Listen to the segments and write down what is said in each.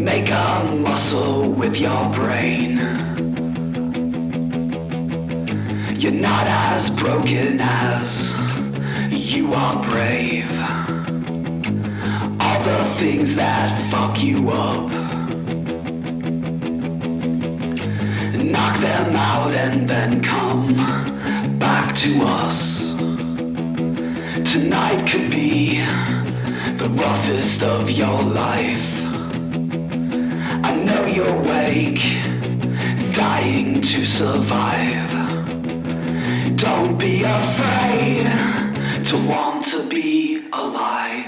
Make a muscle with your brain. You're not as broken as you are brave. All the things that fuck you up, knock them out and then come back to us. Tonight could be the roughest of your life. I know you're awake, dying to survive. Don't be afraid to want to be alive.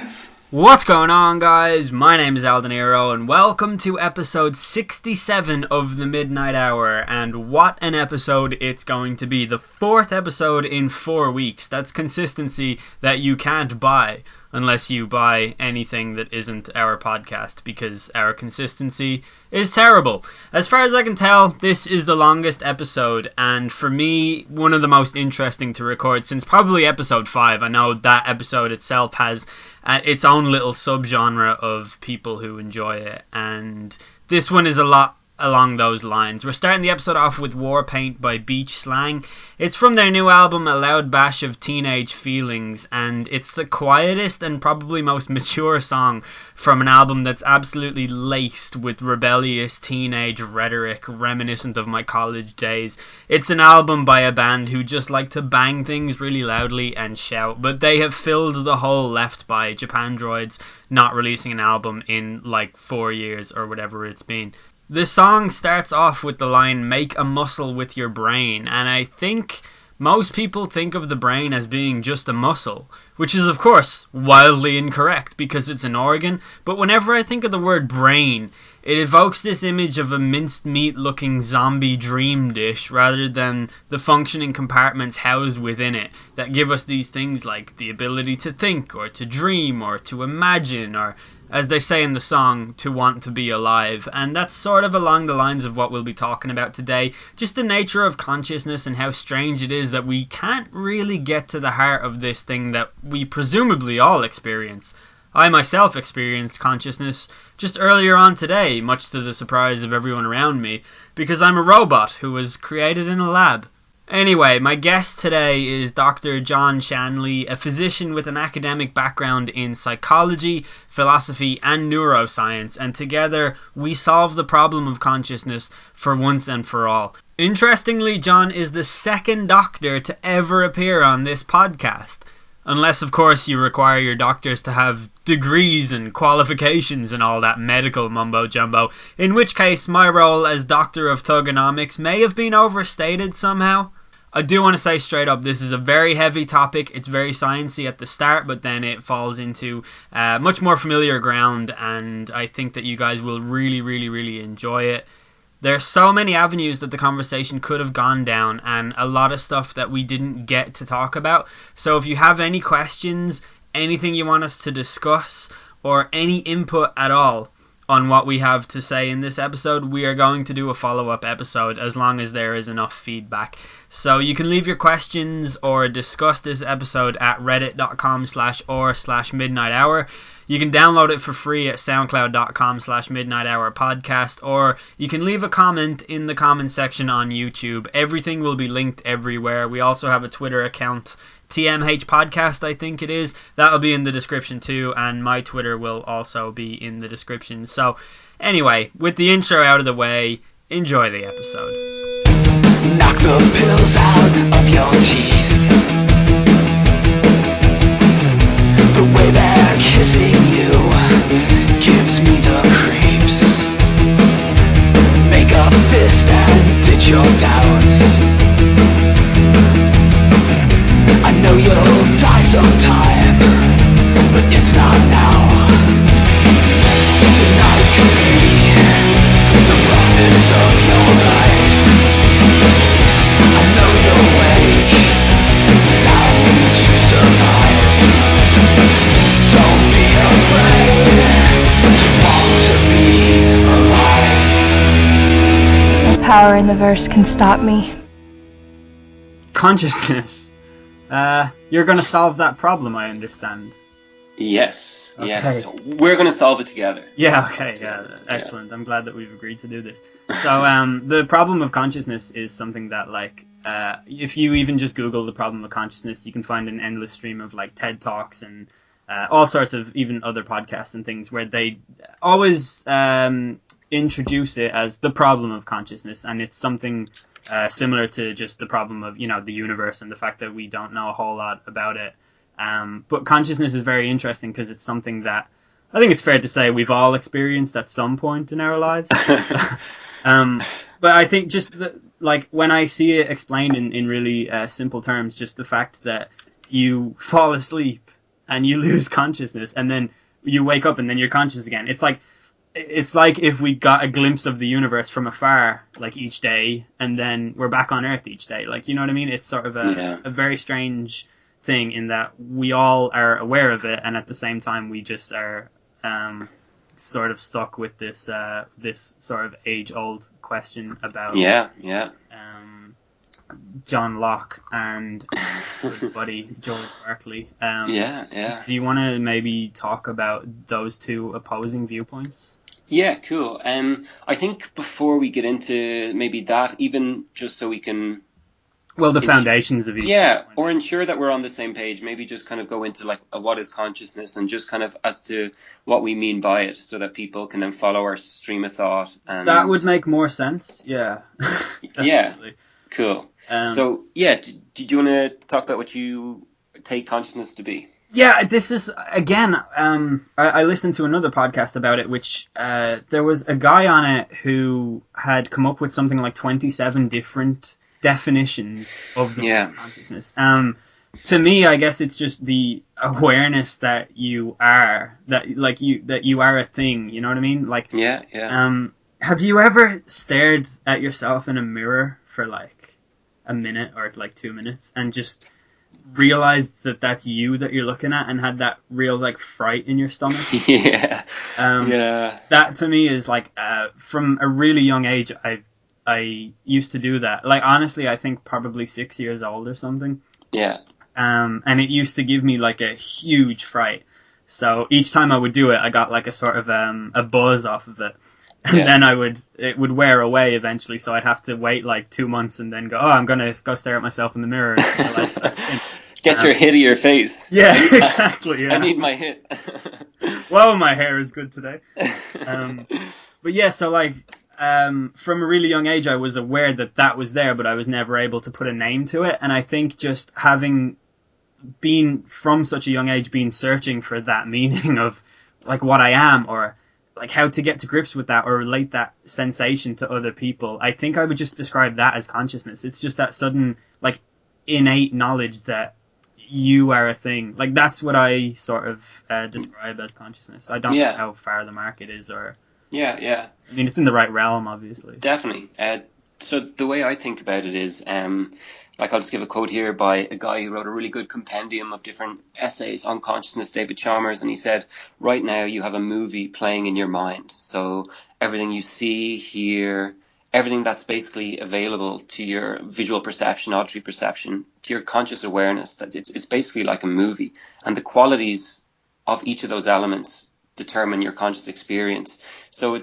What's going on, guys? My name is Aldeniro, and welcome to episode 67 of the Midnight Hour. And what an episode it's going to be. The fourth episode in 4 weeks. That's consistency that you can't buy unless you buy anything that isn't our podcast, because our consistency is terrible. As far as I can tell, this is the longest episode, and for me, one of the most interesting to record since probably episode 5. I know that episode itself has its own little subgenre of people who enjoy it, and this one is a lot along those lines. We're starting the episode off with Warpaint by Beach Slang. It's from their new album, A Loud Bash of Teenage Feelings, and it's the quietest and probably most mature song from an album that's absolutely laced with rebellious teenage rhetoric reminiscent of my college days. It's an album by a band who just like to bang things really loudly and shout, but they have filled the hole left by Japandroids not releasing an album in like 4 years or whatever it's been. The song starts off with the line, "Make a muscle with your brain," and I think most people think of the brain as being just a muscle, which is of course wildly incorrect because it's an organ, but whenever I think of the word brain, it evokes this image of a minced meat looking zombie dream dish rather than the functioning compartments housed within it that give us these things like the ability to think or to dream or to imagine or, as they say in the song, to want to be alive. And that's sort of along the lines of what we'll be talking about today. Just the nature of consciousness and how strange it is that we can't really get to the heart of this thing that we presumably all experience. I myself experienced consciousness just earlier on today, much to the surprise of everyone around me, because I'm a robot who was created in a lab. Anyway, my guest today is Dr. John Shanley, a physician with an academic background in psychology, philosophy, and neuroscience, and together we solve the problem of consciousness for once and for all. Interestingly, John is the second doctor to ever appear on this podcast. Unless, of course, you require your doctors to have degrees and qualifications and all that medical mumbo-jumbo, in which case my role as Doctor of Thugonomics may have been overstated somehow. I do want to say straight up, this is a very heavy topic. It's very sciencey at the start, but then it falls into much more familiar ground, and I think that you guys will really enjoy it. There's so many avenues that the conversation could have gone down, and a lot of stuff that we didn't get to talk about. So if you have any questions, anything you want us to discuss, or any input at all on what we have to say in this episode, we are going to do a follow-up episode as long as there is enough feedback. So you can leave your questions or discuss this episode at reddit.com/r/midnighthour. You can download it for free at soundcloud.com/midnighthourpodcast, or you can leave a comment in the comment section on YouTube. Everything will be linked everywhere. We also have a Twitter account, TMH Podcast, I think it is. That'll be in the description too, and my Twitter will also be in the description. So anyway, with the intro out of the way, enjoy the episode. Knock the pills out of your teeth. The way they're kissing you gives me the creeps. Make a fist and ditch your doubts. I know you'll die sometime, but it's not now. Tonight could be the roughest of your life. I know you're awake, down to survive. Don't be afraid to want to be alive. No power in the verse can stop me. Consciousness. You're going to solve that problem, I understand. Yes, Okay. yes. We're going to solve it together. Yeah, okay, yeah, excellent. I'm glad that we've agreed to do this. So, the problem of consciousness is something that, like, if you even just Google the problem of consciousness, you can find an endless stream of, like, TED Talks and all sorts of even other podcasts and things where they always introduce it as the problem of consciousness, and it's something similar to just the problem of, the universe and the fact that we don't know a whole lot about it. But consciousness is very interesting because it's something that I think it's fair to say we've all experienced at some point in our lives. But I think just like when I see it explained in really simple terms, just the fact that you fall asleep and you lose consciousness and then you wake up and then you're conscious again. It's like if we got a glimpse of the universe from afar, like each day, and then we're back on Earth each day. Like, you know what I mean? It's sort of a very strange thing in that we all are aware of it, and at the same time we just are sort of stuck with this this sort of age-old question about John Locke and his good buddy George Berkeley. Do you want to maybe talk about those two opposing viewpoints? Yeah, cool. I think before we get into maybe that, even just so we can the foundations of each. Yeah, or ensure that we're on the same page. Maybe just kind of go into like what is consciousness and just kind of as to what we mean by it, so that people can then follow our stream of thought. And that would make more sense. Yeah. Yeah. Cool. So yeah, did you want to talk about what you take consciousness to be? Yeah, this is again. I listened to another podcast about it, which there was a guy on it who had come up with something like 27 different definitions of the consciousness. To me, I guess it's just the awareness that you are that you are a thing. You know what I mean? Like, have you ever stared at yourself in a mirror for like a minute or like 2 minutes and just realized that that's you that you're looking at and had that real like fright in your stomach? That to me is like from a really young age I used to do that. Like, honestly, I think probably 6 years old or something. And it used to give me like a huge fright. So each time I would do it, I got like a sort of a buzz off of it. And then it would wear away eventually. So I'd have to wait like 2 months and then go, I'm going to go stare at myself in the mirror and realize that Get your hit of your face. Yeah, exactly. Yeah. I need my hit. Well, my hair is good today. But yeah, so like, from a really young age, I was aware that was there, but I was never able to put a name to it. And I think just having been from such a young age, been searching for that meaning of like what I am, or like how to get to grips with that, or relate that sensation to other people, I think I would just describe that as consciousness. It's just that sudden, like, innate knowledge that you are a thing. Like, that's what I sort of describe as consciousness. I don't know how far the market is, or... I mean, it's in the right realm, obviously. Definitely. So the way I think about it is, like, I'll just give a quote here by a guy who wrote a really good compendium of different essays on consciousness, David Chalmers, and he said, right now you have a movie playing in your mind. So everything you see, hear, everything that's basically available to your visual perception, auditory perception, to your conscious awareness, that it's basically like a movie. And the qualities of each of those elements determine your conscious experience. So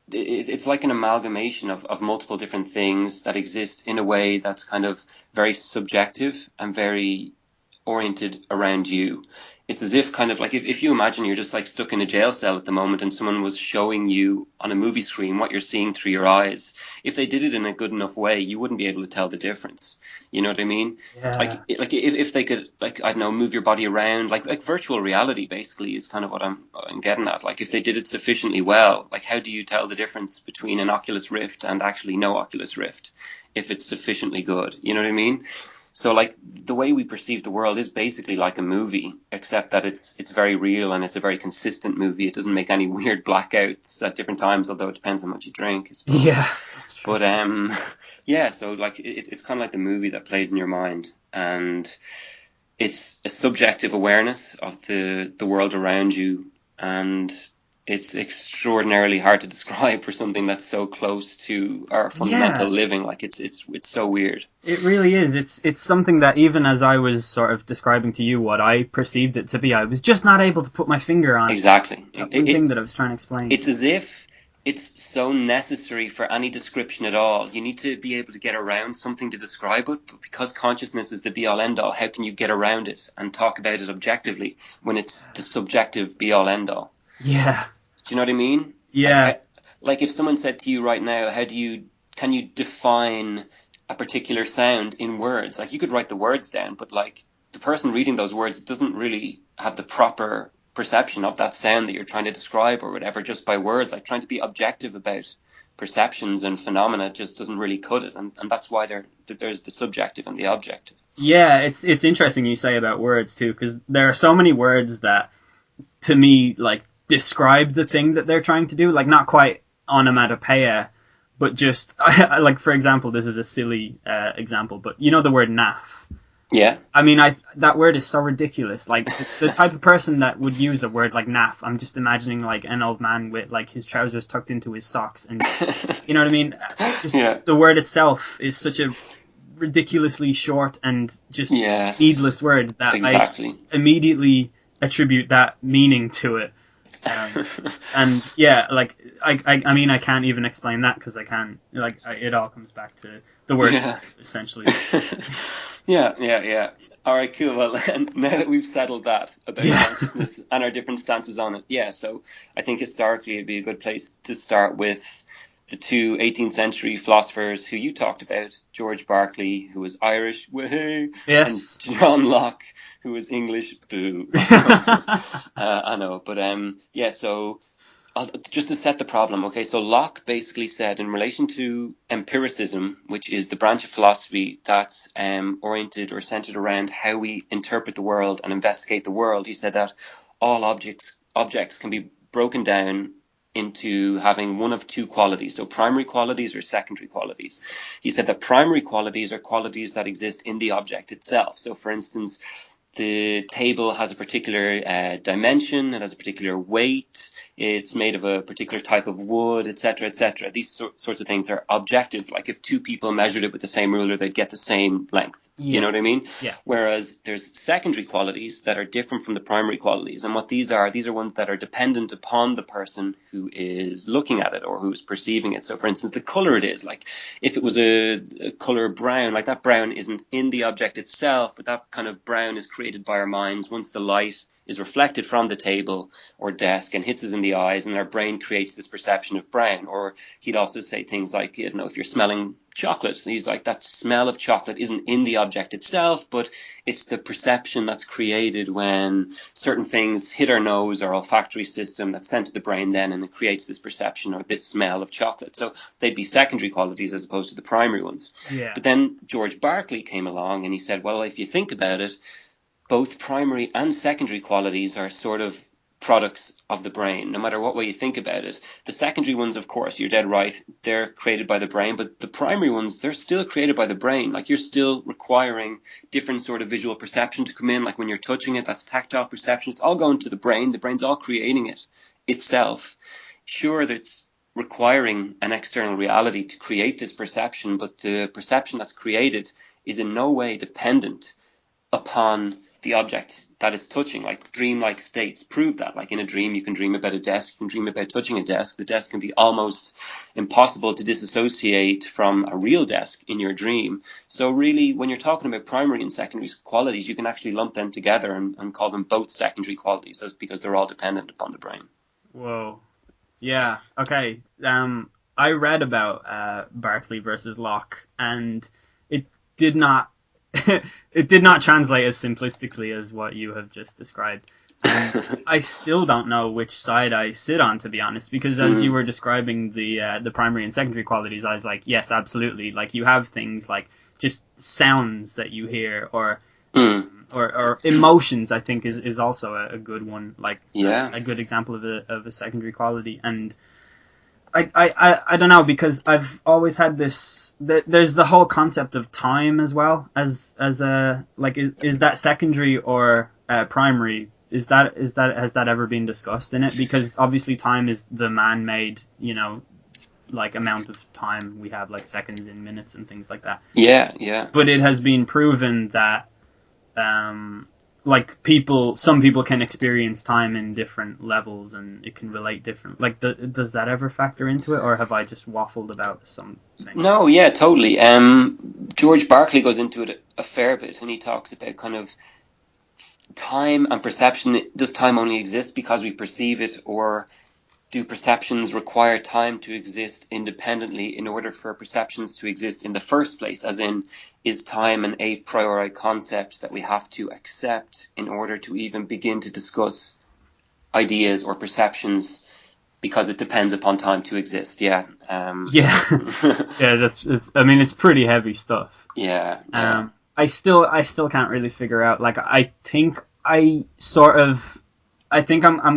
it's like an amalgamation of multiple different things that exist in a way that's kind of very subjective and very oriented around you. It's as if kind of like if you imagine you're just like stuck in a jail cell at the moment and someone was showing you on a movie screen what you're seeing through your eyes. If they did it in a good enough way, you wouldn't be able to tell the difference. You know what I mean? Yeah. Like if they could, like, I don't know, move your body around, like virtual reality basically is kind of what I'm getting at. Like, if they did it sufficiently well, like, how do you tell the difference between an Oculus Rift and actually no Oculus Rift if it's sufficiently good? You know what I mean? So, like, the way we perceive the world is basically like a movie, except that it's very real and it's a very consistent movie. It doesn't make any weird blackouts at different times, although it depends how much you drink, I suppose. Yeah. But so like it's kind of like the movie that plays in your mind, and it's a subjective awareness of the world around you, and it's extraordinarily hard to describe for something that's so close to our fundamental Yeah, living. Like it's so weird. it really is. It's something that even as I was sort of describing to you what I perceived it to be, I was just not able to put my finger on Exactly. that one thing that I was trying to explain. It's as if it's so necessary for any description at all. You need to be able to get around something to describe it, but because consciousness is the be all end all, how can you get around it and talk about it objectively when it's the subjective be all end all? Yeah, Do you know what I mean? yeah, Like if someone said to you right now, can you define a particular sound in words? Like you could write the words down, but like the person reading those words doesn't really have the proper perception of that sound that you're trying to describe or whatever just by words. Like trying to be objective about perceptions and phenomena just doesn't really cut it, and that's why there's the subjective and the objective. yeah. It's interesting you say about words too, because there are so many words that to me like describe the thing that they're trying to do, like not quite onomatopoeia, but just like for example, this is a silly example, but you know the word naff. Yeah. I mean, that word is so ridiculous. Like the type of person that would use a word like naff, I'm just imagining like an old man with like his trousers tucked into his socks, and you know what I mean. Just Yeah. the word itself is such a ridiculously short and just Yes. needless word that Exactly. I immediately attribute that meaning to it. And yeah, like I mean, I can't even explain that because I can't. Like, it all comes back to the word Yeah. essentially. Yeah. All right, cool. Well, now that we've settled that about Yeah. consciousness and our different stances on it, yeah, so I think historically it'd be a good place to start with the two 18th century philosophers who you talked about, George Berkeley, who was Irish, woohoo, and Yes. John Locke, who was English, boo. I know, but yeah, so just to set the problem, okay, so Locke basically said in relation to empiricism, which is the branch of philosophy that's oriented or centered around how we interpret the world and investigate the world, he said that all objects can be broken down into having one of two qualities, so primary qualities or secondary qualities. He said that primary qualities are qualities that exist in the object itself. So, for instance, the table has a particular dimension, it has a particular weight, it's made of a particular type of wood, etc., etc. These sorts of things are objective. Like if two people measured it with the same ruler, they'd get the same length. Yeah. You know what I mean? Yeah. Whereas there's secondary qualities that are different from the primary qualities. And what these are ones that are dependent upon the person who is looking at it or who is perceiving it. So, for instance, the color it is. Like if it was a color brown, like that brown isn't in the object itself, but that kind of brown is created by our minds once the light is reflected from the table or desk and hits us in the eyes, and our brain creates this perception of brown. Or he'd also say things like, you know, if you're smelling chocolate, he's like, that smell of chocolate isn't in the object itself, but it's the perception that's created when certain things hit our nose or olfactory system that's sent to the brain then, and it creates this perception or this smell of chocolate. So they'd be secondary qualities as opposed to the primary ones. Yeah. But then George Berkeley came along and he said, well, if you think about it, both primary and secondary qualities are sort of products of the brain, no matter what way you think about it. The secondary ones, of course, you're dead right, they're created by the brain, but the primary ones, they're still created by the brain. Like you're still requiring different sort of visual perception to come in, like when you're touching it, that's tactile perception. It's all going to the brain's all creating it itself. Sure, that's requiring an external reality to create this perception, but the perception that's created is in no way dependent upon the object that it's touching. Like dreamlike states prove that. Like in a dream, you can dream about a desk, you can dream about touching a desk. The desk can be almost impossible to disassociate from a real desk in your dream. So really, when you're talking about primary and secondary qualities, you can actually lump them together and call them both secondary qualities, because they're all dependent upon the brain. Whoa. Yeah. Okay. I read about Berkeley versus Locke, and it did not it did not translate as simplistically as what you have just described. And I still don't know which side I sit on, to be honest, because as you were describing the primary and secondary qualities, I was like, yes, absolutely. Like you have things like just sounds that you hear, or emotions. I think is also a good one, like a good example of a secondary quality. And I don't know, because I've always had this. There's the whole concept of time as well as a like is that secondary or primary Is that has that ever been discussed in it? Because obviously time is the man-made, like amount of time we have, like seconds and minutes and things like that. Yeah. But it has been proven that like some people can experience time in different levels and it can relate different. Like, does that ever factor into it, or have I just waffled about something? No, yeah, totally. George Berkeley goes into it a fair bit, and he talks about kind of time and perception. Does time only exist because we perceive it, or do perceptions require time to exist independently in order for perceptions to exist in the first place? As in, is time an a priori concept that we have to accept in order to even begin to discuss ideas or perceptions, because it depends upon time to exist? Yeah. Yeah. Yeah, I mean, it's pretty heavy stuff. Yeah. I still can't really figure out, like, I think I'm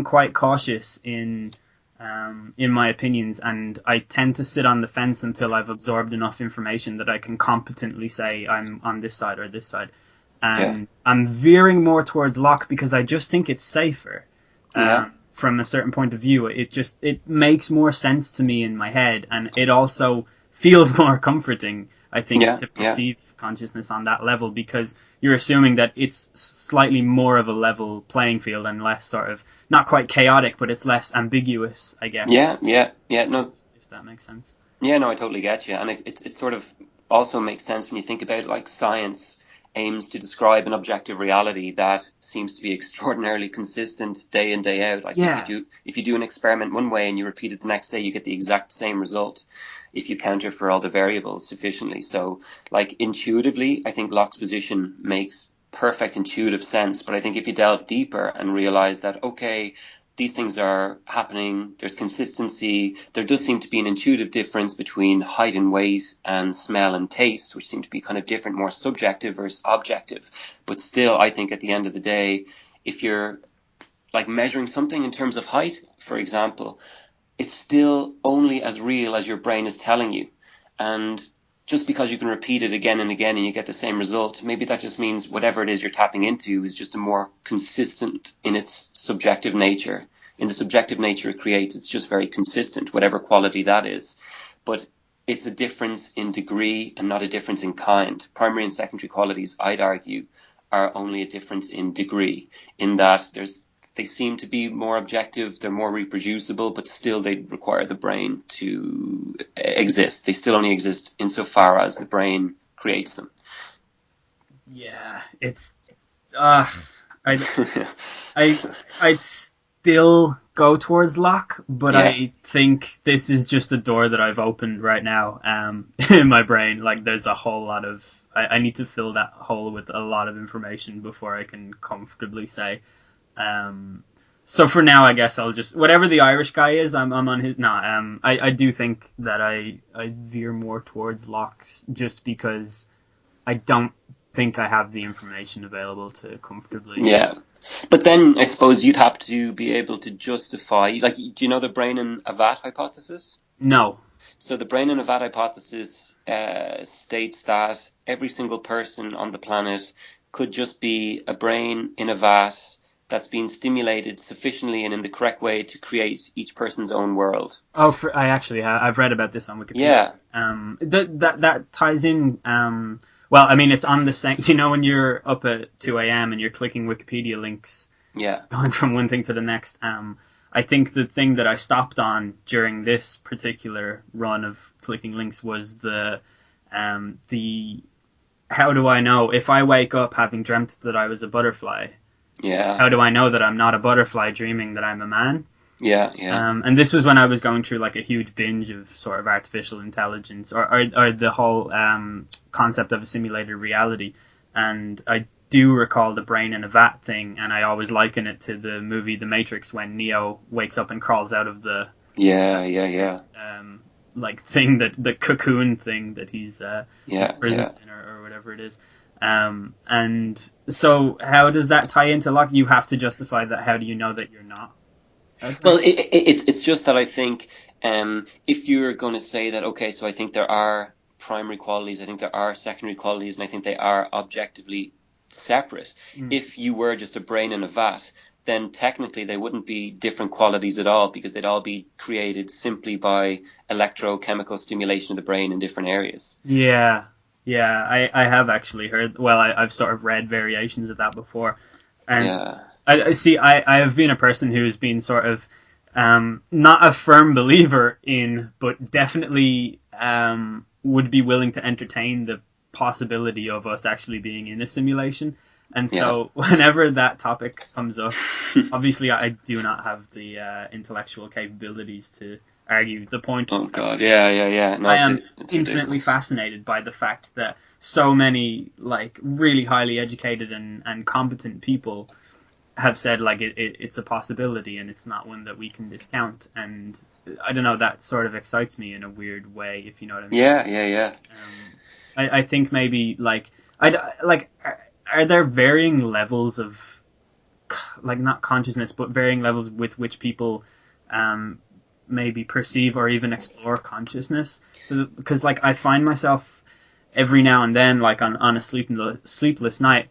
quite cautious in my opinions, and I tend to sit on the fence until I've absorbed enough information that I can competently say I'm on this side or this side. And I'm veering more towards Locke because I just think it's safer. From a certain point of view, it makes more sense to me in my head, and it also feels more comforting, I think, to perceive consciousness on that level, because you're assuming that it's slightly more of a level playing field and less sort of, not quite chaotic, but it's less ambiguous, I guess. Yeah. No, if that makes sense. Yeah, no, I totally get you, and it sort of also makes sense when you think about it, like science aims to describe an objective reality that seems to be extraordinarily consistent day in, day out. Like, if you do an experiment one way and you repeat it the next day, you get the exact same result if you counter for all the variables sufficiently. So, like, intuitively, I think Locke's position makes perfect intuitive sense. But I think if you delve deeper and realize that, okay, these things are happening, there's consistency, there does seem to be an intuitive difference between height and weight and smell and taste, which seem to be kind of different, more subjective versus objective. But still, I think at the end of the day, if you're like measuring something in terms of height, for example, it's still only as real as your brain is telling you. And just because you can repeat it again and again and you get the same result, maybe that just means whatever it is you're tapping into is just a more consistent in its subjective nature. In the subjective nature it creates, it's just very consistent, whatever quality that is. But it's a difference in degree and not a difference in kind. Primary and secondary qualities, I'd argue, are only a difference in degree, in that they seem to be more objective, they're more reproducible, but still they require the brain to exist. They still only exist insofar as the brain creates them. Yeah, it's I'd still go towards Locke, but I think this is just a door that I've opened right now in my brain. Like, there's a whole lot of I need to fill that hole with a lot of information before I can comfortably say. So for now, I guess I'll just, whatever the Irish guy is, I'm on his. No, I do think that I veer more towards Locke's, just because I don't think I have the information available to comfortably. Yeah. But then I suppose you'd have to be able to justify, like, do you know the brain in a vat hypothesis? No. So the brain in a vat hypothesis states that every single person on the planet could just be a brain in a vat that's been stimulated sufficiently and in the correct way to create each person's own world. Oh, I've read about this on Wikipedia. Yeah. That ties in. Well, I mean, it's on the same. You know, when you're up at 2 a.m. and you're clicking Wikipedia links, going from one thing to the next. I think the thing that I stopped on during this particular run of clicking links was the how do I know if I wake up having dreamt that I was a butterfly? Yeah. How do I know that I'm not a butterfly dreaming that I'm a man? Yeah. And this was when I was going through like a huge binge of sort of artificial intelligence or the whole concept of a simulated reality. And I do recall the brain in a vat thing, and I always liken it to the movie The Matrix when Neo wakes up and crawls out of the like thing, that the cocoon thing that he's imprisoned in or whatever it is. And so how does that tie into Locke? You have to justify that. How do you know that you're not? Okay. Well, it's just that I think if you're going to say that, okay, so I think there are primary qualities, I think there are secondary qualities, and I think they are objectively separate. If you were just a brain in a vat, then technically they wouldn't be different qualities at all, because they'd all be created simply by electrochemical stimulation of the brain in different areas. Yeah, I have actually heard. Well, I've sort of read variations of that before, and Yeah. I see. I have been a person who has been sort of not a firm believer in, but definitely would be willing to entertain the possibility of us actually being in a simulation. And so, whenever that topic comes up, obviously I do not have the intellectual capabilities to argue the point. Oh God, yeah. No, I am it's infinitely ridiculous. fascinated by the fact that so many like really highly educated and competent people have said like it's a possibility and it's not one that we can discount. And I don't know, that sort of excites me in a weird way, if you know what I mean. Yeah. I think maybe like are there varying levels of like not consciousness but varying levels with which people maybe perceive or even explore consciousness? So, because like I find myself every now and then like on a sleepless night,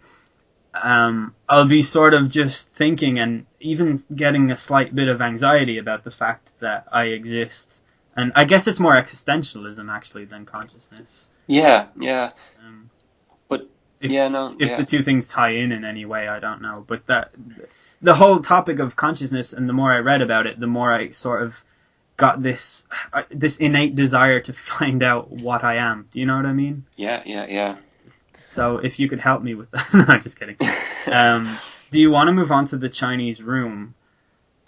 I'll be sort of just thinking and even getting a slight bit of anxiety about the fact that I exist. And I guess it's more existentialism actually than consciousness. Yeah. Um, But if yeah, no, if the yeah. two things tie in any way, I don't know. But that the whole topic of consciousness, and the more I read about it, the more I sort of got this innate desire to find out what I am. Do you know what I mean? Yeah. So if you could help me with that, no, just kidding. Do you want to move on to the Chinese room?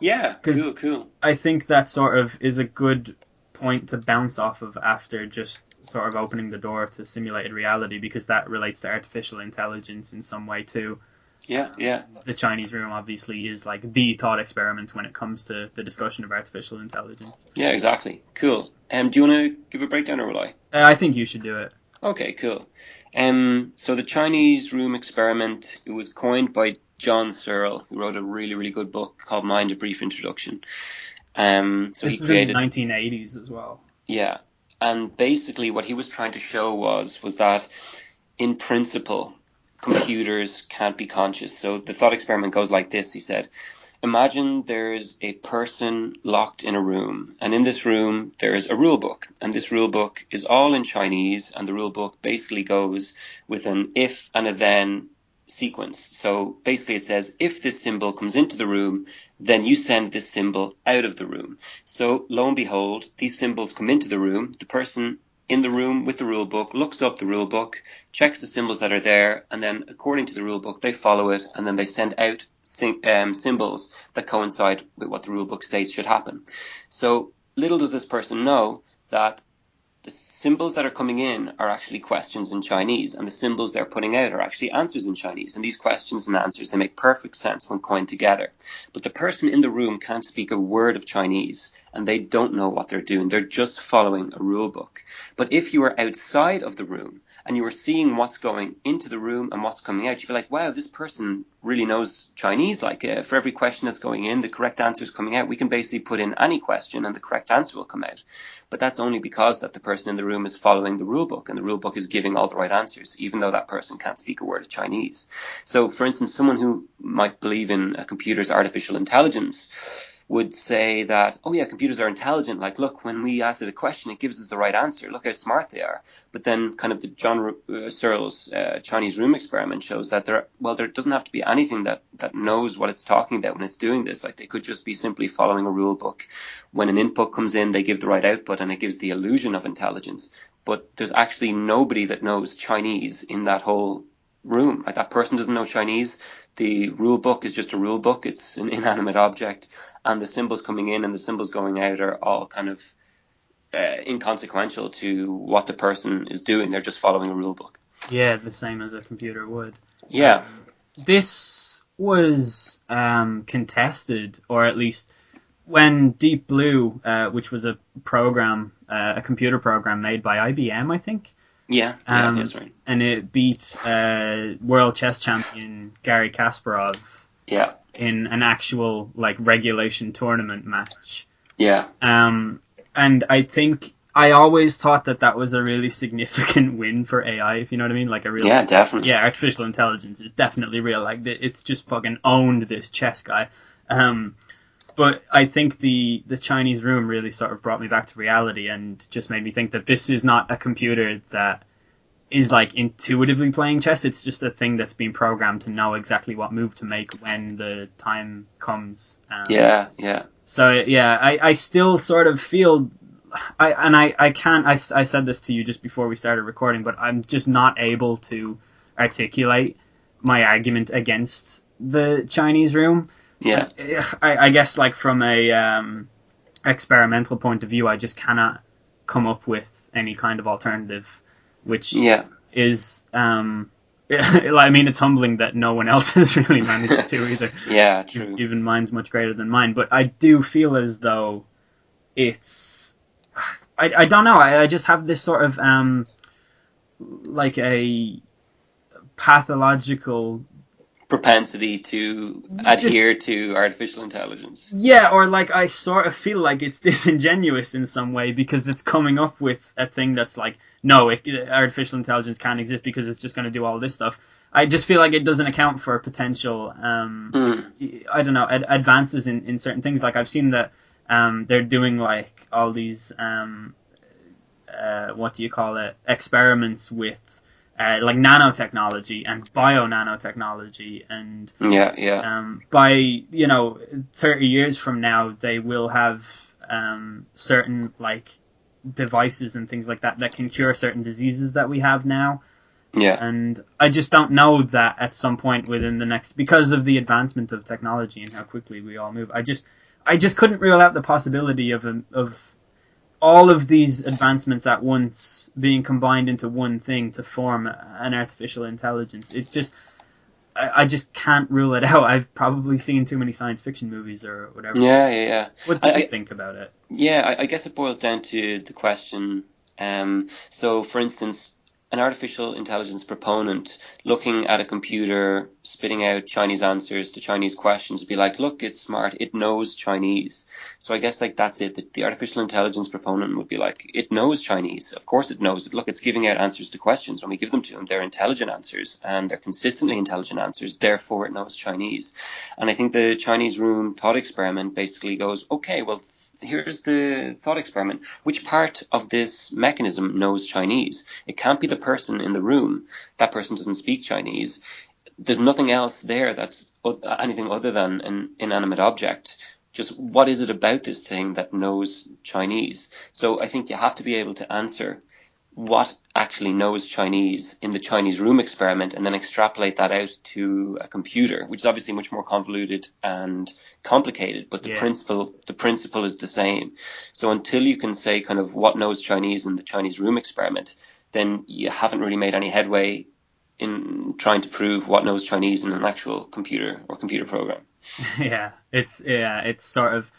Yeah, Because cool. I think that sort of is a good point to bounce off of after just sort of opening the door to simulated reality, because that relates to artificial intelligence in some way too. Yeah. The Chinese room obviously is like the thought experiment when it comes to the discussion of artificial intelligence. Yeah, exactly. Cool. Do you want to give a breakdown, or will I? I think you should do it. Okay, cool. So the Chinese room experiment, it was coined by John Searle, who wrote a really good book called Mind: A Brief Introduction. So he This was in the created, 1980s as well. yeah, and basically what he was trying to show was that in principle, computers can't be conscious. So the thought experiment goes like this. He said, imagine there's a person locked in a room, and in this room there is a rule book, and this rule book is all in Chinese, and the rule book basically goes with an if and a then sequence. So basically it says, if this symbol comes into the room, then you send this symbol out of the room. So lo and behold, these symbols come into the room, the person in the room with the rule book looks up the rule book, checks the symbols that are there, and then according to the rule book they follow it, and then they send out symbols that coincide with what the rule book states should happen. So little does this person know that the symbols that are coming in are actually questions in Chinese, and the symbols they're putting out are actually answers in Chinese. And these questions and answers, they make perfect sense when coined together. But the person in the room can't speak a word of Chinese, and they don't know what they're doing. They're just following a rule book. But if you were outside of the room and you were seeing what's going into the room and what's coming out, you'd be like, wow, this person really knows Chinese. Like for every question that's going in, the correct answer is coming out. We can basically put in any question and the correct answer will come out. But that's only because that the person in the room is following the rule book, and the rule book is giving all the right answers, even though that person can't speak a word of Chinese. So, for instance, someone who might believe in a computer's artificial intelligence would say that, oh yeah, computers are intelligent. Like, look, when we ask it a question, it gives us the right answer. Look how smart they are. But then kind of the John Searle's Chinese room experiment shows that there doesn't have to be anything that knows what it's talking about when it's doing this. Like, they could just be simply following a rule book. When an input comes in, they give the right output, and it gives the illusion of intelligence. But there's actually nobody that knows Chinese in that whole room. Like, that person doesn't know Chinese. The rule book is just a rule book. It's an inanimate object, and the symbols coming in and the symbols going out are all kind of inconsequential to what the person is doing. They're just following a rule book. Yeah, the same as a computer would. Yeah. This was contested, or at least when Deep Blue, which was a program, a computer program made by IBM, I think. Yeah, that's right. And it beat world chess champion Garry Kasparov. Yeah. In an actual like regulation tournament match. Yeah. And I think I always thought that was a really significant win for AI, if you know what I mean. Like a real, Yeah, definitely. yeah, artificial intelligence is definitely real. Like it's just fucking owned this chess guy. But I think the Chinese room really sort of brought me back to reality and just made me think that this is not a computer that is like intuitively playing chess. It's just a thing that's been programmed to know exactly what move to make when the time comes. Yeah, yeah. So yeah, I still sort of feel I can't I said this to you just before we started recording, but I'm just not able to articulate my argument against the Chinese room. Yeah. I guess like from a experimental point of view, I just cannot come up with any kind of alternative, which Yeah. is I mean, it's humbling that no one else has really managed to either. Yeah, true. Even mine's much greater than mine, but I do feel as though it's I don't know. I just have this sort of like a pathological Propensity to just adhere to artificial intelligence. yeah, or like I sort of feel like it's disingenuous in some way because it's coming up with a thing that's like, no, artificial intelligence can't exist because it's just going to do all this stuff. I just feel like it doesn't account for potential, I don't know, advances in certain things. Like I've seen that they're doing like all these, what do you call it, experiments with like nanotechnology and bio nanotechnology and Yeah, yeah. by 30 years from now they will have certain like devices and things like that can cure certain diseases that we have now, Yeah. and I just don't know that at some point within the next, because of the advancement of technology and how quickly we all move, I just couldn't rule out the possibility of all of these advancements at once being combined into one thing to form an artificial intelligence. It just I just can't rule it out. I've probably seen too many science fiction movies or whatever. Yeah, yeah, yeah. What do you think about it? Yeah, I guess it boils down to the question. So, for instance, an artificial intelligence proponent looking at a computer spitting out Chinese answers to Chinese questions would be like, look, it's smart, it knows Chinese. So I guess like that's it. The artificial intelligence proponent would be like, it knows Chinese. Of course it knows it. Look, it's giving out answers to questions. When we give them to them, they're intelligent answers and they're consistently intelligent answers. Therefore, it knows Chinese. And I think the Chinese room thought experiment basically goes, okay, well, here's the thought experiment. Which part of this mechanism knows Chinese? It can't be the person in the room. That person doesn't speak Chinese. There's nothing else there that's anything other than an inanimate object. Just what is it about this thing that knows Chinese? So I think you have to be able to answer what actually knows Chinese in the Chinese room experiment and then extrapolate that out to a computer, which is obviously much more convoluted and complicated, but the principle is the same. So until you can say kind of what knows Chinese in the Chinese room experiment, then you haven't really made any headway in trying to prove what knows Chinese in an actual computer or computer program. It's sort of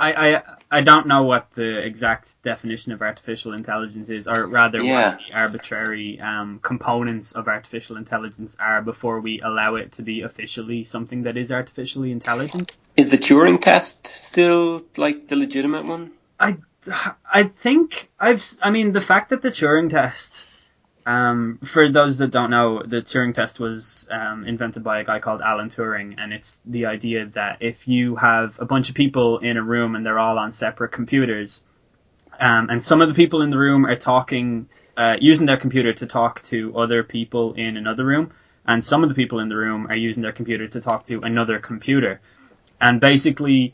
I don't know what the exact definition of artificial intelligence is, or rather Yeah. what the arbitrary components of artificial intelligence are before we allow it to be officially something that is artificially intelligent. Is the Turing test still like the legitimate one? I think I mean the fact that the Turing test, for those that don't know, the Turing test was invented by a guy called Alan Turing, and it's the idea that if you have a bunch of people in a room and they're all on separate computers, and some of the people in the room are talking, using their computer to talk to other people in another room, and some of the people in the room are using their computer to talk to another computer, and basically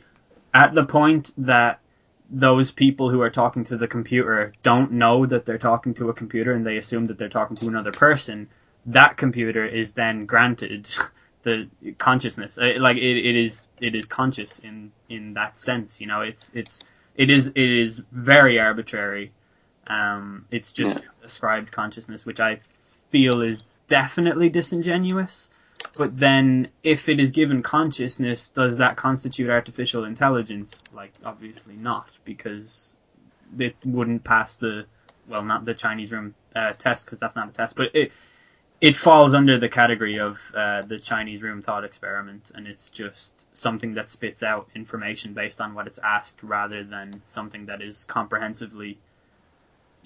at the point that those people who are talking to the computer don't know that they're talking to a computer and they assume that they're talking to another person, that computer is then granted the consciousness. It is conscious in that sense. It is very arbitrary. It's just ascribed consciousness, which I feel is definitely disingenuous. But then, if it is given consciousness, does that constitute artificial intelligence? Like, obviously not, because it wouldn't pass not the Chinese room test, because that's not a test, but it falls under the category of the Chinese room thought experiment, and it's just something that spits out information based on what it's asked, rather than something that is comprehensively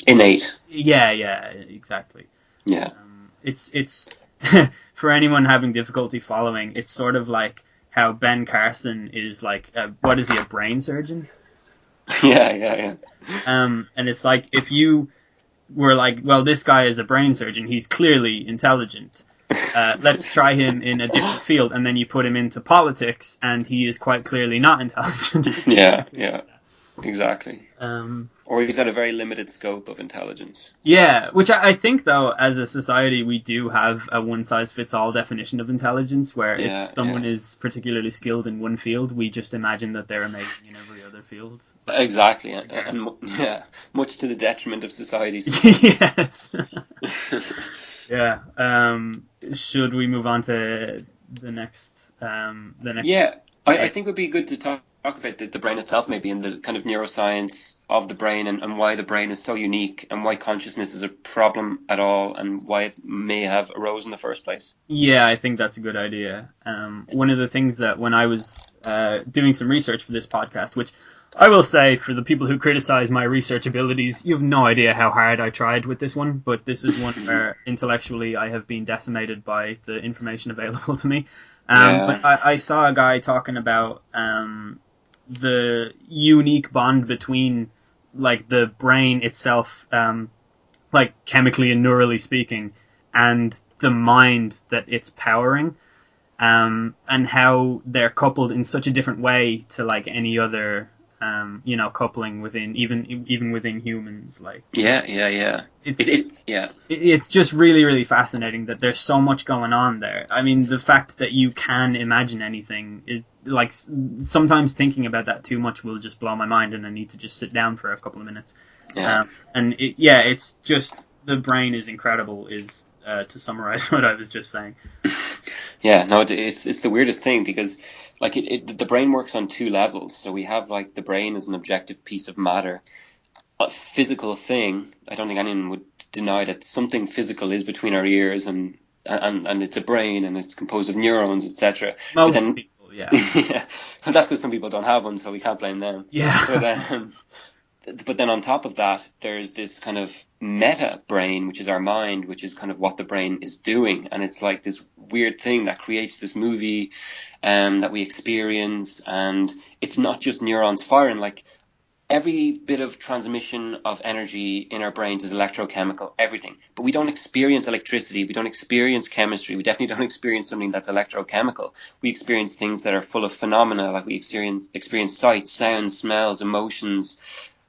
Innate. Yeah, exactly. Yeah. It's for anyone having difficulty following, it's sort of like how Ben Carson is like, what is he, a brain surgeon? Yeah. And it's like if you were like, well, this guy is a brain surgeon, he's clearly intelligent. Let's try him in a different field, and then you put him into politics, and he is quite clearly not intelligent. Yeah. Exactly. Um, Or he's got a very limited scope of intelligence. Yeah, which I think, though, as a society, we do have a one-size-fits-all definition of intelligence, where if Yeah. someone is particularly skilled in one field, we just imagine that they're amazing in every other field. Like, Exactly, and regardless. yeah, much to the detriment of society sometimes. Yes. Yeah. Should we move on to the next? The next. Yeah, I think it would be good to talk about the brain itself, maybe, and the kind of neuroscience of the brain, and why the brain is so unique, and why consciousness is a problem at all, and why it may have arose in the first place. Yeah, I think that's a good idea. One of the things that when I was doing some research for this podcast, which I will say for the people who criticize my research abilities, you have no idea how hard I tried with this one, but this is one where intellectually I have been decimated by the information available to me. Yeah, But I saw a guy talking about the unique bond between like the brain itself, like chemically and neurally speaking, and the mind that it's powering, and how they're coupled in such a different way to like any other, coupling within even within humans. Like yeah. it's Yeah, it's just really really fascinating that there's so much going on there. I mean, the fact that you can imagine anything, like sometimes thinking about that too much will just blow my mind, and I need to just sit down for a couple of minutes. yeah. It's just the brain is incredible. Is to summarize what I was just saying. Yeah, no, it's the weirdest thing because like the brain works on two levels. So we have like the brain as an objective piece of matter, a physical thing. I don't think anyone would deny that something physical is between our ears, and it's a brain, and it's composed of neurons, etc. But Most then people, yeah, yeah, that's because some people don't have one, so we can't blame them. But yeah, but then on top of that, there's this kind of meta brain, which is our mind, which is kind of what the brain is doing. And it's like this weird thing that creates this movie that we experience. And it's not just neurons firing. Like every bit of transmission of energy in our brains is electrochemical, everything. But we don't experience electricity. We don't experience chemistry. We definitely don't experience something that's electrochemical. We experience things that are full of phenomena, like we experience sights, sounds, smells, emotions.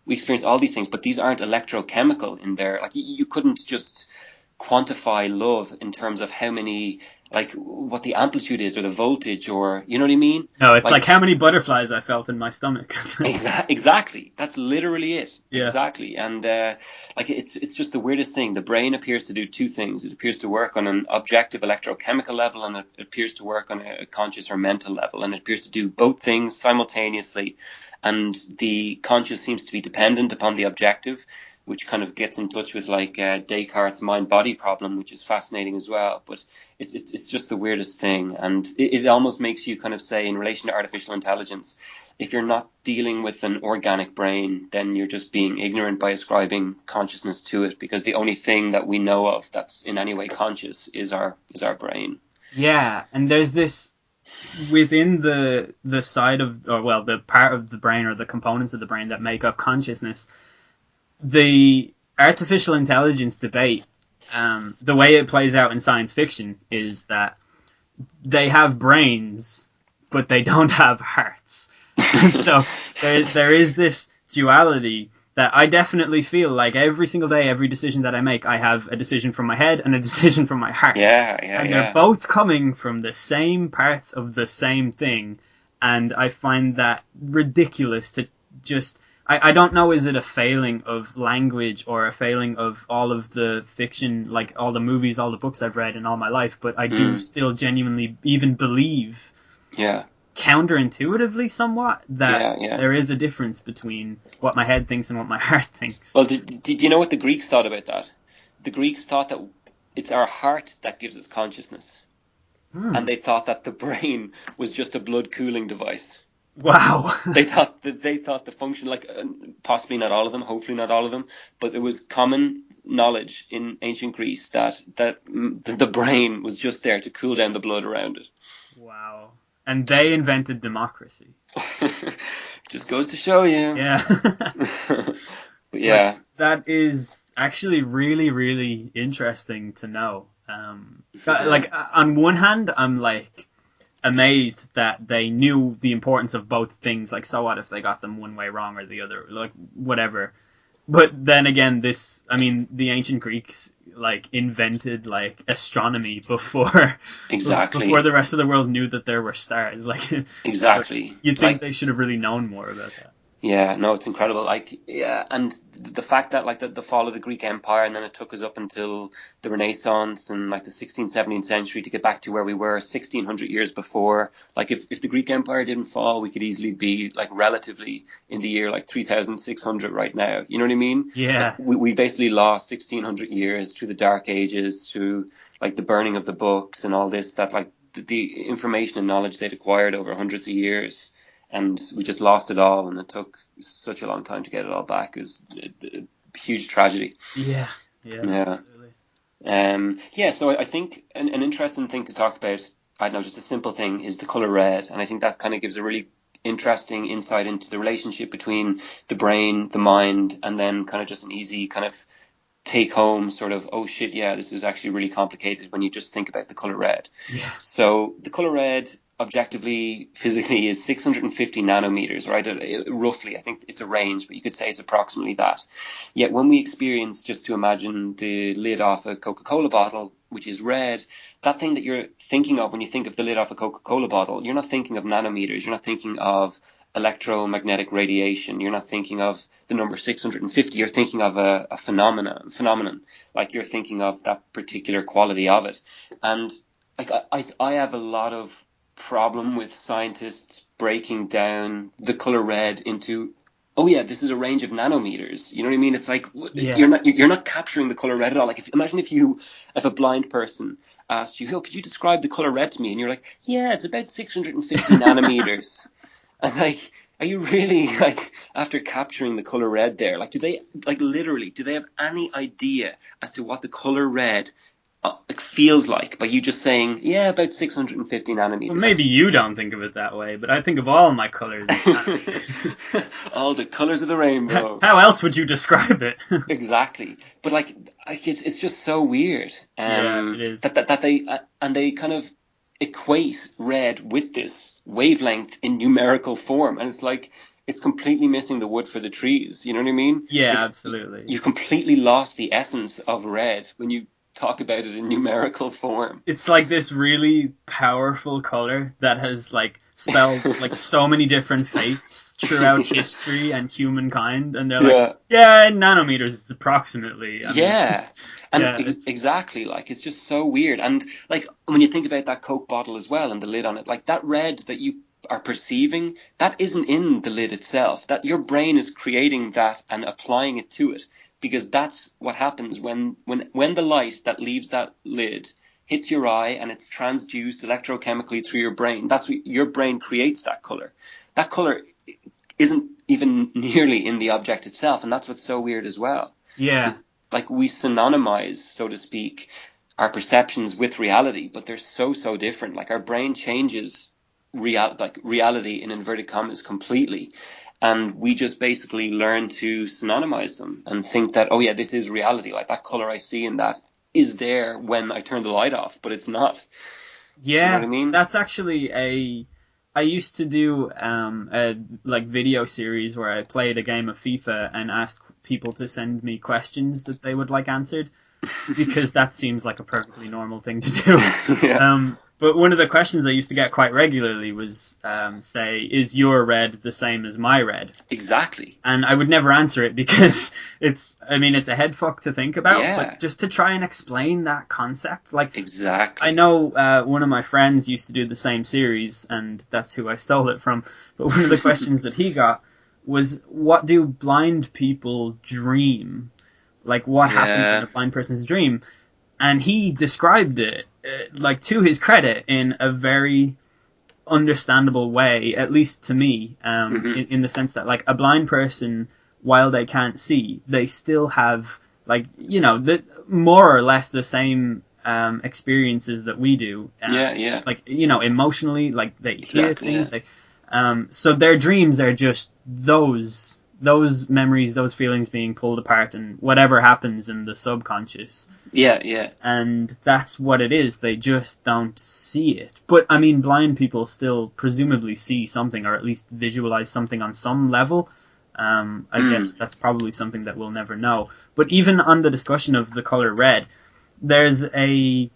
We experience all these things, but these aren't electrochemical in there. Like you couldn't just quantify love in terms of how many, like what the amplitude is or the voltage, or you know what I mean? no, it's Like like how many butterflies I felt in my stomach. exactly. That's literally it. Yeah, Exactly. And like it's just the weirdest thing. The brain appears to do two things. It appears to work on an objective electrochemical level, and it appears to work on a conscious or mental level, and it appears to do both things simultaneously. And the conscious seems to be dependent upon the objective, which kind of gets in touch with like Descartes' mind-body problem, which is fascinating as well. But it's just the weirdest thing, and it almost makes you kind of say, in relation to artificial intelligence, if you're not dealing with an organic brain, then you're just being ignorant by ascribing consciousness to it, because the only thing that we know of that's in any way conscious is our brain. yeah, and there's this within the side of, or well, the part of the brain or the components of the brain that make up consciousness. The artificial intelligence debate, the way it plays out in science fiction is that they have brains, but they don't have hearts. And so there is this duality that I definitely feel like every single day, every decision that I make, I have a decision from my head and a decision from my heart. And they're Yeah. both coming from the same parts of the same thing. And I find that ridiculous to just. I don't know, is it a failing of language or a failing of all of the fiction, like all the movies, all the books I've read in all my life, but I do still genuinely even believe, Yeah. counterintuitively somewhat, that Yeah. there is a difference between what my head thinks and what my heart thinks. Well, did you know what the Greeks thought about that? The Greeks thought that it's our heart that gives us consciousness, and Hmm. they thought that the brain was just a blood cooling device. Wow. They thought the function, like possibly not all of them, hopefully not all of them, but it was common knowledge in ancient Greece that the brain was just there to cool down the blood around it. Wow. And they invented democracy. Just goes to show you. Yeah. But yeah, that is actually really, really interesting to know. Yeah. Like, on one hand, I'm like amazed that they knew the importance of both things. Like, so what if they got them one way wrong or the other? Like, whatever. But then again, the ancient Greeks like invented like astronomy before exactly. before the rest of the world knew that there were stars. Like, Exactly. you'd think Like, they should have really known more about that. yeah, no, it's incredible. Like, yeah, and the fact that like the fall of the Greek Empire, and then it took us up until the Renaissance and like the 16th, 17th century to get back to where we were 1600 years before. Like, if the Greek Empire didn't fall, we could easily be like relatively in the year like 3600 right now. You know what I mean? Yeah. Like, we basically lost 1600 years through the Dark Ages, through like the burning of the books and all this, that like the information and knowledge they'd acquired over hundreds of years, and we just lost it all, and it took such a long time to get it all back. It was a huge tragedy. Yeah. Yeah. Yeah. Absolutely. Yeah, so I think an interesting thing to talk about, I don't know, just a simple thing, is the color red. And I think that kind of gives a really interesting insight into the relationship between the brain, the mind, and then kind of just an easy kind of take home sort of, oh shit, yeah, this is actually really complicated when you just think about the color red. Yeah. So the color red, objectively, physically, is 650 nanometers, right? Roughly, I think it's a range, but you could say it's approximately that. Yet when we experience, just to imagine the lid off a Coca-Cola bottle, which is red, that thing that you're thinking of when you think of the lid off a Coca-Cola bottle, you're not thinking of nanometers, you're not thinking of electromagnetic radiation, you're not thinking of the number 650, you're thinking of a phenomenon, like you're thinking of that particular quality of it. And like I have a lot of problem with scientists breaking down the color red into, oh yeah, this is a range of nanometers. You know what I mean? It's like, Yeah. you're not capturing the color red at all. Like, imagine if a blind person asked you, "Oh, could you describe the color red to me?" And you're like, "Yeah, it's about 650 nanometers." I was like, are you really, like, after capturing the color red there, like, do they, like, literally, do they have any idea as to what the color red like feels like by you just saying, yeah, about 650 Well, nanometers? maybe you don't think of it that way, but I think of all my colors as nanometers. All the colors of the rainbow. How else would you describe it? Exactly. But like it's just so weird. Yeah, it is. That they and they kind of equate red with this wavelength in numerical form, and it's like it's completely missing the wood for the trees. You know what I mean? Yeah, absolutely. You completely lost the essence of red when you talk about it in numerical form. It's like this really powerful color that has like spelled like so many different fates throughout history and humankind, and they're like, yeah, in nanometers it's approximately. I mean, Yeah. And yeah, exactly, like, it's just so weird. And like when you think about that Coke bottle as well and the lid on it, like that red that you are perceiving, that isn't in the lid itself. That your brain is creating that and applying it to it, because that's what happens when the light that leaves that lid hits your eye and it's transduced electrochemically through your brain. That's what your brain creates, that color. That color isn't even nearly in the object itself, and that's what's so weird as well. yeah, Like, we synonymize, so to speak, our perceptions with reality, but they're so different. Like, our brain changes reality in inverted commas completely, and we just basically learn to synonymize them and think that, oh yeah, this is reality. Like, that color I see in that is there when I turn the light off, but it's not. You know what yeah. I mean? That's actually a. I used to do a like video series where I played a game of FIFA and asked people to send me questions that they would like answered, because that seems like a perfectly normal thing to do. Yeah. But one of the questions I used to get quite regularly was, say, is your red the same as my red? Exactly. And I would never answer it because it's a head fuck to think about, Yeah. but just to try and explain that concept. Like, Exactly. I know one of my friends used to do the same series, and that's who I stole it from. But one of the questions that he got was, what do blind people dream? Like, what happens in a blind person's dream? And he described it, like, to his credit, in a very understandable way, at least to me, in the sense that, like, a blind person, while they can't see, they still have, like, more or less the same experiences that we do. Like, emotionally, like, they hear things. So their dreams are just those memories, those feelings being pulled apart, and whatever happens in the subconscious. And that's what it is. They just don't see it. But, I mean, blind people still presumably see something, or at least visualize something on some level. I guess that's probably something that we'll never know. But even on the discussion of the color red, there's a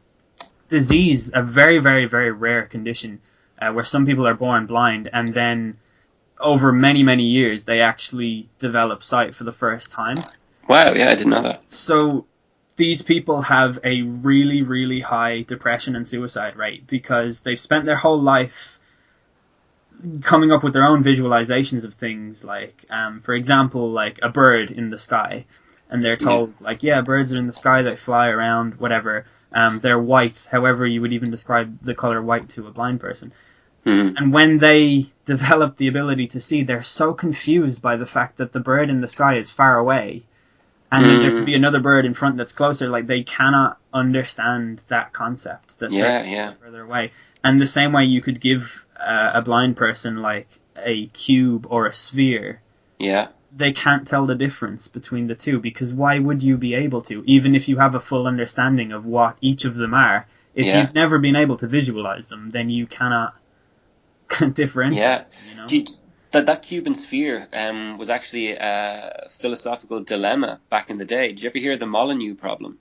disease, a very, very, very rare condition, where some people are born blind, and then over many, many years, they actually develop sight for the first time. Wow, yeah, I didn't know that. So these people have a really, really high depression and suicide rate because they've spent their whole life coming up with their own visualizations of things, like, for example, like a bird in the sky. And they're told, like, yeah, birds are in the sky, they fly around, whatever. They're white, however you would even describe the color white to a blind person. And when they develop the ability to see, they're so confused by the fact that the bird in the sky is far away, and then there could be another bird in front that's closer. Like, they cannot understand that concept. That further away. And the same way you could give a blind person, like, a cube or a sphere. They can't tell the difference between the two, because why would you be able to? Even if you have a full understanding of what each of them are, if you've never been able to visualize them, then you cannot differentiate. That Cuban sphere was actually a philosophical dilemma back in the day. Did you ever hear the Molyneux problem?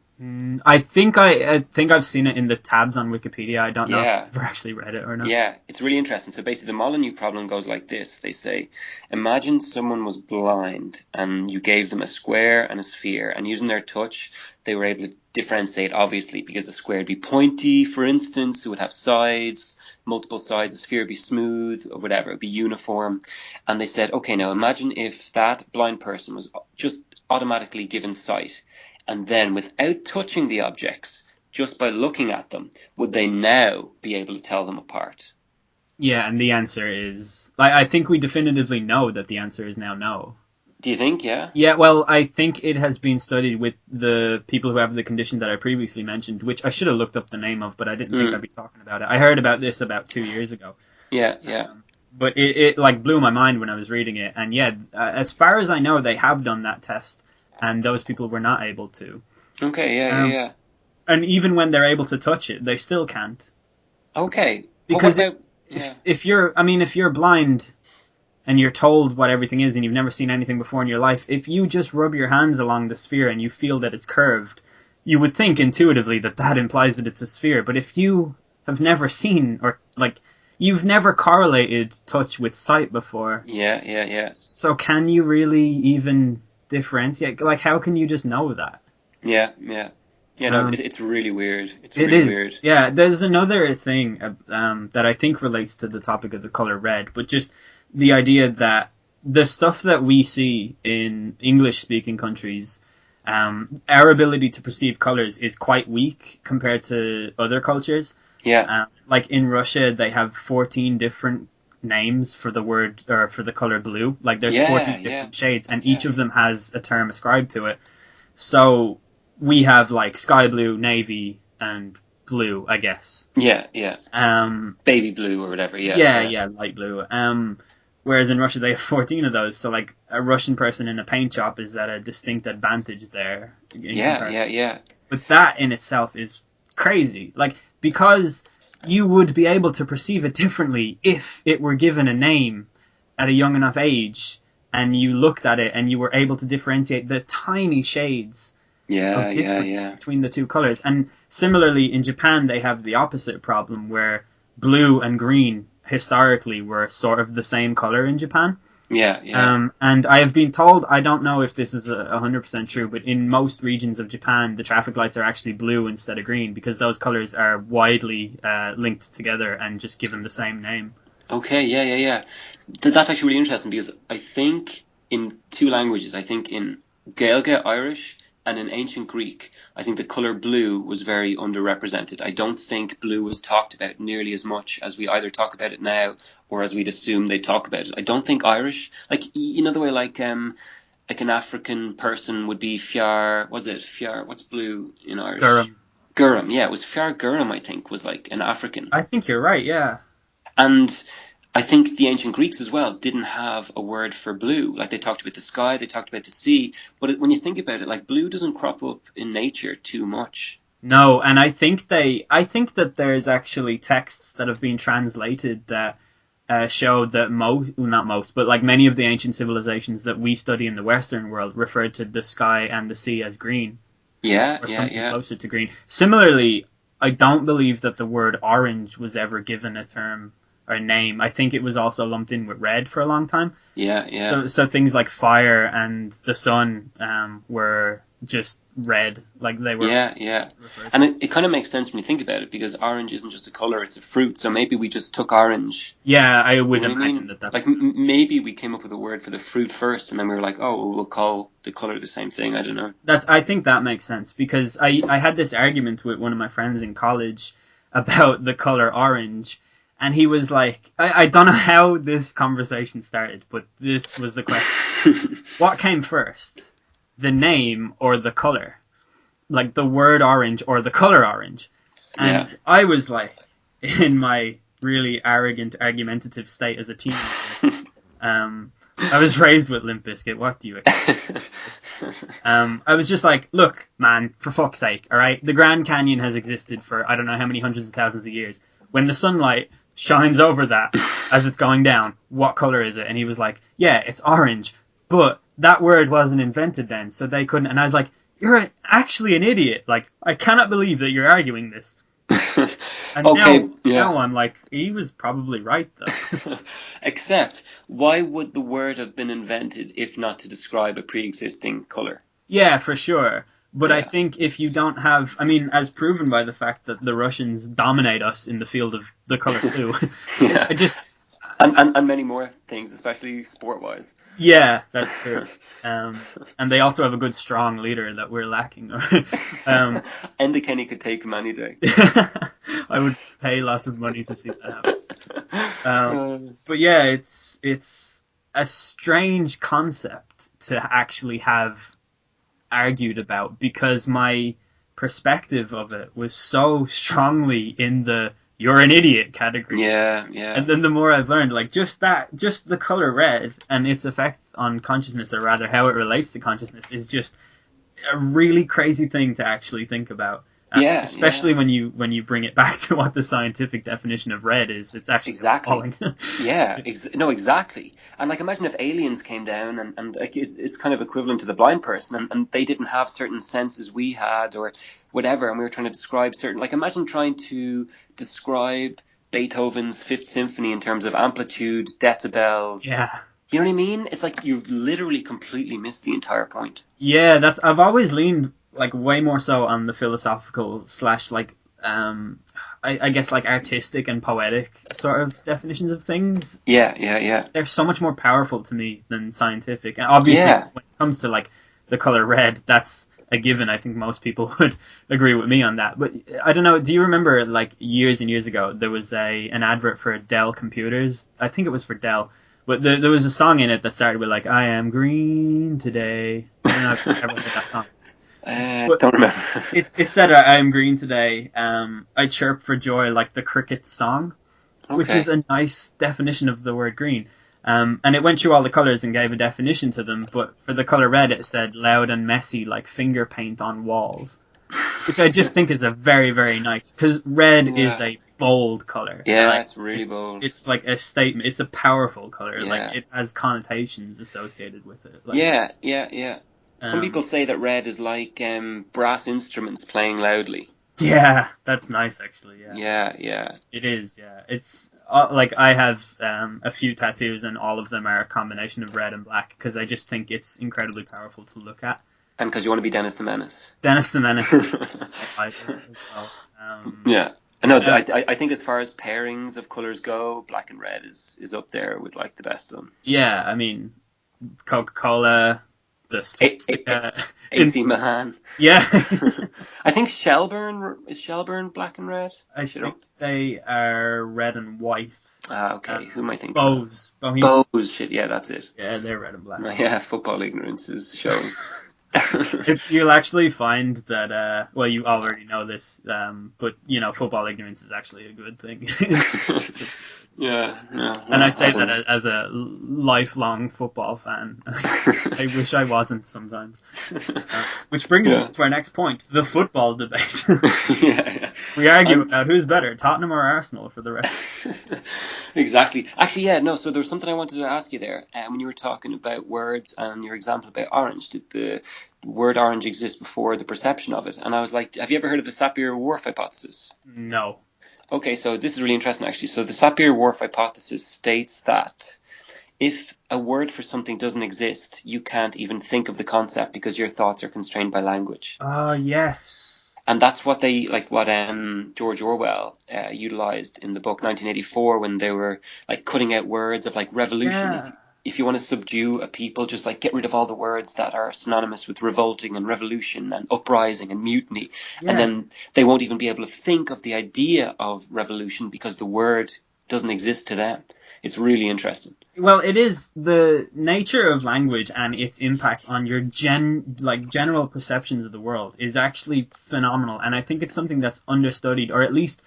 I think I've seen it in the tabs on Wikipedia. I don't know if I've ever actually read it or not. Yeah, it's really interesting. So basically the Molyneux problem goes like this. They say, imagine someone was blind and you gave them a square and a sphere, and using their touch, they were able to differentiate, obviously, because the square would be pointy, for instance, it would have sides, multiple sides, the sphere would be smooth or whatever, it would be uniform. And they said, okay, now imagine if that blind person was just automatically given sight, and then without touching the objects, just by looking at them, would they now be able to tell them apart? Yeah, and the answer is, I think we definitively know that the answer is now no. Do you think, yeah? Yeah, well, I think it has been studied with the people who have the condition that I previously mentioned, which I should have looked up the name of, but I didn't think I'd be talking about it. I heard about this about 2 years ago. But it like blew my mind when I was reading it, and as far as I know, they have done that test, and those people were not able to. Okay, And even when they're able to touch it, they still can't. Okay. Because if you're blind and you're told what everything is and you've never seen anything before in your life, if you just rub your hands along the sphere and you feel that it's curved, you would think intuitively that implies that it's a sphere. But if you have never seen, or, like, you've never correlated touch with sight before. So can you really even differentiate? Like, how can you just know that? It's really weird. It's really weird. Yeah, there's another thing that I think relates to the topic of the color red, but just the idea that the stuff that we see in English-speaking countries, our ability to perceive colors is quite weak compared to other cultures. Like in Russia, they have 14 different names for the word, or for the color blue. Like, there's 14 different shades, and each of them has a term ascribed to it. So we have, like, sky blue, navy, and blue, I guess. Baby blue or whatever. Light blue. Whereas in Russia they have 14 of those. So, like, a Russian person in a paint shop is at a distinct advantage there. But that in itself is crazy. Like, because you would be able to perceive it differently if it were given a name at a young enough age, and you looked at it and you were able to differentiate the tiny shades of difference between the two colors. And similarly, in Japan, they have the opposite problem, where blue and green historically were sort of the same color in Japan. And I have been told, I don't know if this is 100% true, but in most regions of Japan, the traffic lights are actually blue instead of green, because those colors are widely linked together and just given the same name. Okay, that's actually really interesting, because I think in two languages, I think in Gaeilge Irish, And in ancient Greek, I think the color blue was very underrepresented. I don't think blue was talked about nearly as much as we either talk about it now or as we'd assume they talk about it. I don't think Irish, like, you know, the way like an African person would be fiar, was it fiar? What's blue in Irish? Durham. Gurram, yeah, it was fiar Gurram, I think, was like an African. I think you're right, yeah. And I think the ancient Greeks as well didn't have a word for blue. Like, they talked about the sky, they talked about the sea, but when you think about it, like, blue doesn't crop up in nature too much. No, and I think that there's actually texts that have been translated that show that not most, but like many of the ancient civilizations that we study in the Western world referred to the sky and the sea as green, Yeah, or yeah, something yeah. closer to green. Similarly, I don't believe that the word orange was ever given a term or a name. I think it was also lumped in with red for a long time. Yeah, yeah. So things like fire and the sun were just red, like they were. Yeah, yeah. Referred to. And it kind of makes sense when you think about it, because orange isn't just a color, it's a fruit. So maybe we just took orange. Yeah, I You would know what I imagine mean? that's Like, maybe we came up with a word for the fruit first, and then we were like, oh, well, we'll call the color the same thing. I don't know. I think that makes sense, because I had this argument with one of my friends in college about the color orange, and he was like, I don't know how this conversation started, but this was the question. What came first? The name or the color? Like the word orange or the color orange? And Yeah. I was like, in my really arrogant, argumentative state as a teenager, I was raised with Limp Bizkit. What do you expect? I was just like, look, man, for fuck's sake, all right? The Grand Canyon has existed for I don't know how many hundreds of thousands of years. When the sunlight shines over that as it's going down, what color is it? And he was like, yeah, it's orange. But that word wasn't invented then, so they couldn't. And I was like, you're actually an idiot. Like, I cannot believe that you're arguing this. And Okay, yeah. now I'm like, he was probably right, though. Except, why would the word have been invented if not to describe a pre-existing color? Yeah, for sure. But I Yeah. think if you don't have, I mean, as proven by the fact that the Russians dominate us in the field of the color blue, Yeah. I just, And many more things, especially sport-wise. yeah, that's true. And they also have a good, strong leader that we're lacking. Enda Kenny could take him any day. I would pay lots of money to see that happen. But yeah, it's a strange concept to actually have argued about, because my perspective of it was so strongly in the you're an idiot category. Yeah, yeah. And then the more I've learned, like, just the color red and its effect on consciousness, or rather how it relates to consciousness, is just a really crazy thing to actually think about. Yeah, Especially when you bring it back to what the scientific definition of red is. It's actually Exactly. appalling. Yeah, no, exactly. And like, imagine if aliens came down and like, it's kind of equivalent to the blind person, and they didn't have certain senses we had or whatever, and we were trying to describe certain, like, imagine trying to describe Beethoven's Fifth Symphony in terms of amplitude, decibels. Yeah. You know what I mean? It's like you've literally completely missed the entire point. Yeah, I've always leaned like way more so on the philosophical slash like I guess like artistic and poetic sort of definitions of things. Yeah, yeah, yeah. They're so much more powerful to me than scientific. And obviously, Yeah. when it comes to like the color red, that's a given. I think most people would agree with me on that. But I don't know. Do you remember like years and years ago there was an advert for Dell computers? I think it was for Dell. But there was a song in it that started with like "I am green today." I don't know if you've ever heard that song. But Don't remember. it said "I am green today." I chirp for joy like the cricket song, which Okay. is a nice definition of the word green. And it went through all the colors and gave a definition to them. But for the color red, it said loud and messy like finger paint on walls, which I just think is a very, very nice, because red is Yeah. a bold color. Yeah, Like, it's really bold. It's like a statement. It's a powerful color. Yeah. Like, it has connotations associated with it. Like, Yeah, yeah, yeah. Some Um, people say that red is like brass instruments playing loudly. yeah, that's nice actually. Yeah, Yeah, yeah. it is. Yeah, it's like I have a few tattoos, and all of them are a combination of red and black, because I just think it's incredibly powerful to look at. And because you want to be Dennis the Menace. Dennis the Menace is my idol as well. Yeah. No, Uh, I think as far as pairings of colors go, black and red is up there with like the best of them. yeah, I mean, Coca-Cola, the A- swastika. AC Milan. Yeah. I think Shelburne black and red? I think they are red and white. Okay. Who am I thinking Bows. of? Bows, shit, yeah, that's it. Yeah, they're red and black. My football ignorance is showing. You'll actually find that, well, you already know this, but, football ignorance is actually a good thing. Yeah, no. And I say don't that as a lifelong football fan. I wish I wasn't sometimes. Which brings us to our next point, the football debate. Yeah. We argue about who's better, Tottenham or Arsenal, for the rest. Exactly. Actually, yeah, no, so there was something I wanted to ask you there. When you were talking about words and your example about orange, did the word orange exist before the perception of it? And I was like, have you ever heard of the Sapir-Whorf hypothesis? No. Okay, so this is really interesting, actually. So the Sapir-Whorf hypothesis states that if a word for something doesn't exist, you can't even think of the concept because your thoughts are constrained by language. Oh, yes. And that's what George Orwell utilized in the book 1984 when they were like cutting out words of like revolution. Yeah. If you want to subdue a people, just like get rid of all the words that are synonymous with revolting and revolution and uprising and mutiny. Yeah. And then they won't even be able to think of the idea of revolution because the word doesn't exist to them. It's really interesting. Well, it is the nature of language and its impact on your general perceptions of the world is actually phenomenal. And I think it's something that's understudied or at least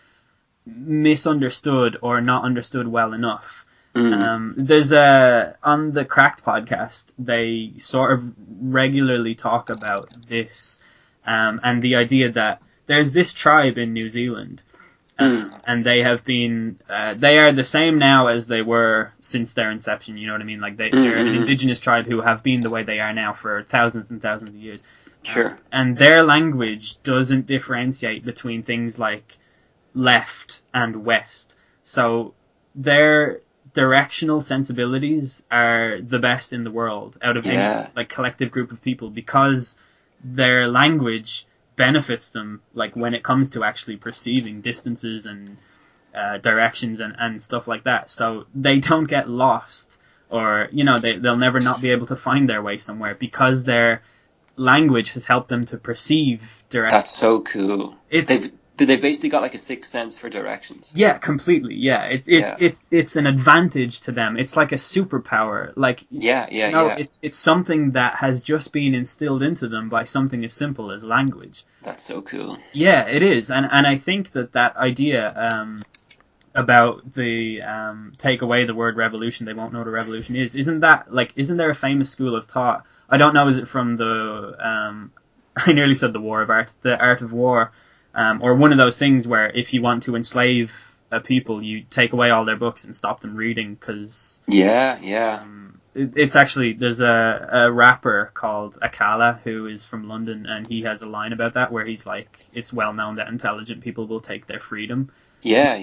misunderstood or not understood well enough. There's on the Cracked podcast, they sort of regularly talk about this, and the idea that there's this tribe in New Zealand, and they have been, they are the same now as they were since their inception, you know what I mean? Like they're an indigenous tribe who have been the way they are now for thousands and thousands of years. Sure. And their language doesn't differentiate between things like left and west. So their directional sensibilities are the best in the world out of any like collective group of people because their language benefits them like when it comes to actually perceiving distances and directions and stuff like that. So they don't get lost or they'll never not be able to find their way somewhere because their language has helped them to perceive direction. That's so cool. They basically got like a sixth sense for directions. Yeah, completely. Yeah, it's an advantage to them. It's like a superpower. Like it's something that has just been instilled into them by something as simple as language. That's so cool. Yeah, it is, and I think that idea about the take away the word revolution, they won't know what a revolution is. Isn't there a famous school of thought? I don't know. Is it from the I nearly said the Art of War. Or one of those things where if you want to enslave a people, you take away all their books and stop them reading because... it's actually... There's a rapper called Akala who is from London and he has a line about that where he's like, it's well known that intelligent people will take their freedom. Yeah.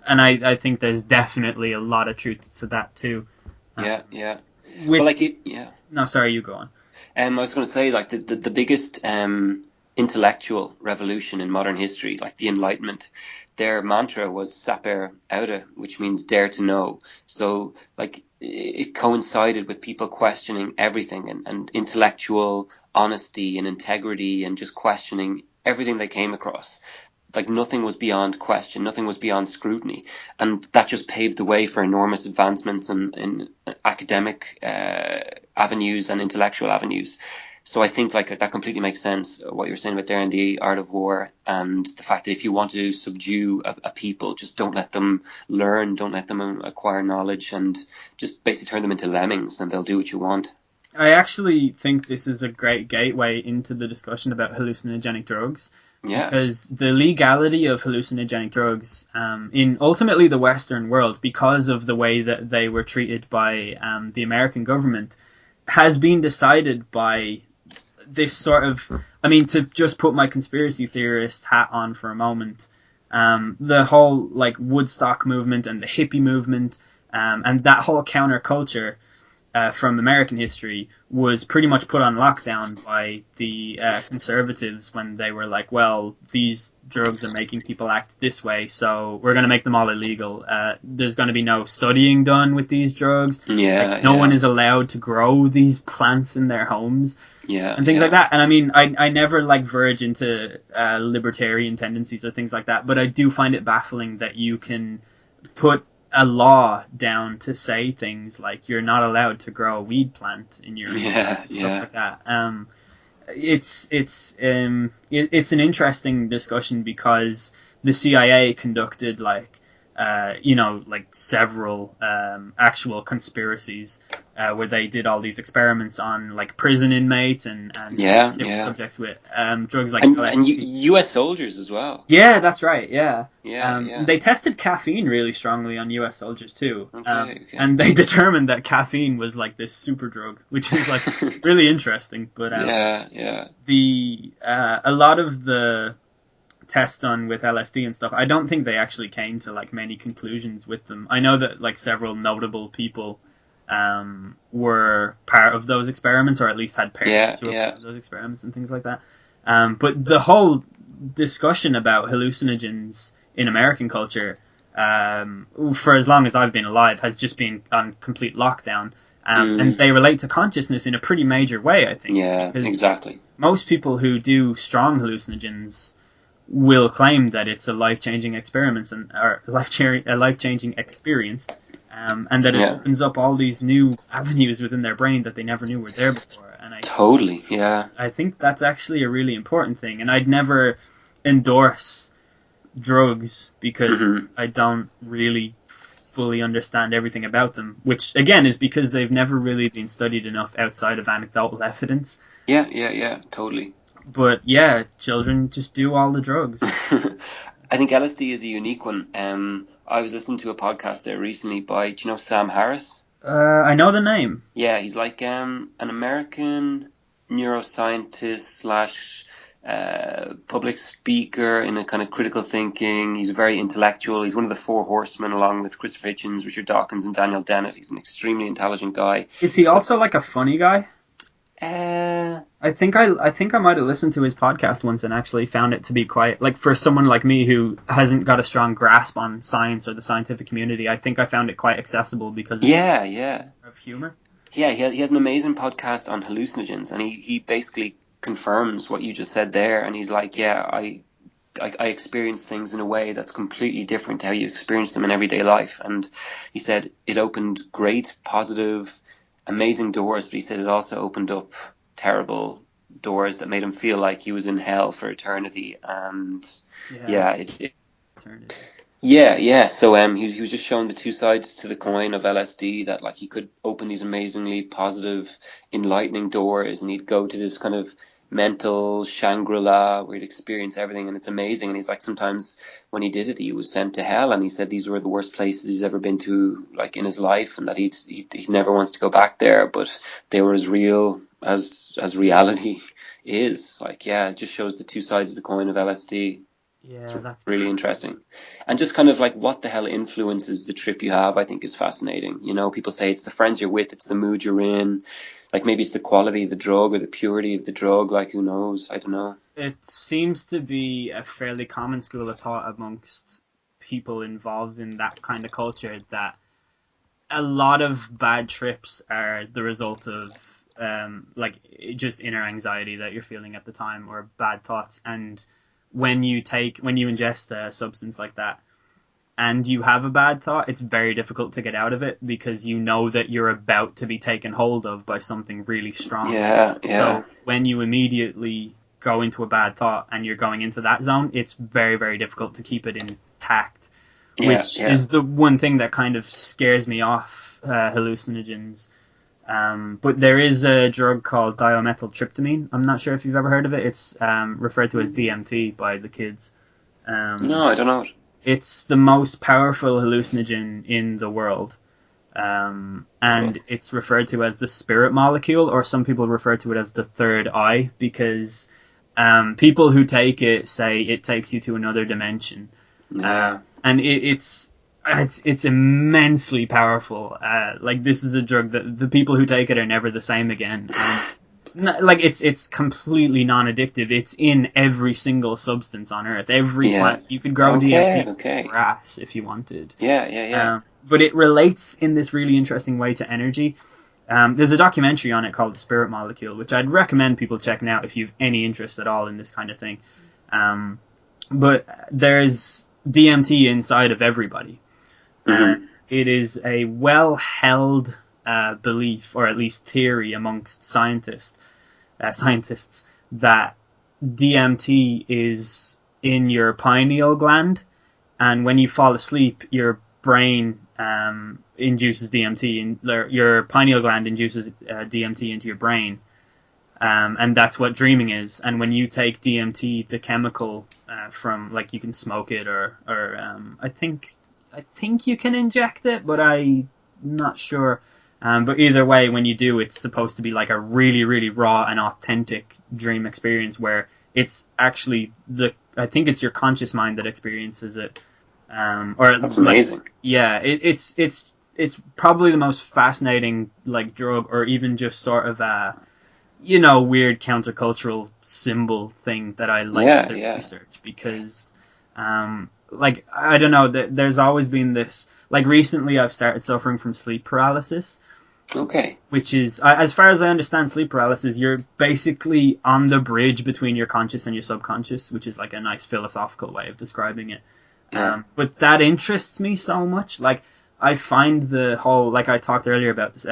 And I think there's definitely a lot of truth to that too. No, sorry, you go on. I was going to say, like, the biggest... intellectual revolution in modern history, like the Enlightenment, their mantra was saper aude, which means dare to know. So like it coincided with people questioning everything and intellectual honesty and integrity and just questioning everything they came across. Like nothing was beyond question, nothing was beyond scrutiny, and that just paved the way for enormous advancements in academic avenues and intellectual avenues. So I think like that completely makes sense, what you're saying about there in the Art of War, and the fact that if you want to subdue a people, just don't let them learn, don't let them acquire knowledge, and just basically turn them into lemmings and they'll do what you want. I actually think this is a great gateway into the discussion about hallucinogenic drugs. Yeah. Because the legality of hallucinogenic drugs in ultimately the Western world, because of the way that they were treated by the American government, has been decided by this sort of, I mean, to just put my conspiracy theorist hat on for a moment, the whole like Woodstock movement and the hippie movement and that whole counterculture from American history was pretty much put on lockdown by the conservatives when they were like, well, these drugs are making people act this way, so we're going to make them all illegal. There's going to be no studying done with these drugs. No one is allowed to grow these plants in their homes. and things like that. And I mean, I never like verge into libertarian tendencies or things like that, but I do find it baffling that you can put a law down to say things like you're not allowed to grow a weed plant in your stuff like that. It's an interesting discussion because the CIA conducted like several actual conspiracies where they did all these experiments on like prison inmates and different subjects with drugs like and U.S. soldiers as well. Yeah, that's right. Yeah. Yeah. They tested caffeine really strongly on U.S. soldiers too. Okay. And they determined that caffeine was like this super drug, which is like really interesting. But the a lot of the tests done with LSD and stuff, I don't think they actually came to like many conclusions with them. I know that like several notable people were part of those experiments, or at least had parents who were part of those experiments and things like that. But the whole discussion about hallucinogens in American culture, for as long as I've been alive, has just been on complete lockdown. And they relate to consciousness in a pretty major way, I think. Yeah, exactly. Most people who do strong hallucinogens will claim that it's a life-changing experiment or a life-changing experience, and that it opens up all these new avenues within their brain that they never knew were there before. And I think that's actually a really important thing. And I'd never endorse drugs because I don't really fully understand everything about them, which again is because they've never really been studied enough outside of anecdotal evidence. Yeah, totally. But yeah, children, just do all the drugs. I think LSD is a unique one. I was listening to a podcast there recently by, do you know Sam Harris? I know the name. Yeah, he's like an American neuroscientist / public speaker in a kind of critical thinking. He's very intellectual. He's one of the four horsemen along with Christopher Hitchens, Richard Dawkins, and Daniel Dennett. He's an extremely intelligent guy. Is he also like a funny guy? I think I might have listened to his podcast once and actually found it to be quite, like, for someone like me who hasn't got a strong grasp on science or the scientific community, I think I found it quite accessible because of humor. Yeah, he has an amazing podcast on hallucinogens, and he basically confirms what you just said there, and he's like, I experience things in a way that's completely different to how you experience them in everyday life. And he said it opened great, positive, amazing doors, but he said it also opened up terrible doors that made him feel like he was in hell for eternity. And so he was just showing the two sides to the coin of LSD, that like he could open these amazingly positive, enlightening doors, and he'd go to this kind of mental Shangri-La where he'd experience everything, and it's amazing. And he's like, sometimes when he did it, he was sent to hell, and he said these were the worst places he's ever been to, like, in his life, and that he never wants to go back there, but they were as real as reality is. Like, it just shows the two sides of the coin of LSD. It's really interesting. And just kind of like what the hell influences the trip you have, I think, is fascinating. You know, people say it's the friends you're with, it's the mood you're in. Like, maybe it's the quality of the drug or the purity of the drug. Like, who knows? I don't know. It seems to be a fairly common school of thought amongst people involved in that kind of culture that a lot of bad trips are the result of like just inner anxiety that you're feeling at the time, or bad thoughts. And when you ingest a substance like that and you have a bad thought, it's very difficult to get out of it because you know that you're about to be taken hold of by something really strong. So when you immediately go into a bad thought and you're going into that zone, it's very, very difficult to keep it intact, which is the one thing that kind of scares me off hallucinogens. But there is a drug called dimethyltryptamine. I'm not sure if you've ever heard of it. It's referred to as DMT by the kids. No, I don't know. It's the most powerful hallucinogen in the world. And it's referred to as the spirit molecule, or some people refer to it as the third eye, because people who take it say it takes you to another dimension. And it's immensely powerful. Like, this is a drug that the people who take it are never the same again. Like, it's completely non-addictive. It's in every single substance on Earth. Every plant. You could grow DMT grass if you wanted. Yeah. But it relates in this really interesting way to energy. There's a documentary on it called The Spirit Molecule, which I'd recommend people checking out if you've any interest at all in this kind of thing. But there's DMT inside of everybody. It is a well-held belief, or at least theory amongst scientists, that DMT is in your pineal gland, and when you fall asleep, your brain induces DMT, and your pineal gland induces DMT into your brain, and that's what dreaming is. And when you take DMT, the chemical from, like, you can smoke it, or I think you can inject it, but I'm not sure. But either way, when you do, it's supposed to be like a really, really raw and authentic dream experience where it's actually I think it's your conscious mind that experiences it. That's amazing. Yeah, it's probably the most fascinating, like, drug, or even just sort of a, weird countercultural symbol thing that I like to research, because like, I don't know, there's always been this, like, recently I've started suffering from sleep paralysis. Okay. Which is, as far as I understand sleep paralysis, you're basically on the bridge between your conscious and your subconscious, which is like a nice philosophical way of describing it. Yeah. But that interests me so much. Like, I find the whole, like I talked earlier about this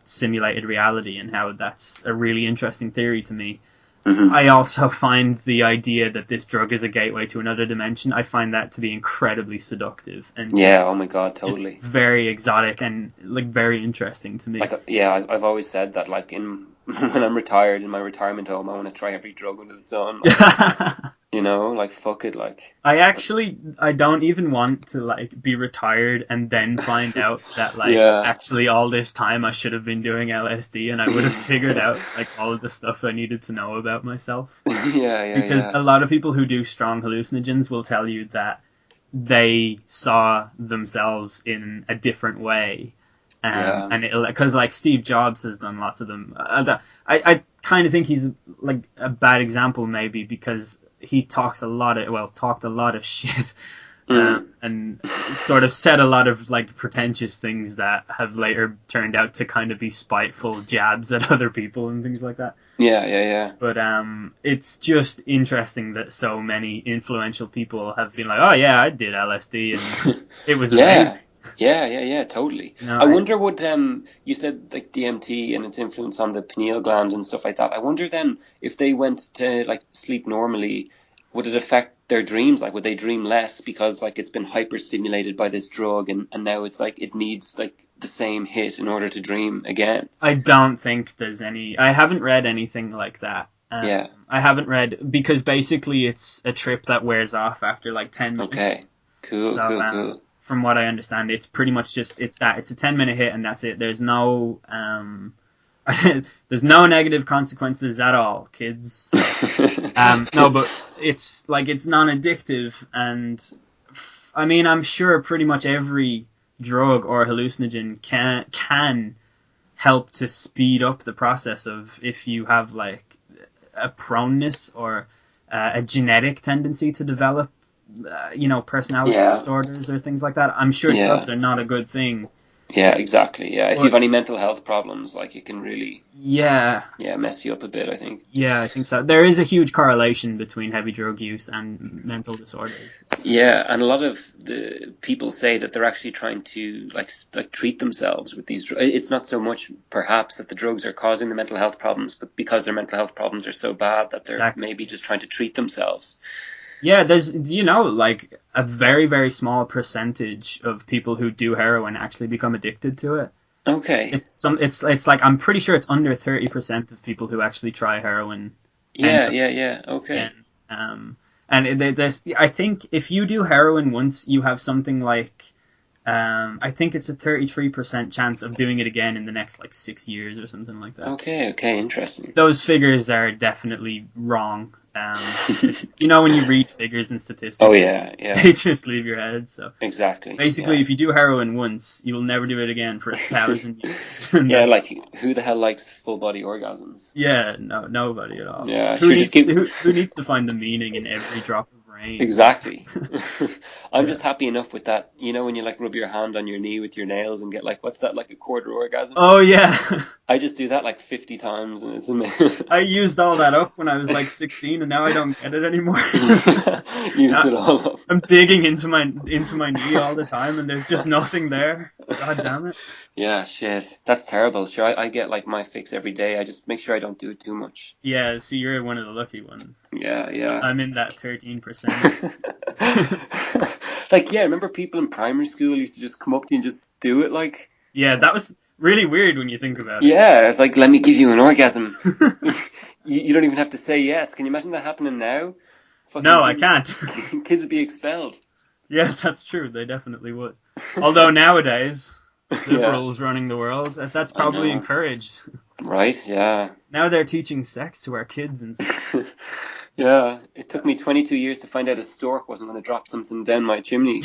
simulated reality and how that's a really interesting theory to me. I also find the idea that this drug is a gateway to another dimension, I find that to be incredibly seductive. And oh my god, totally. Very exotic and, like, very interesting to me. Like, I've always said that, like, when I'm retired, in my retirement home, I want to try every drug under the sun. Like, like, fuck it, like. I don't even want to, like, be retired and then find out that, like, actually all this time I should have been doing LSD, and I would have figured out, like, all of the stuff I needed to know about myself. Because a lot of people who do strong hallucinogens will tell you that they saw themselves in a different way. And because, like, Steve Jobs has done lots of them. I kind of think he's, like, a bad example, maybe, because he talked a lot of shit, and sort of said a lot of, like, pretentious things that have later turned out to kind of be spiteful jabs at other people and things like that. But it's just interesting that so many influential people have been like, oh yeah, I did LSD and it was amazing. Yeah, totally. I wonder, would you said, like, DMT and its influence on the pineal gland and stuff like that. I wonder then, if they went to, like, sleep normally, would it affect their dreams? Like, would they dream less because, like, it's been hyperstimulated by this drug, and now it's like it needs, like, the same hit in order to dream again? I don't think there's any. I haven't read anything like that. I haven't read, because basically it's a trip that wears off after, like, 10 minutes. Okay, cool. From what I understand, it's pretty much just it's a 10-minute hit and that's it. There's no there's no negative consequences at all, kids. No, but it's like, it's non-addictive, and I mean, I'm sure pretty much every drug or hallucinogen can help to speed up the process of, if you have, like, a proneness or a genetic tendency to develop personality disorders or things like that. I'm sure drugs are not a good thing. Yeah, exactly. Yeah, if you have any mental health problems, like, it can really mess you up a bit, I think. Yeah, I think so. There is a huge correlation between heavy drug use and mental disorders. Yeah, and a lot of the people say that they're actually trying to, like treat themselves with these drugs. It's not so much, perhaps, that the drugs are causing the mental health problems, but because their mental health problems are so bad that they're maybe just trying to treat themselves. Yeah, there's, like, a very, very small percentage of people who do heroin actually become addicted to it. Okay. It's like, I'm pretty sure it's under 30% of people who actually try heroin. Yeah. Okay. And there's, I think if you do heroin once, you have something like, I think it's a 33% chance of doing it again in the next, like, 6 years or something like that. Okay, interesting. Those figures are definitely wrong. When you read figures and statistics, they just leave your head. So exactly. Basically, if you do heroin once, you will never do it again for 1,000 years. Like, who the hell likes full body orgasms? Yeah, nobody at all. Yeah, who needs to find the meaning in every drop of rain? brain. Exactly. I'm just happy enough with that. You know, when you like rub your hand on your knee with your nails and get like, what's that, like a quarter orgasm? Oh yeah. I just do that like 50 times and it's amazing. I used all that up when I was like 16, and now I don't get it anymore. Used it all up. I'm digging into my knee all the time, and there's just nothing there. God damn it. Yeah, shit. That's terrible. Sure, I get like my fix every day. I just make sure I don't do it too much. Yeah, see, you're one of the lucky ones. Yeah, yeah. I'm in that 13%. Like, yeah, remember people in primary school used to just come up to you and just do it, like... Yeah, that was really weird when you think about it. Yeah, it's like, let me give you an orgasm. You don't even have to say yes. Can you imagine that happening now? Fucking No, I kids, can't. kids would be expelled. Yeah, that's true. They definitely would. Although nowadays, Yeah, liberals running the world, that's I probably know. encouraged. Right, yeah. Now they're teaching sex to our kids and stuff. Yeah, it took me 22 years to find out a stork wasn't going to drop something down my chimney.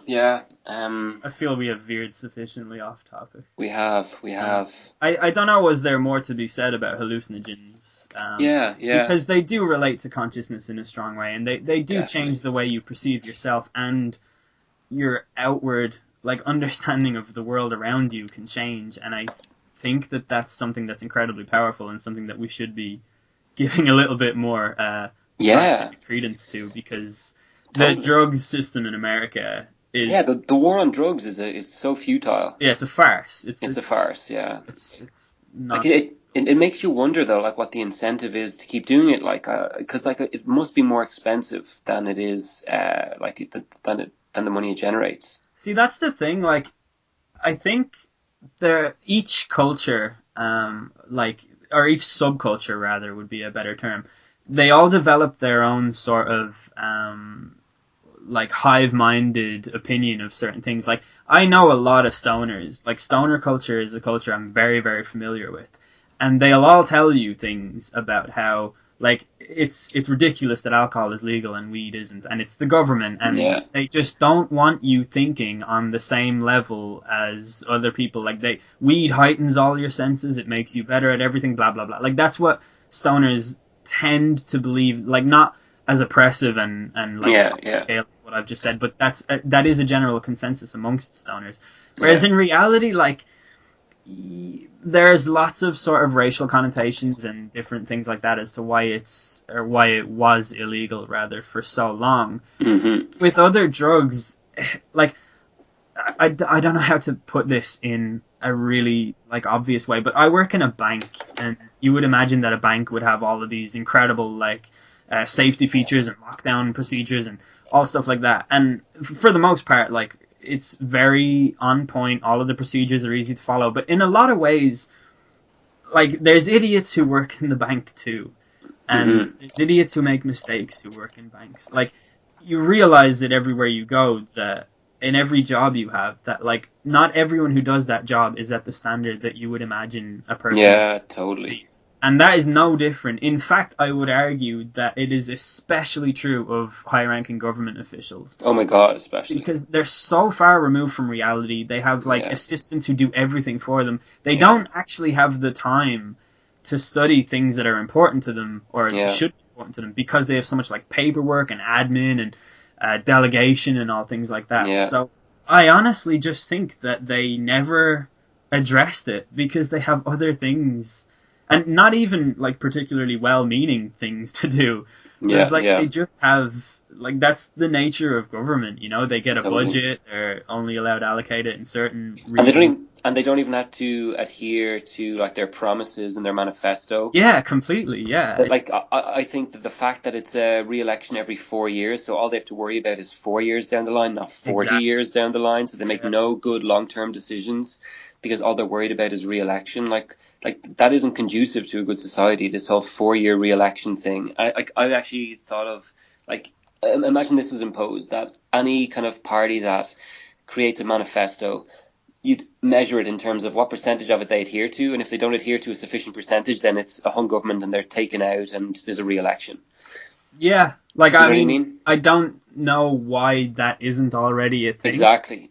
Yeah. I feel we have veered sufficiently off topic. We have. I don't know, was there more to be said about hallucinogens? Yeah. Because they do relate to consciousness in a strong way, and they do Definitely. change the way you perceive yourself, and your outward like understanding of the world around you can change, and I think that that's something that's incredibly powerful and something that we should be giving a little bit more scientific credence to, because the drugs system in America is the war on drugs is so futile. yeah, it's a farce. It's a farce. Yeah, it's not like it makes you wonder though, like what the incentive is to keep doing it, like because it must be more expensive than it is than the money it generates. See, that's the thing. Like, I think each culture, or each subculture rather would be a better term. They all develop their own sort of like hive-minded opinion of certain things. Like, I know a lot of stoners. Like, stoner culture is a culture I'm very, very familiar with, and they'll all tell you things about how like it's ridiculous that alcohol is legal and weed isn't, and it's the government, and they just don't want you thinking on the same level as other people. Like, weed heightens all your senses, it makes you better at everything, blah blah blah. Like, that's what stoners tend to believe, like, not as oppressive and like scale what I've just said, but that is a general consensus amongst stoners. Whereas in reality, like, there's lots of sort of racial connotations and different things like that as to why it was illegal rather for so long. Mm-hmm. With other drugs, like, I don't know how to put this in a really like obvious way, but I work in a bank, and you would imagine that a bank would have all of these incredible like safety features and lockdown procedures and all stuff like that. And for the most part, like, it's very on point. All of the procedures are easy to follow. But in a lot of ways, like, there's idiots who work in the bank too. And there's idiots who make mistakes who work in banks. Like, you realize that everywhere you go, that in every job you have, that, like, not everyone who does that job is at the standard that you would imagine a person. Yeah, totally. And that is no different. In fact, I would argue that it is especially true of high-ranking government officials. Oh my god, especially. Because they're so far removed from reality. They have, like, assistants who do everything for them. They don't actually have the time to study things that are important to them, or should be important to them, because they have so much, like, paperwork and admin and delegation and all things like that. Yeah. So I honestly just think that they never addressed it, because they have other things, and not even like particularly well-meaning things to do. It's like they just have, like, that's the nature of government, you know. They get a budget, they're only allowed to allocate it in certain regions. And they don't even have to adhere to, like, their promises and their manifesto. Yeah, completely, yeah. That, like, I think that the fact that it's a re-election every 4 years, so all they have to worry about is 4 years down the line, not 40 years down the line, so they make no good long-term decisions, because all they're worried about is re-election. Like that isn't conducive to a good society, this whole 4-year re-election thing. I actually thought of, like, imagine this was imposed, that any kind of party that creates a manifesto, you'd measure it in terms of what percentage of it they adhere to, and if they don't adhere to a sufficient percentage, then it's a hung government and they're taken out and there's a re-election. Yeah, like, I mean, I don't know why that isn't already a thing. Exactly.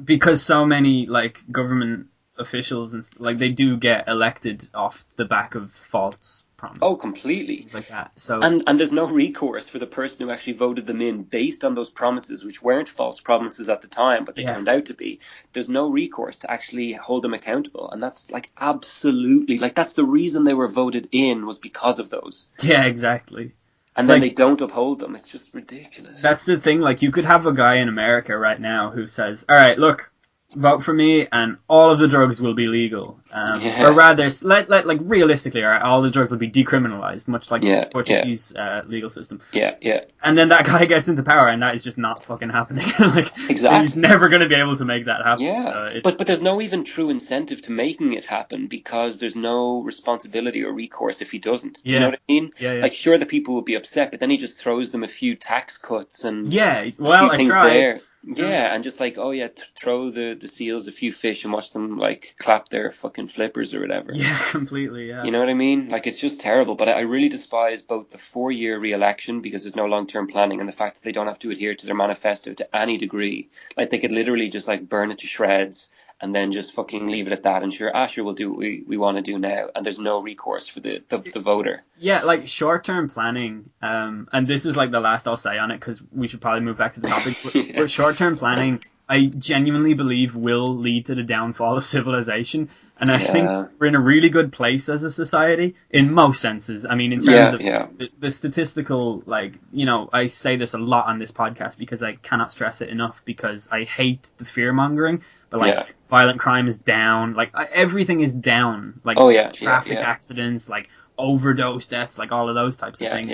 Because so many, like, government officials and like they do get elected off the back of false promises. Oh, completely. Things like that. So And there's no recourse for the person who actually voted them in based on those promises, which weren't false promises at the time, but they Yeah. turned out to be. There's no recourse to actually hold them accountable. And that's like absolutely, like that's the reason they were voted in, was because of those. yeah, exactly. And then Like, they don't uphold them. It's just ridiculous. that's the thing. Like, you could have a guy in America right now who says, "All right, look, vote for me, and all of the drugs will be legal." Yeah. Or rather, like realistically, all right, all the drugs will be decriminalized, much like Yeah, the Portuguese legal system. Yeah, yeah. And then that guy gets into power, and that is just not fucking happening. Like, Exactly. he's never going to be able to make that happen. Yeah, So it's, but there's no even true incentive to making it happen, because there's no responsibility or recourse if he doesn't. Do you Yeah. know what I mean? Yeah, yeah. Like, sure, the people will be upset, but then he just throws them a few tax cuts and yeah. a Well, few I things tried. there. Yeah, and just like, oh yeah, throw the seals a few fish and watch them like clap their fucking flippers or whatever. Yeah, completely. Yeah. You know what I mean? Like, it's just terrible. But I really despise both the 4-year re-election, because there's no long-term planning, and the fact that they don't have to adhere to their manifesto to any degree. Like, they could literally just like burn it to shreds and then just fucking leave it at that. And sure, we'll do what we want to do now. And there's no recourse for the voter. Yeah, like short-term planning, and this is like the last I'll say on it because we should probably move back to the topic. Yeah. But short-term planning, I genuinely believe will lead to the downfall of civilization. And I think we're in a really good place as a society in most senses. I mean, in terms of the statistical, like, you know, I say this a lot on this podcast because I cannot stress it enough, because I hate the fear-mongering. But like, violent crime is down, like everything is down, like traffic accidents, like overdose deaths, like all of those types of things.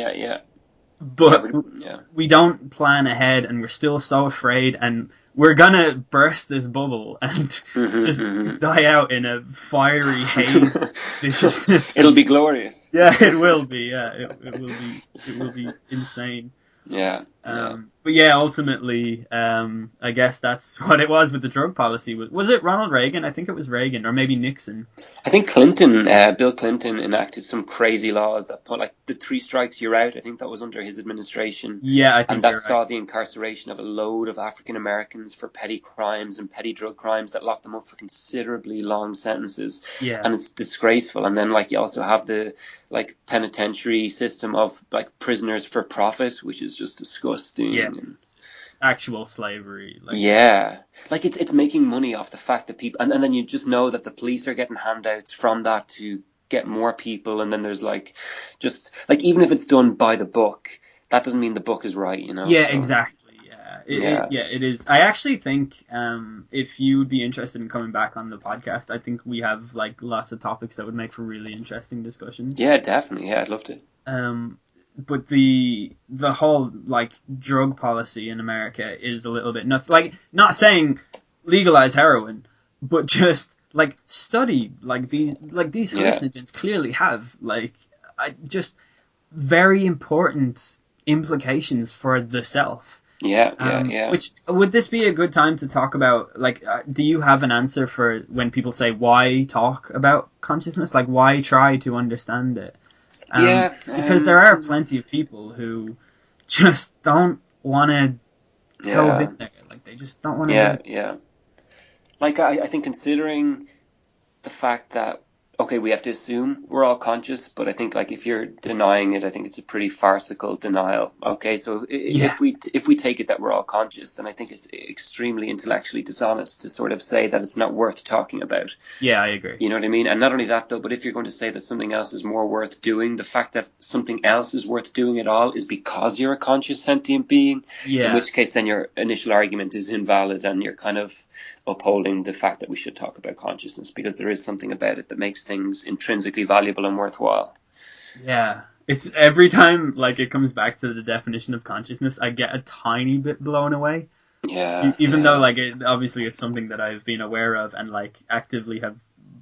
But we don't plan ahead, and we're still so afraid, and we're gonna burst this bubble and just die out in a fiery haze of viciousness. It'll be glorious. Yeah, it will be. Yeah, it will be insane. But yeah, ultimately, I guess that's what it was with the drug policy. Was it Ronald Reagan? I think it was Reagan, or maybe Nixon. I think Bill Clinton enacted some crazy laws that put like the 3 strikes you're out. I think that was under his administration. Yeah, I think and that you're saw right. the incarceration of a load of African Americans for petty crimes and petty drug crimes that locked them up for considerably long sentences. Yeah. And it's disgraceful. And then like you also have the like penitentiary system of like prisoners for profit, which is just disgusting. Yeah. And actual slavery. Like, like it's making money off the fact that people, and then you just know that the police are getting handouts from that to get more people, and then there's like, just like, even if it's done by the book, that doesn't mean the book is right, you know? Yeah, so. Exactly. It is. I actually think if you would be interested in coming back on the podcast, I think we have like lots of topics that would make for really interesting discussions. Yeah, definitely. Yeah, I'd love to. But the whole like drug policy in America is a little bit nuts. Like, not saying legalize heroin, but just like study like these hallucinogens clearly have like just very important implications for the self. Which, would this be a good time to talk about, like, do you have an answer for when people say, why talk about consciousness? Like, why try to understand it? Because there are plenty of people who just don't want to delve in there. Like, they just don't want to Like, I think, considering the fact that, okay, we have to assume we're all conscious, but I think, like, if you're denying it, I think it's a pretty farcical denial. Okay, so if we take it that we're all conscious, then I think it's extremely intellectually dishonest to sort of say that it's not worth talking about. Yeah, I agree. You know what I mean? And not only that, though, but if you're going to say that something else is more worth doing, the fact that something else is worth doing at all is because you're a conscious sentient being. Yeah. In which case, then your initial argument is invalid, and you're kind of upholding the fact that we should talk about consciousness, because there is something about it that makes things intrinsically valuable and worthwhile. Yeah. It's every time, like, it comes back to the definition of consciousness, I get a tiny bit blown away. Even though, like, obviously it's something that I've been aware of and, like, actively have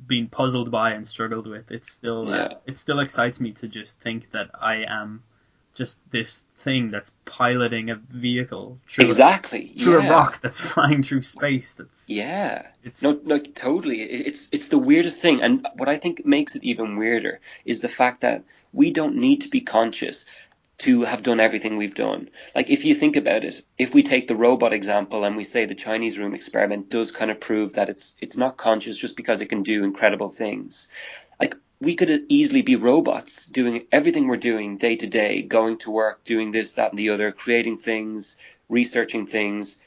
been puzzled by and struggled with. It still excites me to just think that I am just this thing that's piloting a vehicle through a rock that's flying through space. Totally. It's the weirdest thing, and what I think makes it even weirder is the fact that we don't need to be conscious to have done everything we've done. Like, if you think about it, if we take the robot example and we say the Chinese room experiment does kind of prove that it's not conscious just because it can do incredible things. Like, we could easily be robots doing everything we're doing day to day, going to work, doing this, that, and the other, creating things, researching things,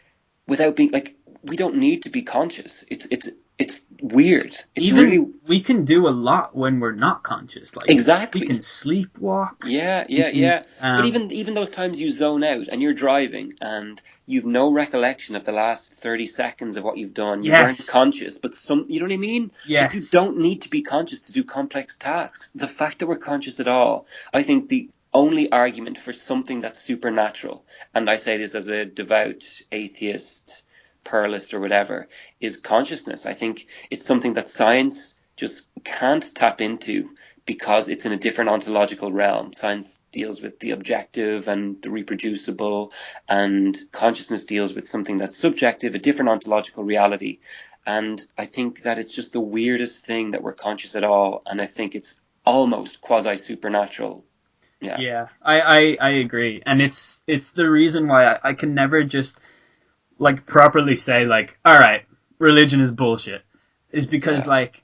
without being like, we don't need to be conscious. It's weird. It's Even really we can do a lot when we're not conscious. Like exactly. we can sleepwalk. Yeah. But even those times you zone out and you're driving and you've no recollection of the last 30 seconds of what you've done. You weren't Yes. conscious, but you know what I mean? Yes. Like, you don't need to be conscious to do complex tasks. The fact that we're conscious at all, I think the only argument for something that's supernatural, and I say this as a devout atheist, pluralist, or whatever, is consciousness. I think it's something that science just can't tap into because it's in a different ontological realm. Science deals with the objective and the reproducible, and consciousness deals with something that's subjective, a different ontological reality. And I think that it's just the weirdest thing that we're conscious at all, and I think it's almost quasi-supernatural. Yeah, I agree. And it's the reason why I can never just like properly say like, all right, religion is bullshit. Is because like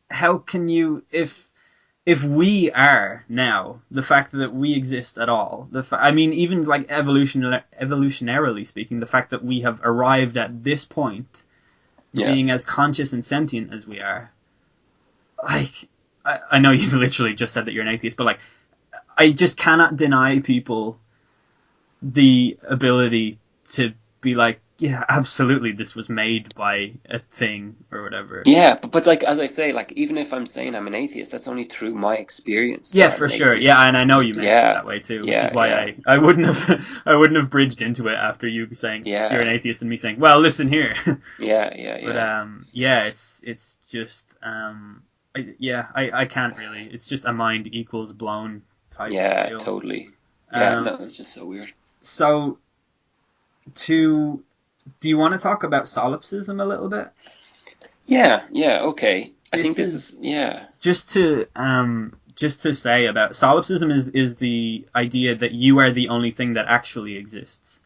how can you if we are now, the fact that we exist at all, I mean, even like evolutionarily speaking, the fact that we have arrived at this point, being as conscious and sentient as we are, like, I know you've literally just said that you're an atheist, but like, I just cannot deny people the ability to be like, yeah, absolutely, this was made by a thing or whatever. Yeah, but like, as I say, like, even if I'm saying I'm an atheist, that's only through my experience. Yeah, for sure. Atheist. Yeah, and I know you meant it that way too, which is why I wouldn't have I wouldn't have bridged into it after you saying you're an atheist and me saying, well, listen here. Yeah. But it's just I can't really. It's just a mind equals blown type. Yeah, deal. totally. Yeah, no, it's just so weird. So, do you want to talk about solipsism a little bit? Yeah, okay. I think this is just to say about solipsism is the idea that you are the only thing that actually exists.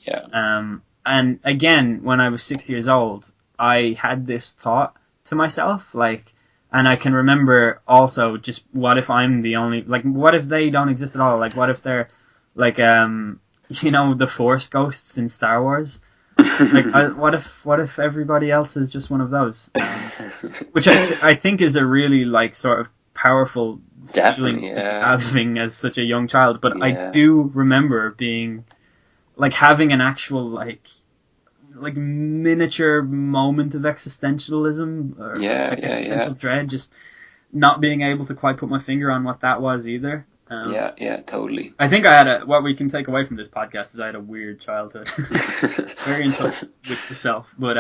Yeah. And again, when I was 6 years old, I had this thought to myself, like, and I can remember also just, what if I'm the only, like, what if they don't exist at all? Like, what if they're, like, the Force ghosts in Star Wars? Like, what if everybody else is just one of those? Which I think is a really, like, sort of powerful feeling to be having as such a young child. But I do remember being, like, having an actual, like miniature moment of existentialism or existential dread, just not being able to quite put my finger on what that was either. Totally. I think I had what we can take away from this podcast is I had a weird childhood. Very in touch with the self. But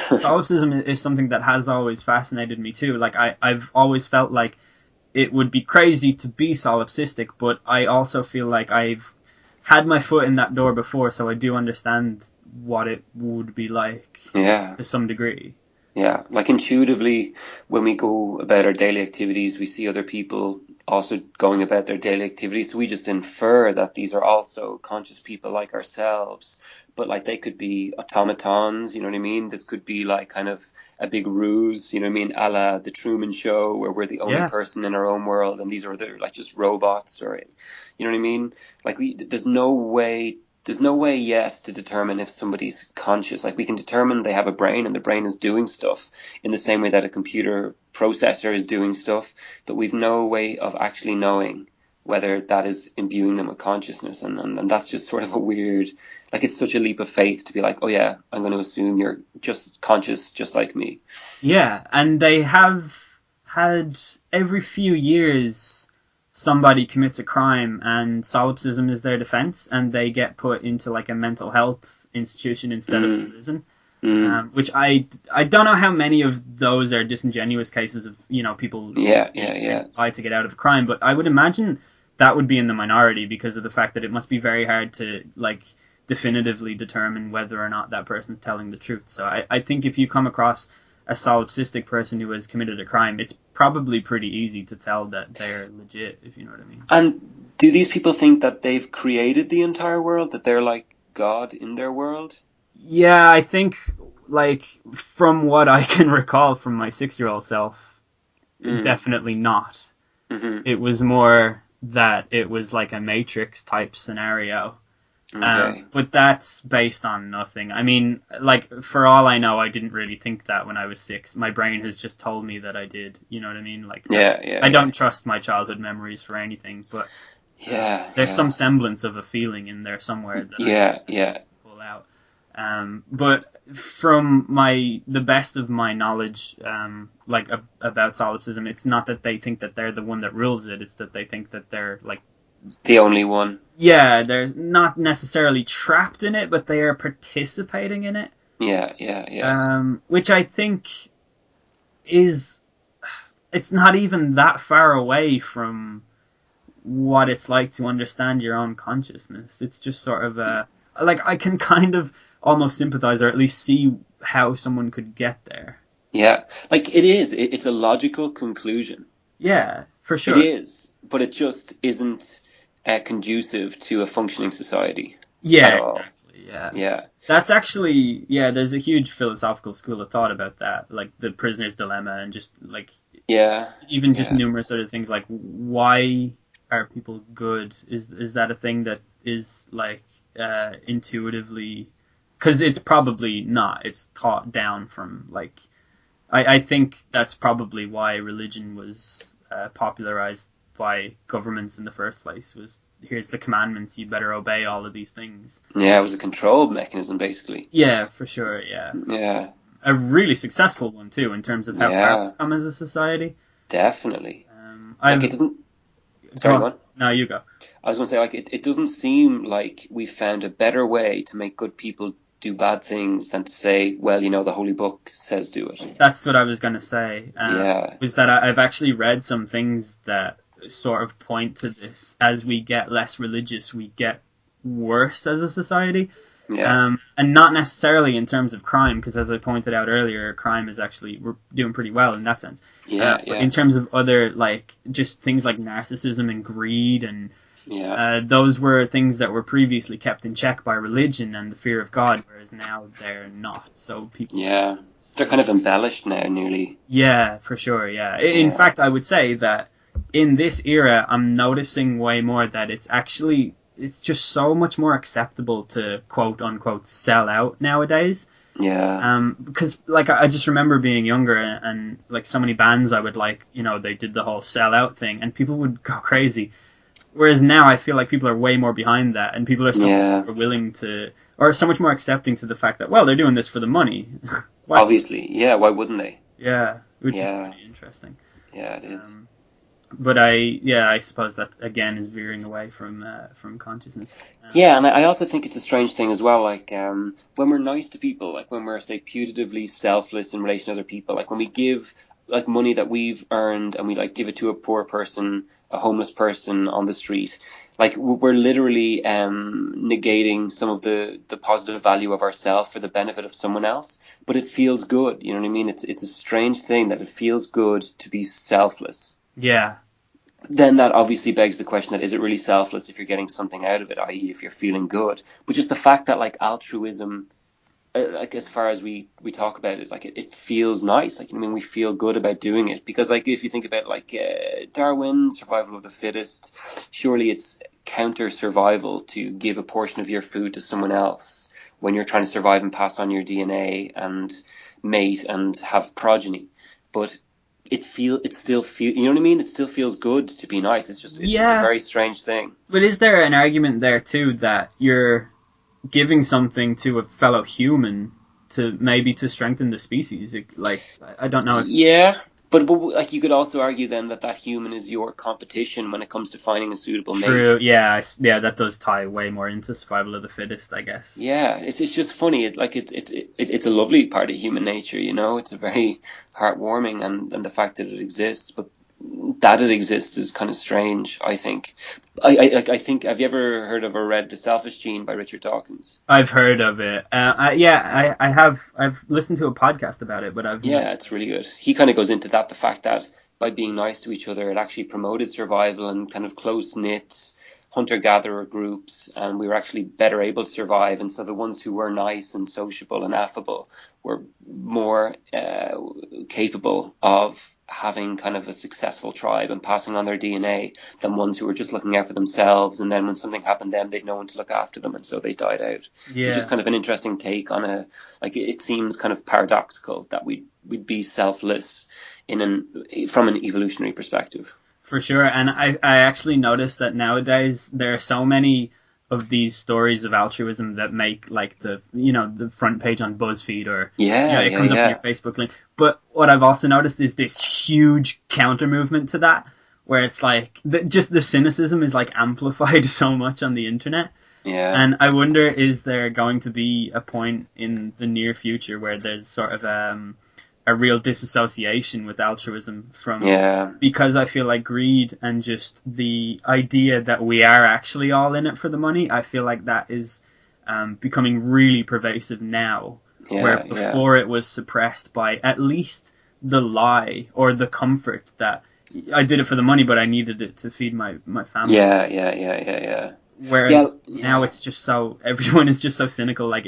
solipsism is something that has always fascinated me too. Like, I've always felt like it would be crazy to be solipsistic, but I also feel like I've had my foot in that door before, so I do understand what it would be like to some degree. Yeah, like, intuitively, when we go about our daily activities, we see other people also going about their daily activities. So we just infer that these are also conscious people like ourselves, but like, they could be automatons, you know what I mean? This could be like kind of a big ruse, you know what I mean? A la the Truman Show, where we're the only person in our own world, and these are like just robots, or, you know what I mean? Like, there's no way yet to determine if somebody's conscious. Like, we can determine they have a brain and the brain is doing stuff in the same way that a computer processor is doing stuff, but we've no way of actually knowing whether that is imbuing them with consciousness. And that's just sort of a weird, like, it's such a leap of faith to be like, oh yeah, I'm going to assume you're just conscious just like me. Yeah, and they have had every few years somebody commits a crime and solipsism is their defense, and they get put into like a mental health institution instead of a prison. Which I don't know how many of those are disingenuous cases of, people lie to get out of a crime, but I would imagine that would be in the minority because of the fact that it must be very hard to, like, definitively determine whether or not that person's telling the truth. So I think if you come across a solipsistic person who has committed a crime, it's probably pretty easy to tell that they're legit, if you know what I mean. And do these people think that they've created the entire world, that they're like God in their world? Yeah, I think, like, from what I can recall from my 6-year-old self, definitely not. Mm-hmm. It was more that it was like a Matrix type scenario. Okay. But that's based on nothing. I mean, like, for all I know, I didn't really think that when I was 6. My brain has just told me that I did. You know what I mean? Like, I don't trust my childhood memories for anything, but there's some semblance of a feeling in there somewhere that I pull out. But from the best of my knowledge, like about solipsism, it's not that they think that they're the one that rules it. It's that they think that they're like the only one. Yeah, they're not necessarily trapped in it, but they are participating in it. Yeah. Which I think it's not even that far away from what it's like to understand your own consciousness. It's just sort of like, I can kind of almost sympathize, or at least see how someone could get there. Yeah, like it's a logical conclusion. Yeah, for sure. It is, but it just isn't conducive to a functioning society. Yeah, at all. Exactly. Yeah. Yeah. That's actually, there's a huge philosophical school of thought about that, like the prisoner's dilemma, and just like just numerous other things, like why are people good? Is that a thing that is like intuitively? Because it's probably not. It's taught down from like. I think that's probably why religion was popularized by governments in the first place. Was here's the commandments, you better obey all of these things. Yeah, it was a control mechanism, basically. Yeah, for sure, yeah. Yeah. A really successful one, too, in terms of how far we've come as a society. Definitely. It doesn't... Sorry, go on. No, you go. I was going to say, like, it doesn't seem like we found a better way to make good people do bad things than to say, well, the Holy Book says do it. That's what I was going to say. Was that I've actually read some things that sort of point to this. As we get less religious, we get worse as a society. Yeah. And not necessarily in terms of crime, because as I pointed out earlier, crime is actually, we're doing pretty well in that sense. But in terms of other, like, just things like narcissism and greed, and those were things that were previously kept in check by religion and the fear of God, whereas now they're not. So people... Yeah, they're kind of embellished now, nearly. Yeah, for sure, yeah. In fact, I would say that in this era, I'm noticing way more that it's just so much more acceptable to quote unquote sell out nowadays. Yeah. Because like I just remember being younger and like so many bands I would like, they did the whole sell out thing and people would go crazy. Whereas now I feel like people are way more behind that, and people are so much more willing to, or so much more accepting to the fact that, well, they're doing this for the money. Obviously, yeah. Why wouldn't they? Yeah, which is pretty interesting. Yeah, it is. But I suppose that again is veering away from consciousness. Yeah, and I also think it's a strange thing as well. Like when we're nice to people, like when we're say putatively selfless in relation to other people, like when we give like money that we've earned and we like give it to a poor person, a homeless person on the street, like we're literally negating some of the positive value of ourselves for the benefit of someone else. But it feels good. You know what I mean? It's a strange thing that it feels good to be selfless. Yeah. Then that obviously begs the question that is it really selfless if you're getting something out of it, i.e. if you're feeling good? But just the fact that like altruism, like as far as we talk about it, like it feels nice. Like, we feel good about doing it because like if you think about like Darwin, survival of the fittest, surely it's counter survival to give a portion of your food to someone else when you're trying to survive and pass on your DNA and mate and have progeny. But it still feels, you know what I mean? It still feels good to be nice. It's just, it's a very strange thing. But is there an argument there too that you're giving something to a fellow human to strengthen the species? Like, I don't know. Yeah, but like you could also argue then that human is your competition when it comes to finding a suitable mate. True. Yeah, that does tie way more into survival of the fittest, I guess. Yeah, it's just funny. It's a lovely part of human nature, It's a very heartwarming, and the fact that it exists, but that it exists is kind of strange, I think. I think, have you ever heard of or read The Selfish Gene by Richard Dawkins? I've heard of it. I have. I've listened to a podcast about it, but it's really good. He kind of goes into that, the fact that by being nice to each other, it actually promoted survival and kind of close-knit hunter-gatherer groups, and we were actually better able to survive. And so the ones who were nice and sociable and affable were more capable of having kind of a successful tribe and passing on their DNA than ones who were just looking out for themselves. And then when something happened to them, they'd no one to look after them, and so they died out. Which is kind of an interesting take on it seems kind of paradoxical that we'd be selfless from an evolutionary perspective. For sure, and I actually noticed that nowadays there are so many of these stories of altruism that make like the front page on BuzzFeed, or it comes up in your Facebook link. But what I've also noticed is this huge counter movement to that, where it's like just the cynicism is like amplified so much on the internet. Yeah. And I wonder, is there going to be a point in the near future where there's sort of a real disassociation with altruism because I feel like greed and just the idea that we are actually all in it for the money, I feel like that is becoming really pervasive now, where before it was suppressed by at least the lie or the comfort that I did it for the money, but I needed it to feed my family. Yeah. Whereas now it's just so, everyone is just so cynical. Like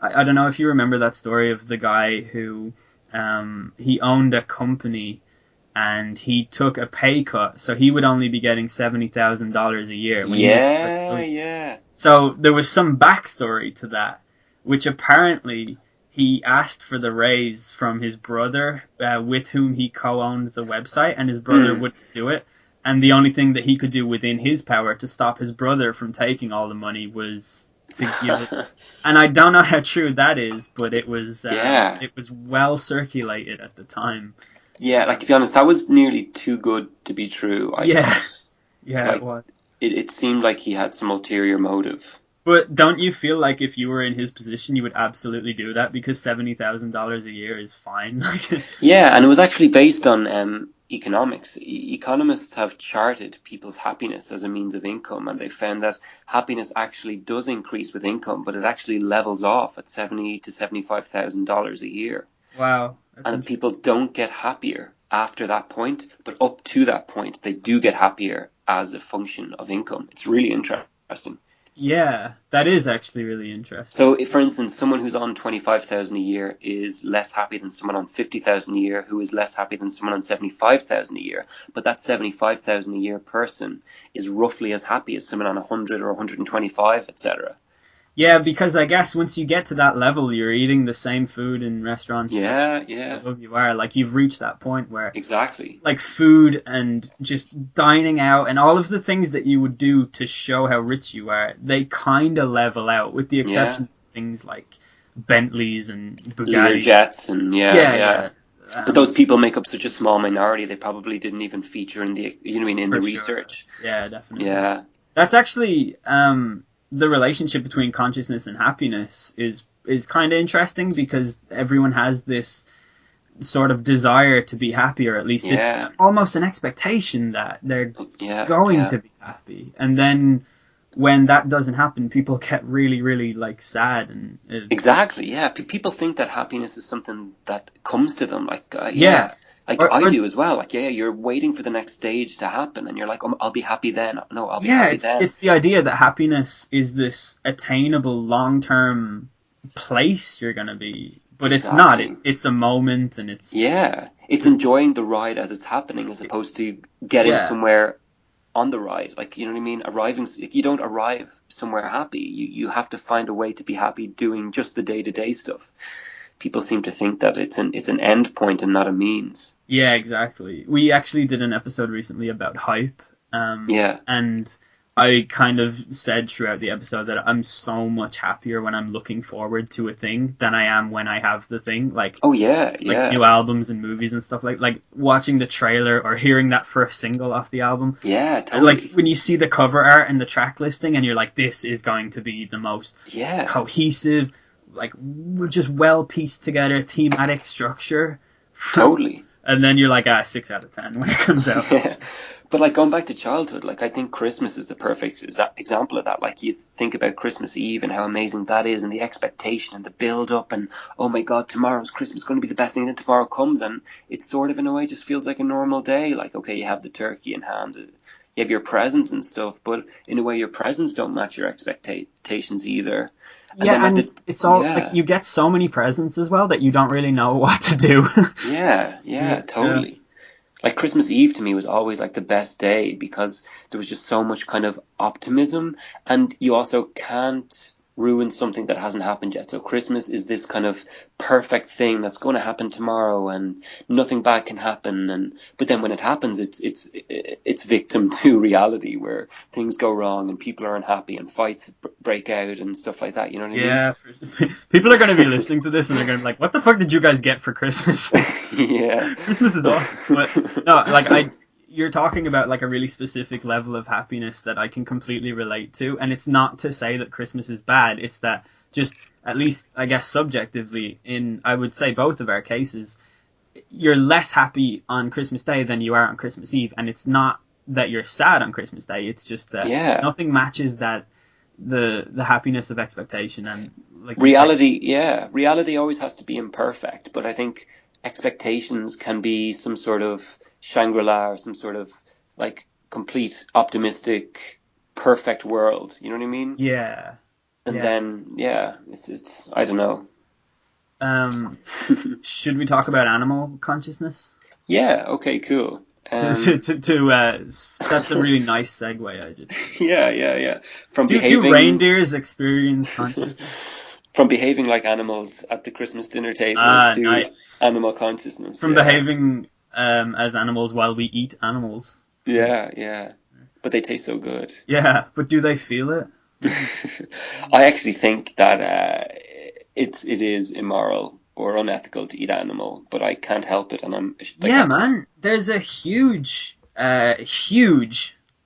I don't know if you remember that story of the guy who he owned a company and he took a pay cut, so he would only be getting $70,000 a year. So there was some backstory to that, which apparently he asked for the raise from his brother, with whom he co-owned the website, and his brother wouldn't do it. And the only thing that he could do within his power to stop his brother from taking all the money was to give it. And I don't know how true that is, but it was well circulated at the time. Yeah, like, to be honest, that was nearly too good to be true. I thought. Yeah, it was. It seemed like he had some ulterior motive. But don't you feel like if you were in his position, you would absolutely do that, because $70,000 a year is fine? Yeah, and it was actually based on economics. Economists have charted people's happiness as a means of income, and they found that happiness actually does increase with income, but it actually levels off at $70,000 to $75,000 a year. Wow. And people don't get happier after that point, but up to that point, they do get happier as a function of income. It's really interesting. Yeah, that is actually really interesting. So, if, for instance, someone who's on 25,000 a year is less happy than someone on 50,000 a year, who is less happy than someone on 75,000 a year, but that 75,000 a year person is roughly as happy as someone on 100 or 125, etc. Yeah, because I guess once you get to that level, you're eating the same food in restaurants. Yeah. You are, like, you've reached that point where exactly, like food and just dining out and all of the things that you would do to show how rich you are, they kind of level out, with the exceptions of things like Bentleys and Bugattis. Jets and but those people make up such a small minority. They probably didn't even feature in the research. Yeah, definitely. Yeah, that's actually the relationship between consciousness and happiness is kind of interesting, because everyone has this sort of desire to be happy, or at least it's almost an expectation that they're going to be happy. And then when that doesn't happen, people get really, really like sad. And exactly, yeah. People think that happiness is something that comes to them, like I do as well. Like, you're waiting for the next stage to happen, and you're like, I'll be happy then. No, I'll be happy then. It's the idea that happiness is this attainable long-term place you're going to be, but it's not. It's a moment, and it's enjoying the ride as it's happening, as opposed to getting somewhere on the ride. Like, you know what I mean? Arriving, like, you don't arrive somewhere happy. You have to find a way to be happy doing just the day-to-day stuff. People seem to think that it's an end point and not a means. Yeah, exactly. We actually did an episode recently about hype. And I kind of said throughout the episode that I'm so much happier when I'm looking forward to a thing than I am when I have the thing. Like, like new albums and movies and stuff, like watching the trailer or hearing that first single off the album. Yeah, totally. Like when you see the cover art and the track listing, and you're like, this is going to be the most cohesive, like, just well pieced together thematic structure. Totally. And then you're like, 6 out of 10 when it comes out. But like going back to childhood, like I think Christmas is the perfect example of that. Like you think about Christmas Eve and how amazing that is, and the expectation and the build up, and oh my God, tomorrow's Christmas going to be the best thing. And tomorrow comes, and it sort of in a way just feels like a normal day. Like okay, you have the turkey in hand, you have your presents and stuff, but in a way your presents don't match your expectations either. And then Yeah, like and it's all like yeah, you get so many presents as well that you don't really know what to do. yeah, Yeah. totally. Like Christmas Eve to me was always like the best day because there was just so much kind of optimism, and you also can't ruin something that hasn't happened yet. So Christmas is this kind of perfect thing that's going to happen tomorrow and nothing bad can happen, and but then when it happens it's victim to reality where things go wrong and people are unhappy and fights break out and stuff like that, you know what I mean? Yeah, people are going to be listening to this and they're going to be like, "What the fuck did you guys get for Christmas?" Yeah. Christmas is awesome, but no, like you're talking about like a really specific level of happiness that I can completely relate to, and it's not to say that Christmas is bad. It's that just at least I guess subjectively, in I would say both of our cases, you're less happy on Christmas Day than you are on Christmas Eve, and it's not that you're sad on Christmas Day. It's just that Yeah. nothing matches that the happiness of expectation, and like you say, Reality always has to be imperfect, but I think expectations can be some sort of Shangri-La or some sort of like complete optimistic perfect world, you know what I mean? yeah, And yeah. then yeah, it's I don't know. Should we talk about animal consciousness? Yeah, okay, cool. That's a really nice segue. I just did. Yeah. From Do behaving reindeers experience consciousness? from behaving like animals at the Christmas dinner table Ah, to nice. animal consciousness, From yeah. behaving as animals while we eat animals. Yeah. But they taste so good. Yeah, but do they feel it? I actually think that it is immoral or unethical to eat animal, but I can't help it, and I'm like Yeah, man. There's a huge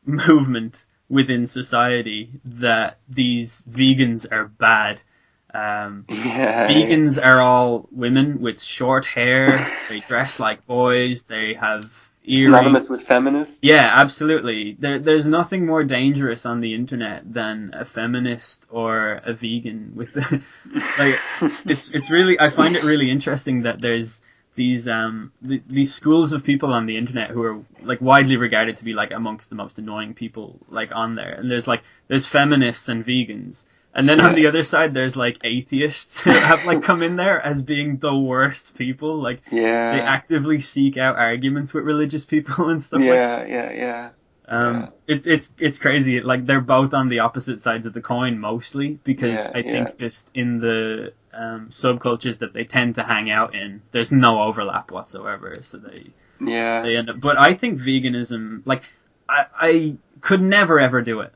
movement within society that these vegans are bad. yeah, Vegans are all women with short hair. They dress like boys. They have synonymous with earrings. feminists. Yeah, absolutely. There's nothing more dangerous on the internet than a feminist or a vegan with like it's really I find it really interesting that there's these schools of people on the internet who are like widely regarded to be like amongst the most annoying people like on there, and there's feminists and vegans, and then on Yeah, the other side there's like atheists who have like come in there as being the worst people, like they yeah, actively seek out arguments with religious people and stuff like that. yeah, It's crazy. Like they're both on the opposite sides of the coin mostly because I yeah. think just in the subcultures that they tend to hang out in, there's no overlap whatsoever. So Yeah, they end up. But I think veganism, like I could never ever do it.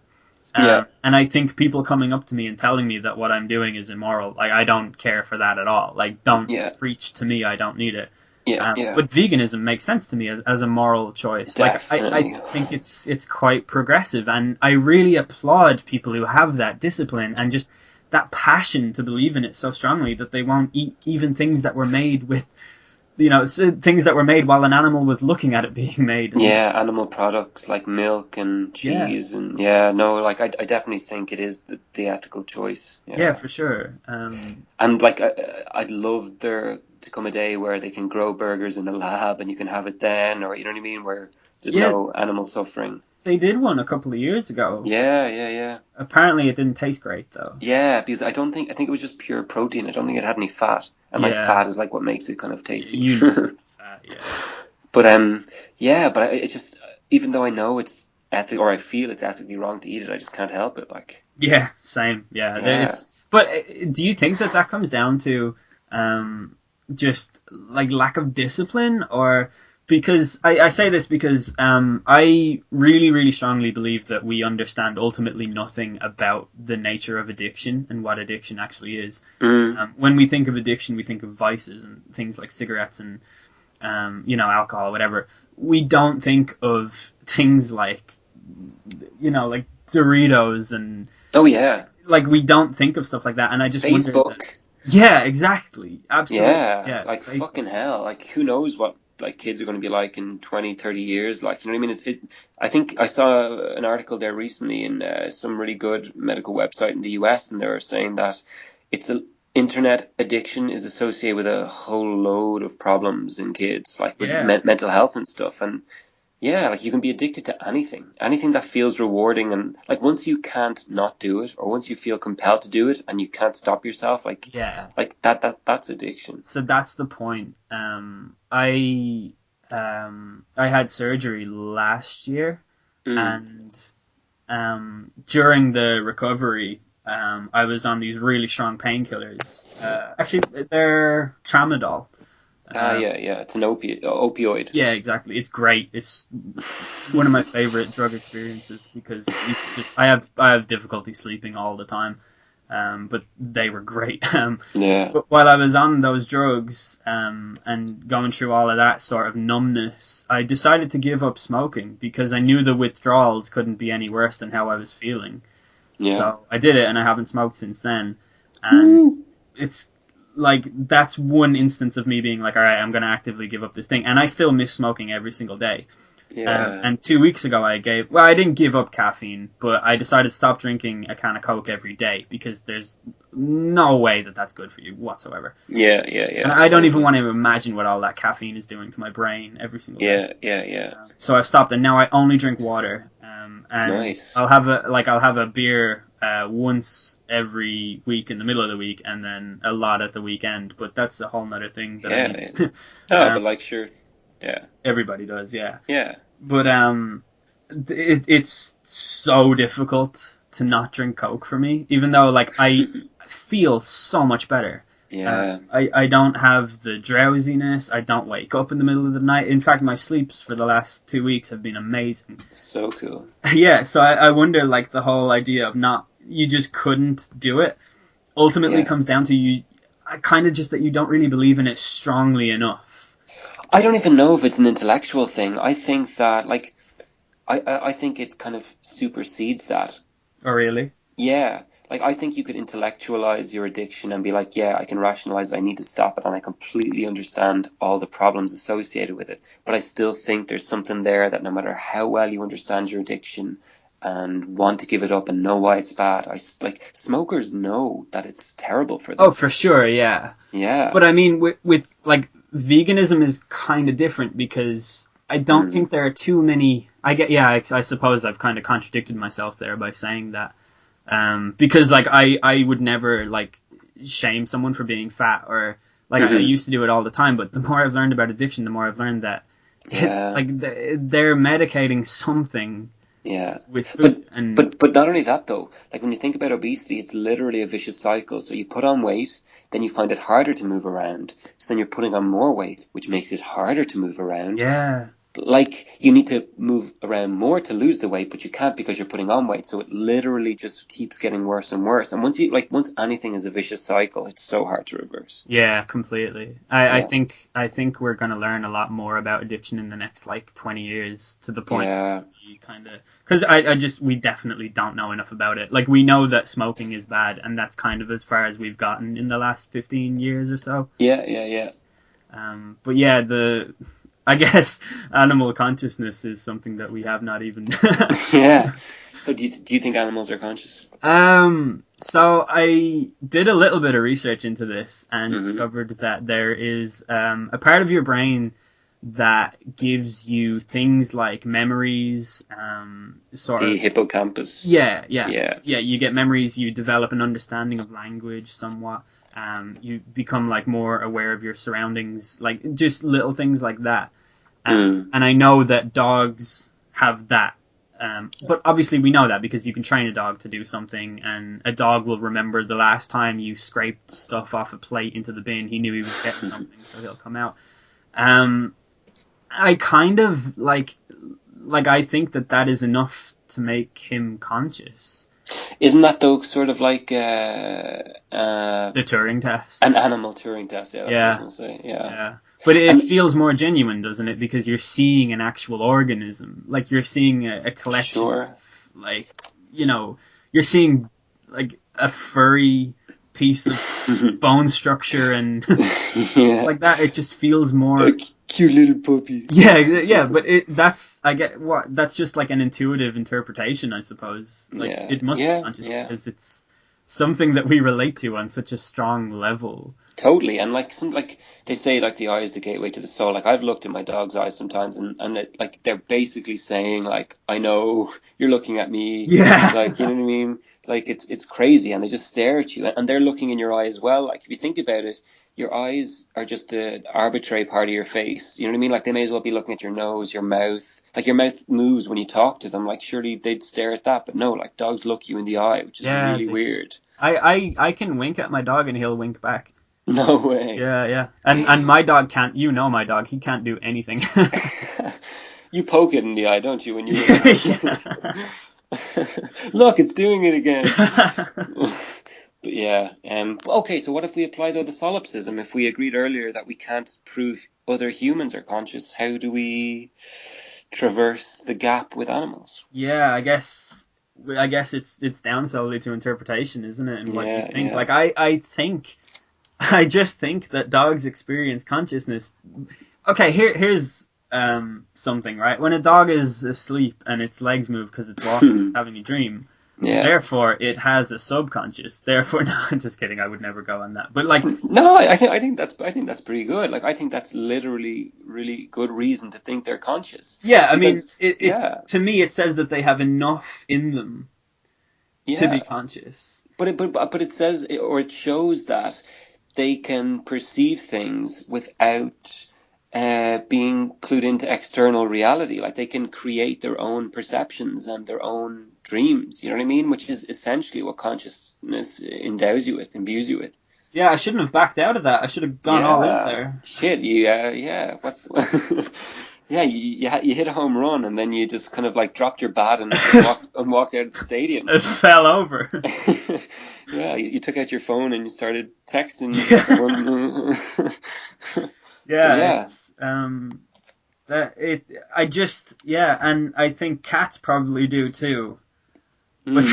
yeah, And I think people coming up to me and telling me that what I'm doing is immoral, like I don't care for that at all. Like don't yeah, preach to me. I don't need it. yeah. But veganism makes sense to me as a moral choice. Like I Definitely. think it's quite progressive, and I really applaud people who have that discipline and just that passion to believe in it so strongly that they won't eat even things that were made with, things that were made while an animal was looking at it being made. And Yeah, animal products like milk and yeah, cheese and yeah, no, like I definitely think it is the ethical choice. yeah, Yeah. for sure. And like I'd love there to come a day where they can grow burgers in a lab and you can have it then, or you know what I mean, where there's Yeah, no animal suffering. they did one a couple of years ago. Yeah. Apparently, it didn't taste great though. Yeah, because I think it was just pure protein. I don't think it had any fat. And like Yeah, fat is like what makes it kind of tasty. you need that. Yeah. But yeah, but it just even though I know it's ethical or I feel it's ethically wrong to eat it, I just can't help it. Like, Yeah, same. Yeah, yeah, it's. But do you think that comes down to just like lack of discipline, or because I say this because I really really strongly believe that we understand ultimately nothing about the nature of addiction and what addiction actually is. mm, When we think of addiction, we think of vices and things like cigarettes and alcohol, whatever. We don't think of things like like Doritos and oh yeah, like we don't think of stuff like that, and I just wonder that. Facebook, Yeah, exactly, absolutely. yeah, Yeah, like Facebook. fucking hell, like who knows what like kids are going to be like in 20, 30 years. Like, you know what I mean? I think I saw an article there recently in some really good medical website in the US, and they were saying that it's a internet addiction is associated with a whole load of problems in kids, like with Yeah. mental health and stuff. And yeah, like you can be addicted to anything that feels rewarding, and like once you can't not do it, or once you feel compelled to do it and you can't stop yourself, Yeah. like that's addiction. So that's the point. I had surgery last year, Mm. and during the recovery, I was on these really strong painkillers. Actually, they're tramadol. Um, Yeah, it's an opioid. yeah, exactly. It's great. It's one of my favorite drug experiences because I have difficulty sleeping all the time. But they were great. Yeah. But while I was on those drugs, and going through all of that sort of numbness, I decided to give up smoking because I knew the withdrawals couldn't be any worse than how I was feeling. Yeah. So I did it, and I haven't smoked since then. And it's like that's one instance of me being like, all right, I'm going to actively give up this thing, and I still miss smoking every single day. Yeah. And 2 weeks ago, I didn't give up caffeine, but I decided to stop drinking a can of Coke every day because there's no way that that's good for you whatsoever. Yeah. And I don't even Totally. want to imagine what all that caffeine is doing to my brain every single day. Yeah. So I've stopped, and now I only drink water. And Nice. I'll have a beer once every week in the middle of the week, and then a lot at the weekend. But that's a whole nother thing that I Yeah. need. No, but like sure. Yeah. Everybody does, yeah. Yeah. But it's so difficult to not drink Coke for me, even though like I feel so much better. Yeah. I don't have the drowsiness. I don't wake up in the middle of the night. In fact, my sleeps for the last 2 weeks have been amazing. So cool. Yeah, so I wonder, like, the whole idea of you just couldn't do it ultimately Yeah. comes down to kind of just that you don't really believe in it strongly enough. I don't even know if it's an intellectual thing. I think that like I think it kind of supersedes that. Oh, really? Yeah. Like I think you could intellectualize your addiction and be like, yeah, I can rationalize I need to stop it and I completely understand all the problems associated with it. But I still think there's something there that no matter how well you understand your addiction and want to give it up and know why it's bad, like smokers know that it's terrible for Oh, them. for sure, yeah. Yeah. But I mean, with like veganism is kind of different because I don't Mm. think there are too many. I suppose I've kind of contradicted myself there by saying that. Because like I would never like shame someone for being fat or like I Hmm. used to do it all the time. But the more I've learned about addiction, the more I've learned that Yeah. like they're medicating something Yeah. with But food and but not only that though, like when you think about obesity, it's literally a vicious cycle. So you put on weight, then you find it harder to move around. So then you're putting on more weight, which makes it harder to move around. yeah. Like you need to move around more to lose the weight, but you can't because you're putting on weight. So it literally just keeps getting worse and worse. And once anything is a vicious cycle, it's so hard to reverse. Yeah, completely. Yeah. I think we're going to learn a lot more about addiction in the next like 20 years to the point Yeah. we kind of because I just we definitely don't know enough about it. Like we know that smoking is bad, and that's kind of as far as we've gotten in the last 15 years or so. Yeah. But yeah, the I guess animal consciousness is something that we have not even. Yeah. So do you think animals are conscious? So I did a little bit of research into this and Hmm. discovered that there is a part of your brain that gives you things like memories, sort The of. hippocampus. Yeah. Yeah. You get memories. You develop an understanding of language somewhat. You become like more aware of your surroundings, like just little things like that. Mm. And I know that dogs have that. But obviously we know that because you can train a dog to do something, and a dog will remember the last time you scraped stuff off a plate into the bin. He knew he was getting something, so he'll come out. Um, I kind of like I think that is enough to make him conscious. Isn't that though sort of like The Turing test. an animal Turing test? Yeah, that's what I Yeah, was going to say. Yeah. yeah. But it And feels more genuine, doesn't it? Because you're seeing an actual organism. Like you're seeing a collection of, sure. like, you know, you're seeing like a furry piece of bone structure and Yeah. like that. It just feels more. A cute little puppy. Yeah, but that's just like an intuitive interpretation, I suppose. Like Yeah. it must Yeah, be conscious yeah. because it's something that we relate to on such a strong level. Totally, and like they say, like the eye is the gateway to the soul. Like I've looked in my dog's eyes sometimes, and like they're basically saying, like, I know you're looking at me, Yeah. like, you know what I mean? Like it's crazy, and they just stare at you, and they're looking in your eye as well. Like if you think about it, your eyes are just an arbitrary part of your face. You know what I mean? Like they may as well be looking at your nose, your mouth. Like your mouth moves when you talk to them. Like surely they'd stare at that, but no. Like dogs look you in the eye, which is Yeah, really weird. I can wink at my dog and he'll wink back. No way. Yeah. And my dog can't. You know my dog. He can't do anything. You poke it in the eye, don't you, when you Yeah. Look, it's doing it again. But yeah, okay, so what if we apply though the solipsism? If we agreed earlier that we can't prove other humans are conscious, how do we traverse the gap with animals? Yeah, I guess it's down solely to interpretation, isn't it? And what you Yeah, think. yeah. Like I just think that dogs experience consciousness. Okay, here's something, right? When a dog is asleep and its legs move because it's walking, it's having a dream. Yeah. Therefore, it has a subconscious. Therefore, no, I'm just kidding. I would never go on that. But like, No, I think that's pretty good. Like I think that's literally really good reason to think they're conscious. yeah, I mean, Because it to me it says that they have enough in them to be yeah. conscious. But it says, or it shows that they can perceive things without being clued into external reality. Like they can create their own perceptions and their own dreams. You know what I mean? Which is essentially what consciousness endows you with, imbues you with. Yeah, I shouldn't have backed out of that. I should have gone all in Yeah, there. shit. Yeah. What? Yeah, you hit a home run and then you just kind of like dropped your bat and walked out of the stadium. It fell over. Yeah, you took out your phone and you started texting Yeah. someone. Yeah, Yeah. it's and I think cats probably do too. But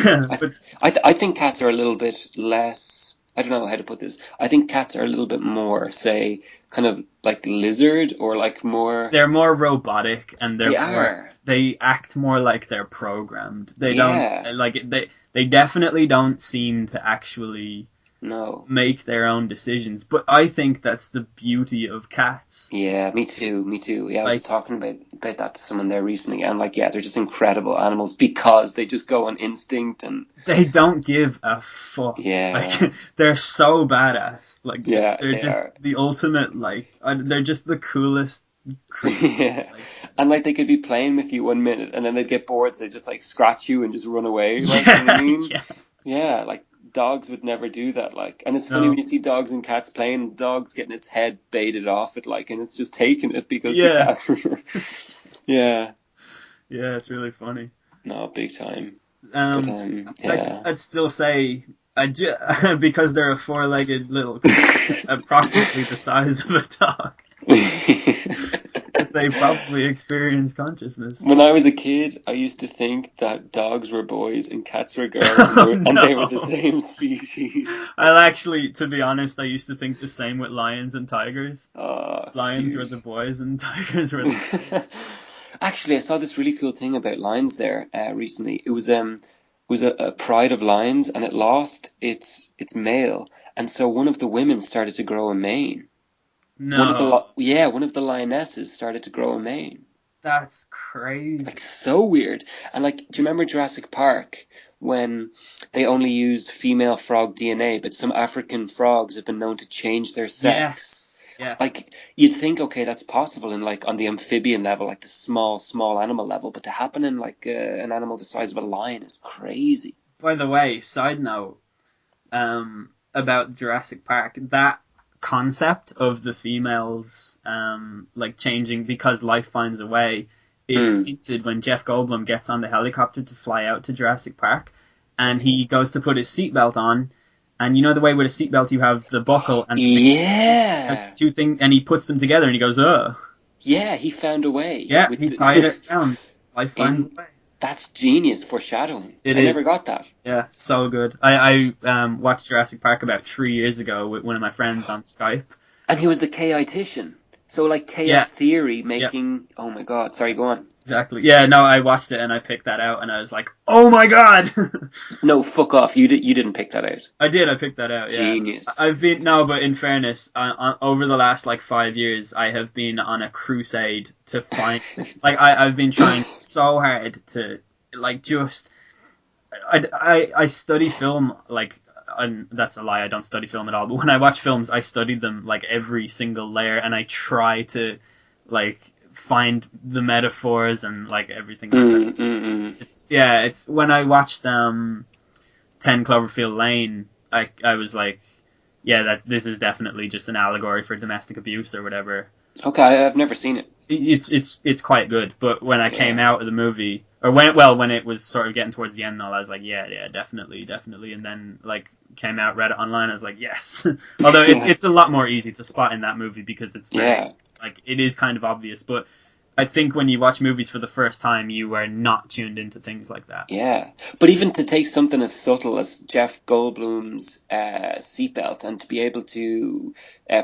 I think cats are a little bit less. I don't know how to put this. I think cats are a little bit more, say, kind of like lizard or like more. they're more robotic and They are. they act more like they're programmed. They Yeah. don't like they definitely don't seem to actually No. make their own decisions. But I think that's the beauty of cats. Yeah, me too. Me too. Yeah, I was Like talking about that to someone there recently, and like, yeah, they're just incredible animals because they just go on instinct and they don't give a fuck. yeah, Like they're so badass. Like yeah, they're they just are. the ultimate. They're just the coolest creatures. Yeah, Like, and like they could be playing with you 1 minute, and then they'd get bored, so they just like scratch you and just run away. Like, you know what I mean? yeah. Yeah, like dogs would never do that. Like, and it's funny No. when you see dogs and cats playing, dogs getting its head baited off it, like, and it's just taking it because the Yeah. cat. Yeah, Yeah, it's really funny. no, big time. But yeah. I'd still say because they're a four-legged little creature, approximately the size of a dog, they probably experience consciousness. When I was a kid, I used to think that dogs were boys and cats were girls, and they were the same species. To be honest, I used to think the same with lions and tigers. Lions were Cute. the boys and tigers were the... Actually, I saw this really cool thing about lions there recently. It was a pride of lions, and it lost its male, and so one of the women started to grow a mane. No, One of the lionesses started to grow a mane. that's crazy. Like so weird. And like, do you remember Jurassic Park when they only used female frog DNA, but some African frogs have been known to change their sex? Yeah. Like you'd think, okay, that's possible in like on the amphibian level, like the small animal level, but to happen in like an animal the size of a lion is crazy. By the way, side note, about Jurassic Park, that concept of the females like changing because life finds a way is hinted when Jeff Goldblum gets on the helicopter to fly out to Jurassic Park, and he goes to put his seatbelt on, and you know the way with a seatbelt you have the buckle and Yeah. two things, and he puts them together and he goes, oh. Yeah, he found a way. Yeah, he tied it down. Life finds a way. That's genius foreshadowing. It I never is. got that. Yeah, so good. I watched Jurassic Park about 3 years ago with one of my friends on Skype. And he was the chaotician. So like Yeah, chaos theory yeah, making. Oh my god! Sorry, go on. exactly. Yeah, no, I watched it and I picked that out and I was like, oh my god! No, fuck off. You didn't pick that out. I picked that out, yeah. Genius. I've been, no, but in fairness, over the last like 5 years, I have been on a crusade to find, like, I've been trying so hard to, like, just, I study film, like, and that's a lie, I don't study film at all, but when I watch films, I study them, like, every single layer, and I try to, like, find the metaphors and, like, everything like that. It's, when I watched, 10 Cloverfield Lane, I was like, yeah, that this is definitely just an allegory for domestic abuse or whatever. Okay, I've never seen it. It's quite good, but when I came Yeah. out of the movie, or when it was sort of getting towards the end and all, I was like, yeah, definitely, and then like came out, read it online, I was like, yes. Although it's a lot more easy to spot in that movie because it's very, Yeah. like, it is kind of obvious, but I think when you watch movies for the first time, you are not tuned into things like that. Yeah, but even to take something as subtle as Jeff Goldblum's seatbelt and to be able to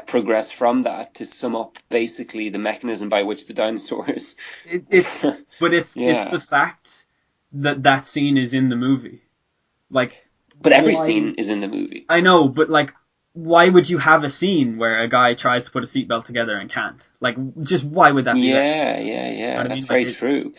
progress from that to sum up basically the mechanism by which the dinosaurs. It's it's Yeah, the fact that that scene is in the movie. Like, but every why? scene is in the movie. I know, but like, why would you have a scene where a guy tries to put a seatbelt together and can't? Like, just why would that be there? Yeah, You know what I that's mean? very Like, true.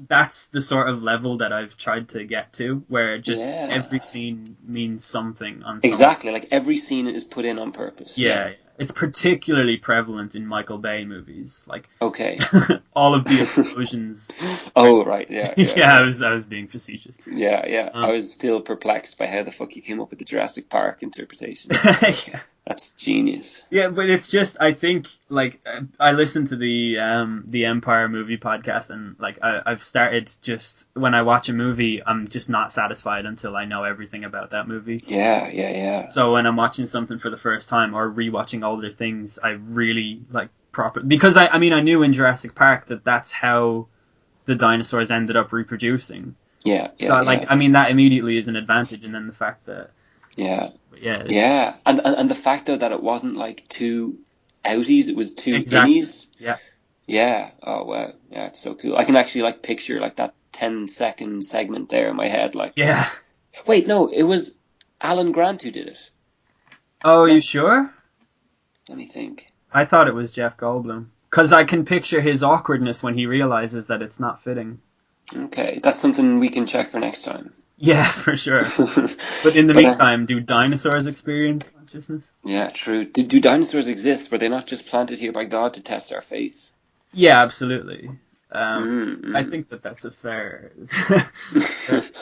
that's the sort of level that I've tried to get to, where just every Yeah, scene means something on some. exactly. Like every scene is put in on purpose. Yeah. Yeah, it's particularly prevalent in Michael Bay movies. Like, Okay. all of the explosions. Oh, right. Yeah, Yeah, I was being facetious. yeah. I Um, was still perplexed by how the fuck you came up with the Jurassic Park interpretation. yeah. That's genius. Yeah, but it's just, I think, like, I listened to the Empire movie podcast, and like I've started, just when I watch a movie, I'm just not satisfied until I know everything about that movie. Yeah. So when I'm watching something for the first time or rewatching older things, I really like proper, because I mean I knew in Jurassic Park that that's how the dinosaurs ended up reproducing. So like, I mean, that immediately is an advantage, and then the fact that, yeah, but yeah, yeah. And the fact though that it wasn't like two outies, it was two exactly, innies. yeah, Yeah. Oh wow. Yeah, it's so cool. I can actually like picture like that 10-second segment there in my head. Like, yeah. wait, no, it was Alan Grant who did it. Oh, No, you sure? let me think. I thought it was Jeff Goldblum. Because I can picture his awkwardness when he realizes that it's not fitting. Okay, that's something we can check for next time. Yeah, for sure. But in the But meantime, do dinosaurs experience consciousness? yeah, true. Do dinosaurs exist? Were they not just planted here by God to test our faith? Yeah, absolutely. I Mm. think that that's a fair...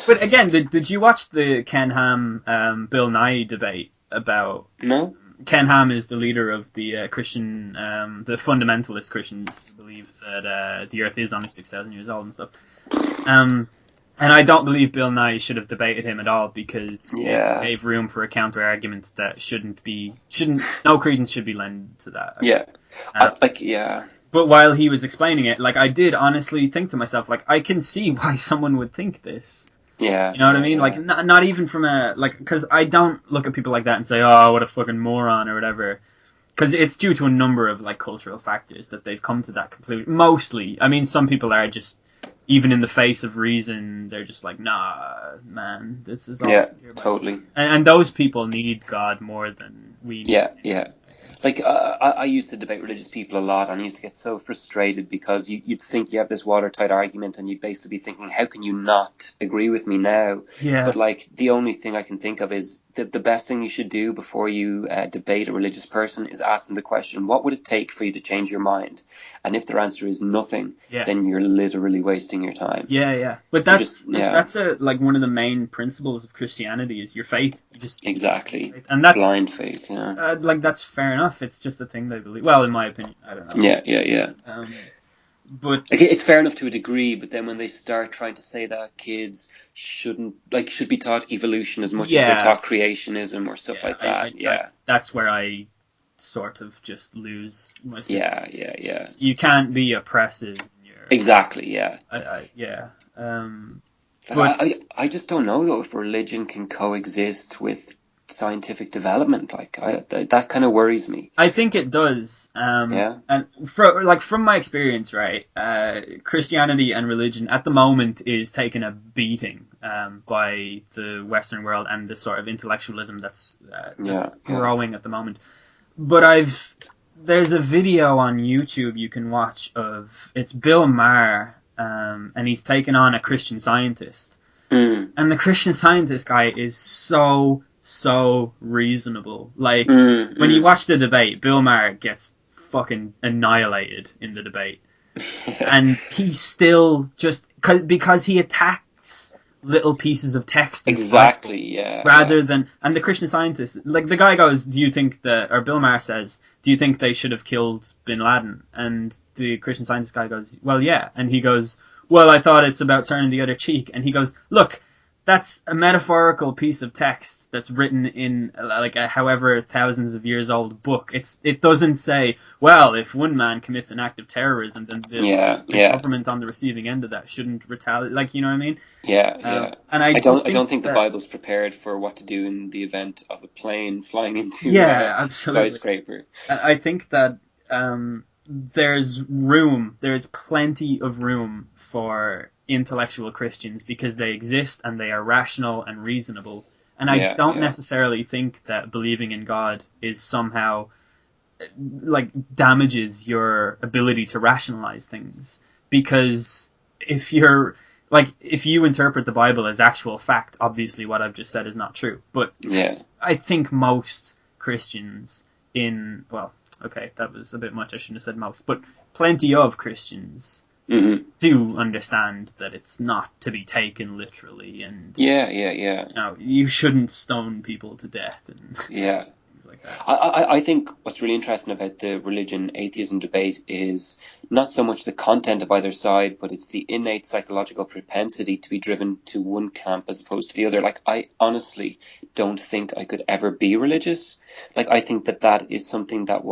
But again, did you watch the Ken Ham Bill Nye debate about... No? Ken Ham is the leader of the Christian, the fundamentalist Christians who believe that the Earth is only 6,000 years old and stuff. And I don't believe Bill Nye should have debated him at all, because it Yeah. gave room for a counter argument that no credence should be lent to that. Yeah. Yeah. But while he was explaining it, like, I did honestly think to myself, like, I can see why someone would think this. Yeah. You know what I yeah, mean? yeah. Like, not even from because I don't look at people like that and say, oh, what a fucking moron or whatever. Because it's due to a number of, like, cultural factors that they've come to that conclusion. Mostly. I mean, some people are just, even in the face of reason, they're just like, nah, man, this is all. Yeah, totally. And those people need God more than we need. Yeah. Like, I used to debate religious people a lot, and I used to get so frustrated because you'd think you have this watertight argument, and you'd basically be thinking, how can you not agree with me now? Yeah. But, like, the only thing I can think of is that the best thing you should do before you debate a religious person is ask them the question, what would it take for you to change your mind? And if their answer is nothing, then you're literally wasting your time. Yeah. But So that's like one of the main principles of Christianity is your faith. You just Exactly. And that's blind faith, yeah. like, that's fair enough. It's just a thing they believe. Well, in my opinion, I don't know. Yeah. But Like, it's fair enough to a degree, but then when they start trying to say that kids should be taught evolution as much as they're taught creationism or stuff like that, that's where I sort of just lose myself. yeah. You can't be oppressive. Exactly, yeah. But I just don't know though if religion can coexist with scientific development. That kind of worries me. I think it does. Yeah. And from my experience, right, Christianity and religion at the moment is taking a beating by the Western world and the sort of intellectualism that's growing at the moment. But there's a video on YouTube you can watch of, it's Bill Maher, and he's taken on a Christian Scientist. And the Christian Scientist guy is so reasonable. Like, when you watch the debate, Bill Maher gets fucking annihilated in the debate. And he's still just, because he attacks little pieces of text. Exactly, rather than, and the Christian Scientist, like, the guy goes, or Bill Maher says, do you think they should have killed bin Laden? And the Christian Scientist guy goes, well, yeah. And he goes, well, I thought it's about turning the other cheek. And he goes, look, that's a metaphorical piece of text that's written in like a however thousands of years old book. It doesn't say, well, if one man commits an act of terrorism, then the government on the receiving end of that shouldn't retaliate. Like, you know what I mean? Yeah. And I don't think the Bible's prepared for what to do in the event of a plane flying into a skyscraper. I think that there's plenty of room for intellectual Christians because they exist and they are rational and reasonable. And I don't necessarily think that believing in God is somehow like damages your ability to rationalize things, because if you interpret the Bible as actual fact, obviously what I've just said is not true. But I think most Christians that was a bit much, I shouldn't have said most, but plenty of Christians do understand that it's not to be taken literally, and you shouldn't stone people to death and things like that. I think what's really interesting about the religion atheism debate is not so much the content of either side, but it's the innate psychological propensity to be driven to one camp as opposed to the other. Like, I honestly don't think I could ever be religious. Like, I think that is something that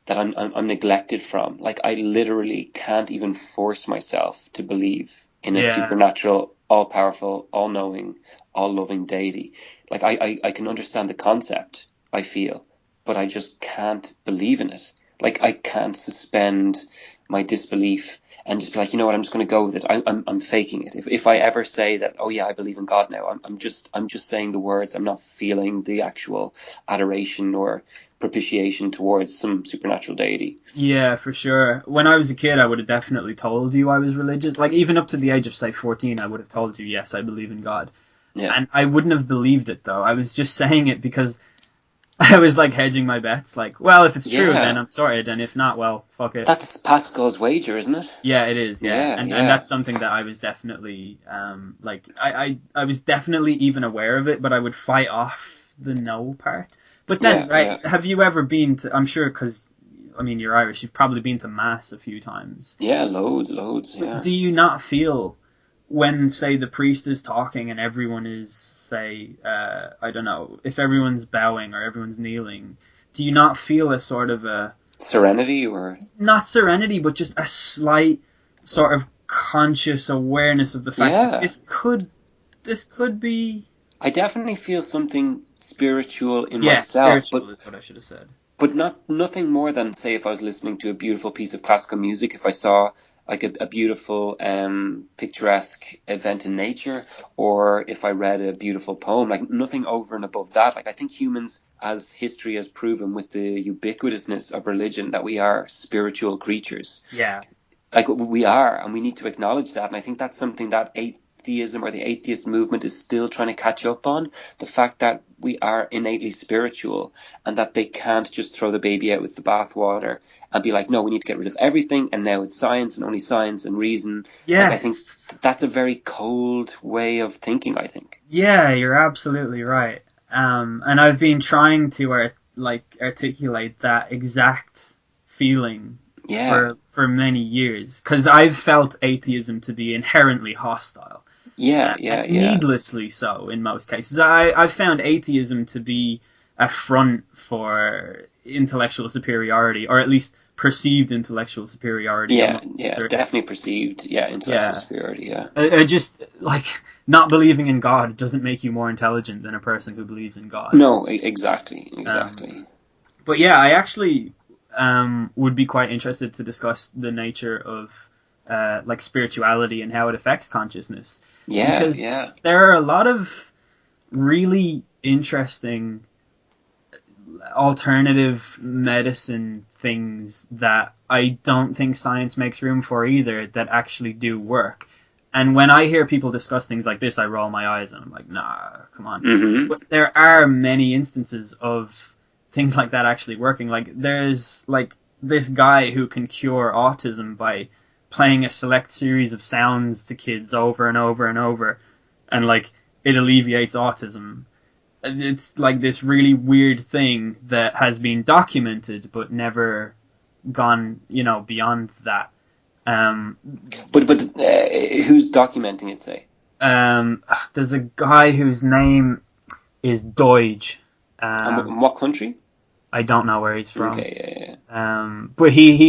I'm neglected from. Like, I literally can't even force myself to believe in a supernatural, all-powerful, all-knowing, all-loving deity. Like, I can understand the concept, I feel, but I just can't believe in it. Like, I can't suspend my disbelief and just be like, you know what, I'm just going to go with it. I'm faking it. If I ever say that, oh yeah, I believe in God now, I'm just saying the words. I'm not feeling the actual adoration or propitiation towards some supernatural deity. Yeah, for sure. When I was a kid, I would have definitely told you I was religious. Like, even up to the age of, say, 14, I would have told you, yes, I believe in God. Yeah. And I wouldn't have believed it, though. I was just saying it because I was, like, hedging my bets. Like, well, if it's true, then I'm sorry. And if not, well, fuck it. That's Pascal's wager, isn't it? Yeah, it is, yeah. And that's something that I was definitely, I was definitely even aware of it, but I would fight off the no part. But then, have you ever been to, I'm sure, because, I mean, you're Irish, you've probably been to Mass a few times. Yeah, loads, yeah. Do you not feel, when, say, the priest is talking and everyone is, say, I don't know, if everyone's bowing or everyone's kneeling, do you not feel a sort of a... serenity, or... Not serenity, but just a slight sort of conscious awareness of the fact that this could be... I definitely feel something spiritual in myself. Spiritual is what I should have said. But nothing more than, say, if I was listening to a beautiful piece of classical music, if I saw like a beautiful picturesque event in nature, or if I read a beautiful poem, like nothing over and above that. Like, I think humans, as history has proven with the ubiquitousness of religion, that we are spiritual creatures. Yeah. Like, we are, and we need to acknowledge that. And I think that's something that atheism or the atheist movement is still trying to catch up on, the fact that we are innately spiritual and that they can't just throw the baby out with the bathwater and be like, no, we need to get rid of everything and now it's science and only science and reason. Yes. Like, I think that's a very cold way of thinking, I think. Yeah, you're absolutely right. And I've been trying to articulate that exact feeling for many years, because I've felt atheism to be inherently hostile. Needlessly so in most cases. I've found atheism to be a front for intellectual superiority, or at least perceived intellectual superiority. Yeah, Amongst yeah, certain, definitely perceived. Yeah, intellectual yeah. superiority. Yeah. I just like not believing in God doesn't make you more intelligent than a person who believes in God. No, exactly, Um, exactly. but yeah, I actually would be quite interested to discuss the nature of like spirituality and how it affects consciousness, Yeah, because yeah, there are a lot of really interesting alternative medicine things that I don't think science makes room for either that actually do work. And when I hear people discuss things like this, I roll my eyes and I'm like, nah, come on. mm-hmm. But there are many instances of things like that actually working. Like there's like this guy who can cure autism by playing a select series of sounds to kids over and over and over, and like it alleviates autism. It's like this really weird thing that has been documented but never gone, beyond that. Um, But who's documenting it? Say. there's a guy whose name is Doige. And what country? I don't know where he's from. Okay, yeah. But he's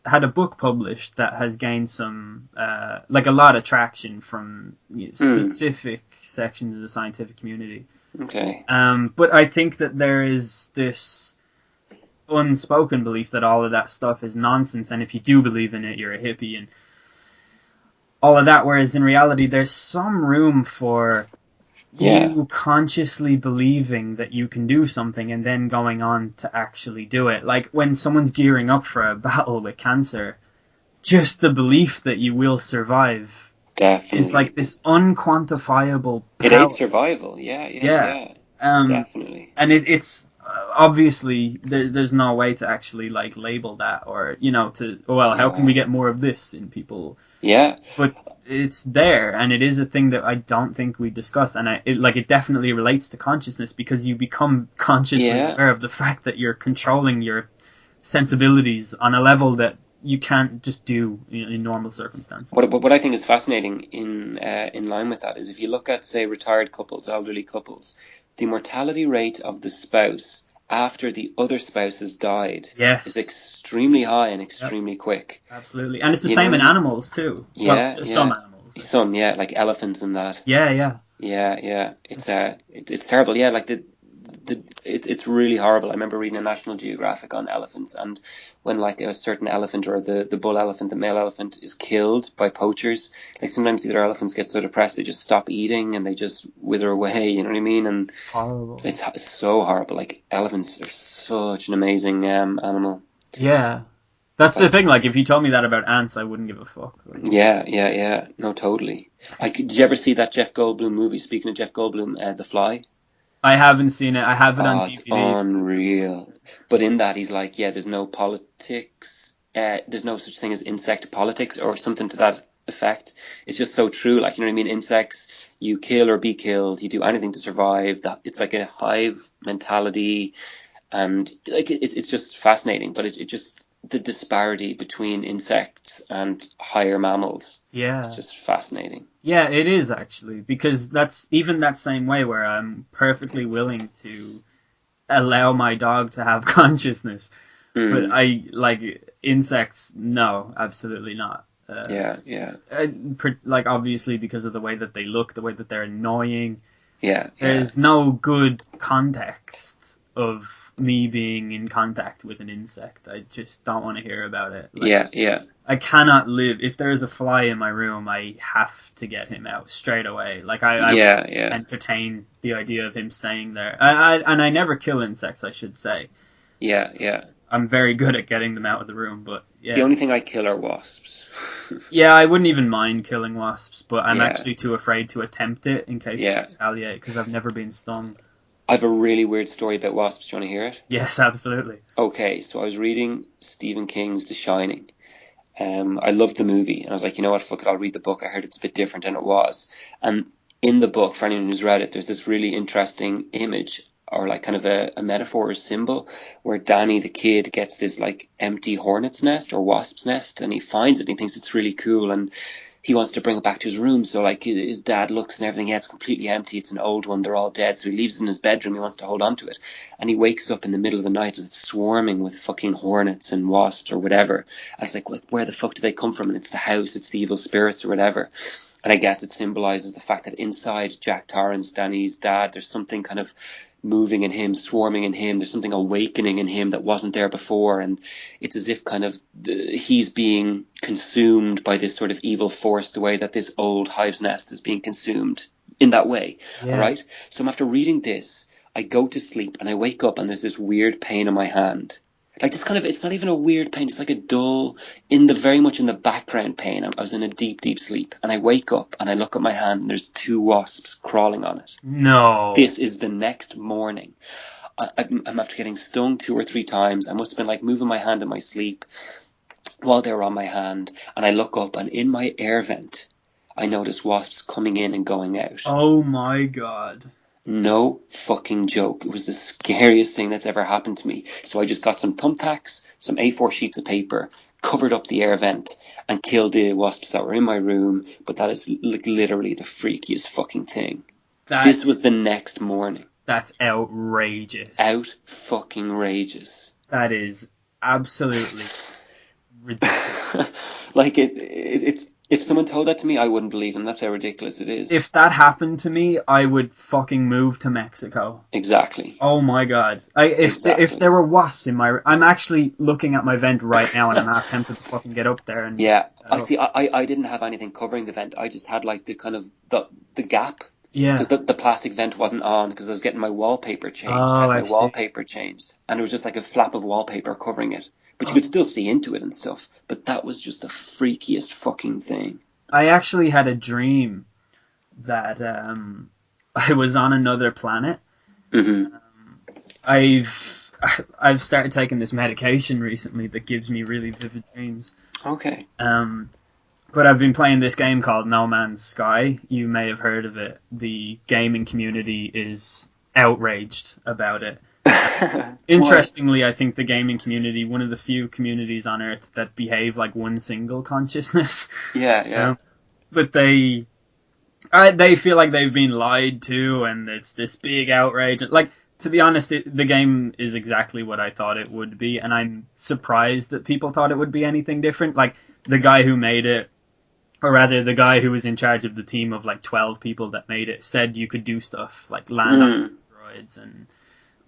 had a book published that has gained some like a lot of traction from specific sections of the scientific community. Okay. But I think that there is this unspoken belief that all of that stuff is nonsense, and if you do believe in it, you're a hippie and all of that. Whereas in reality, there's some room for Yeah. you consciously believing that you can do something and then going on to actually do it. Like when someone's gearing up for a battle with cancer, just the belief that you will survive Definitely. is like this unquantifiable power. It aids survival. Yeah, Yeah. Definitely. And it's obviously there's no way to actually like label that or how can we get more of this in people? Yeah. But it's there, and it is a thing that I don't think we discuss, and it definitely relates to consciousness because you become consciously aware of the fact that you're controlling your sensibilities on a level that you can't just do in normal circumstances. What I think is fascinating in line with that is if you look at, say, retired couples, elderly couples, the mortality rate of the spouse after the other spouse has died is extremely high and extremely quick. Absolutely, and it's the same in animals too. Yeah, some animals. Some, like elephants and that. Yeah. It's terrible. Yeah, like it's really horrible. I remember reading a National Geographic on elephants, and when like a certain elephant or the bull elephant, the male elephant, is killed by poachers, like sometimes the other elephants get so depressed they just stop eating and they just wither away. You know what I mean? And horrible. It's so horrible. Like elephants are such an amazing animal. Yeah. That's the thing, like, if you told me that about ants, I wouldn't give a fuck. Like, yeah. No, totally. Did you ever see that Jeff Goldblum movie? Speaking of Jeff Goldblum, The Fly? I haven't seen it. I have it on DVD. It's unreal. But in that, he's like, there's no politics. There's no such thing as insect politics or something to that effect. It's just so true. Like, you know what I mean? Insects, you kill or be killed. You do anything to survive. It's like a hive mentality. And like it's just fascinating, but it just the disparity between insects and higher mammals. Yeah, it's just fascinating. Yeah, it is actually, because that's even that same way where I'm perfectly willing to allow my dog to have consciousness, but I like insects. No, absolutely not. Like obviously because of the way that they look, the way that they're annoying. There's no good context of me being in contact with an insect. I just don't want to hear about it. Like, I cannot live. If there is a fly in my room, I have to get him out straight away. Like I entertain the idea of him staying there. I never kill insects, I should say. I'm very good at getting them out of the room, but the only thing I kill are wasps. I wouldn't even mind killing wasps, but I'm actually too afraid to attempt it in case they retaliate because I've never been stung. I have a really weird story about wasps. Do you want to hear it? Yes, absolutely. Okay, so I was reading Stephen King's The Shining. I loved the movie, and I was like, you know what, fuck it, I'll read the book. I heard it's a bit different, and it was. And in the book, for anyone who's read it, there's this really interesting image, or like kind of a metaphor or symbol, where Danny the kid gets this like empty hornet's nest or wasp's nest, and he finds it and he thinks it's really cool, and he wants to bring it back to his room. So like his dad looks and everything, yeah, it's completely empty. It's an old one. They're all dead. So he leaves it in his bedroom. He wants to hold on to it. And he wakes up in the middle of the night and it's swarming with fucking hornets and wasps or whatever. And it's like, where the fuck do they come from? And it's the house. It's the evil spirits or whatever. And I guess it symbolizes the fact that inside Jack Torrance, Danny's dad, there's something kind of moving in him, swarming in him. There's something awakening in him that wasn't there before. And it's as if kind of he's being consumed by this sort of evil force, the way that this old hive's nest is being consumed in that way. Yeah. All right. So after reading this, I go to sleep and I wake up and there's this weird pain in my hand. Like this kind of, it's not even a weird pain. It's like a dull, very much in the background pain. I was in a deep, deep sleep and I wake up and I look at my hand and there's 2 wasps crawling on it. No. This is the next morning. I'm after getting stung 2 or 3 times. I must have been like moving my hand in my sleep while they were on my hand. And I look up and in my air vent, I notice wasps coming in and going out. Oh my God. No fucking joke. It was the scariest thing that's ever happened to me. So I just got some thumbtacks, some A4 sheets of paper, covered up the air vent, and killed the wasps that were in my room. But that is literally the freakiest fucking thing. This was the next morning. That's outrageous. Out fucking rageous. That is absolutely ridiculous. Like it's. If someone told that to me, I wouldn't believe them. That's how ridiculous it is. If that happened to me, I would fucking move to Mexico. Exactly. Oh my God. If there were wasps in my... I'm actually looking at my vent right now and I'm half tempted to fucking get up there and... Yeah. I didn't have anything covering the vent. I just had like the kind of the gap. Yeah. Because the plastic vent wasn't on because I was getting my wallpaper changed. Oh, I had my wallpaper changed. And it was just like a flap of wallpaper covering it. But you could still see into it and stuff. But that was just the freakiest fucking thing. I actually had a dream that I was on another planet. Mm-hmm. I've started taking this medication recently that gives me really vivid dreams. Okay. But I've been playing this game called No Man's Sky. You may have heard of it. The gaming community is outraged about it. Interestingly, I think the gaming community, one of the few communities on Earth that behave like one single consciousness. Yeah. But they feel like they've been lied to, and it's this big outrage. Like, to be honest, the game is exactly what I thought it would be, and I'm surprised that people thought it would be anything different. Like, the guy who made it, or rather, the guy who was in charge of the team of like 12 people that made it, said you could do stuff like land on asteroids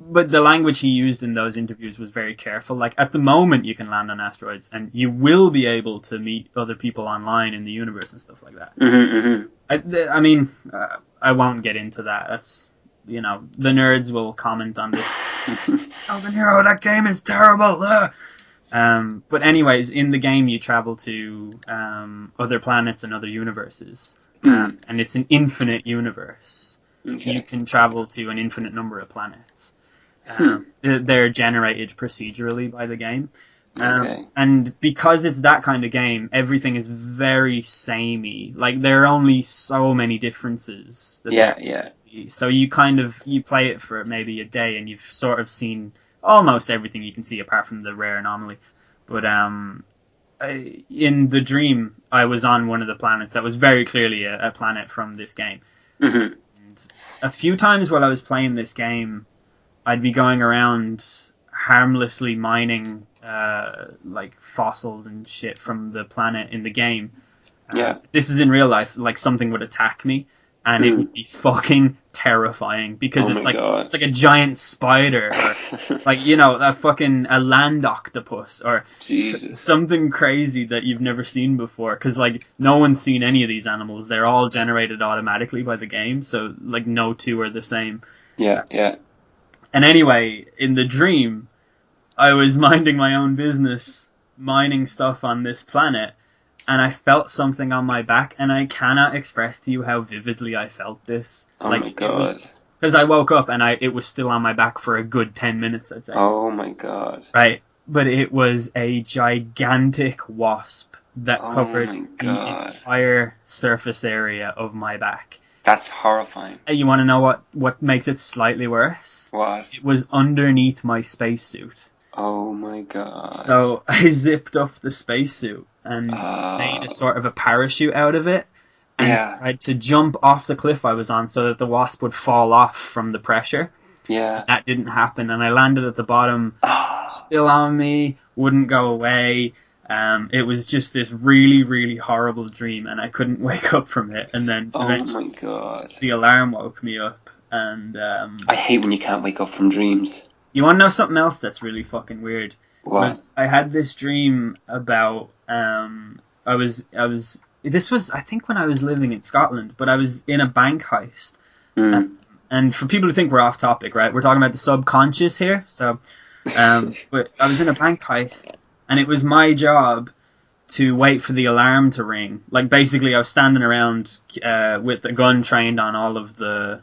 but the language he used in those interviews was very careful. Like, at the moment, you can land on asteroids, and you will be able to meet other people online in the universe and stuff like that. Mm-hmm. I mean, I won't get into that. That's, the nerds will comment on this. Oh, the Nero, that game is terrible. But anyways, in the game, you travel to other planets and other universes, and it's an infinite universe. Okay. You can travel to an infinite number of planets. They're generated procedurally by the game. And because it's that kind of game, everything is very samey. Like, there are only so many differences. So you play it for maybe a day and you've sort of seen almost everything you can see apart from the rare anomaly. But in the dream, I was on one of the planets that was very clearly a planet from this game. Mm-hmm. And a few times while I was playing this game, I'd be going around harmlessly mining like fossils and shit from the planet in the game. This is in real life. Like, something would attack me, and it would be fucking terrifying because it's like a giant spider, or like a land octopus, or something crazy that you've never seen before. Because like no one's seen any of these animals. They're all generated automatically by the game, so like no two are the same. Yeah. And anyway, in the dream, I was minding my own business, mining stuff on this planet, and I felt something on my back, and I cannot express to you how vividly I felt this. Oh my God. Because I woke up, and it was still on my back for a good 10 minutes, I'd say. Oh my God. Right, but it was a gigantic wasp that covered the entire surface area of my back. That's horrifying. You want to know what makes it slightly worse? What? It was underneath my spacesuit. Oh my God. So I zipped up the spacesuit, and made a sort of a parachute out of it, and Yeah. tried to jump off the cliff I was on so that the wasp would fall off from the pressure. Yeah. That didn't happen, and I landed at the bottom, still on me, wouldn't go away. It was just this really, really horrible dream, and I couldn't wake up from it. And then Oh eventually my god. the alarm woke me up, and I hate when you can't wake up from dreams. you want to know something else that's really fucking weird? What? I had this dream about this was, I think, when I was living in Scotland, but I was in a bank heist. And for people who think we're off topic, right, we're talking about the subconscious here. So, but I was in a bank heist, and it was my job to wait for the alarm to ring. Like, basically, I was standing around with a gun trained on all of the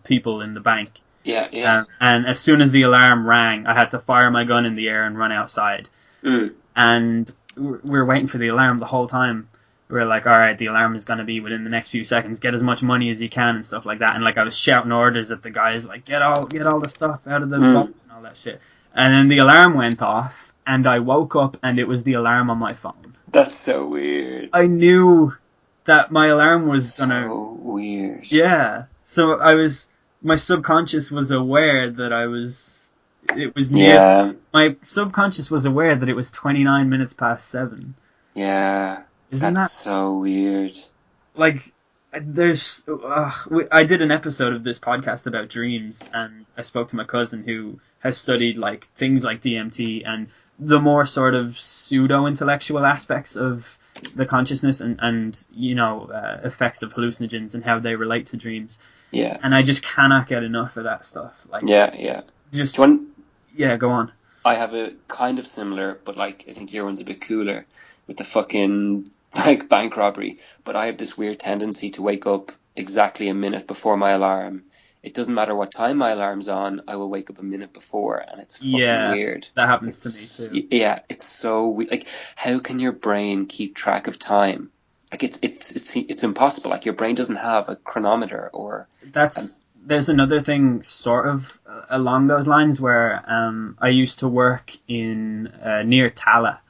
people in the bank. Yeah, yeah. And as soon as the alarm rang, I had to fire my gun in the air and run outside. And we were waiting for the alarm the whole time. We were like, all right, the alarm is going to be within the next few seconds. Get as much money as you can and stuff like that. And like, I was shouting orders at the guys, like, get all the stuff out of the vault and all that shit. And then the alarm went off, and I woke up, and it was the alarm on my phone. That's so weird. I knew that my alarm was gonna. So weird. Yeah. So my subconscious was aware that it was near. Yeah. My subconscious was aware that it was 29 minutes past 7. Yeah. Isn't That's that so weird. like? I did an episode of this podcast about dreams, and I spoke to my cousin who has studied like things like DMT and the more sort of pseudo-intellectual aspects of the consciousness and effects of hallucinogens and how they relate to dreams. Yeah. And I just cannot get enough of that stuff. Like, Yeah. just Do you want... yeah, go on. I have a kind of similar, but like I think your one's a bit cooler with the fucking like bank robbery. But I have this weird tendency to wake up exactly a minute before my alarm. It doesn't matter what time my alarm's on, I will wake up a minute before, and it's fucking weird. That happens to me too. Yeah, it's so weird. Like, how can your brain keep track of time? Like, it's impossible. Like, your brain doesn't have a chronometer or. There's another thing sort of along those lines where I used to work in near Tala.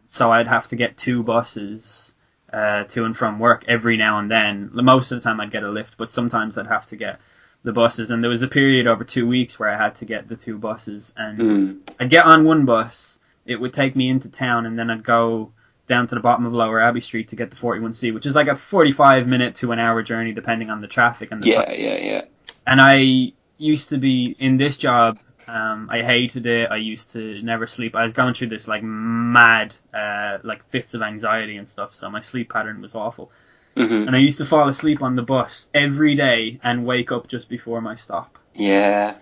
So I'd have to get 2 buses to and from work every now and then. Most of the time I'd get a lift, but sometimes I'd have to get the buses. And there was a period over 2 weeks where I had to get the 2 buses. And I'd get on one bus, it would take me into town, and then I'd go down to the bottom of Lower Abbey Street to get the 41C, which is like a 45-minute to an hour journey depending on the traffic and the time. Yeah. And I used to be in this job. I hated it. I used to never sleep. I was going through this like mad, like fits of anxiety and stuff. So my sleep pattern was awful. And I used to fall asleep on the bus every day and wake up just before my stop. Yeah.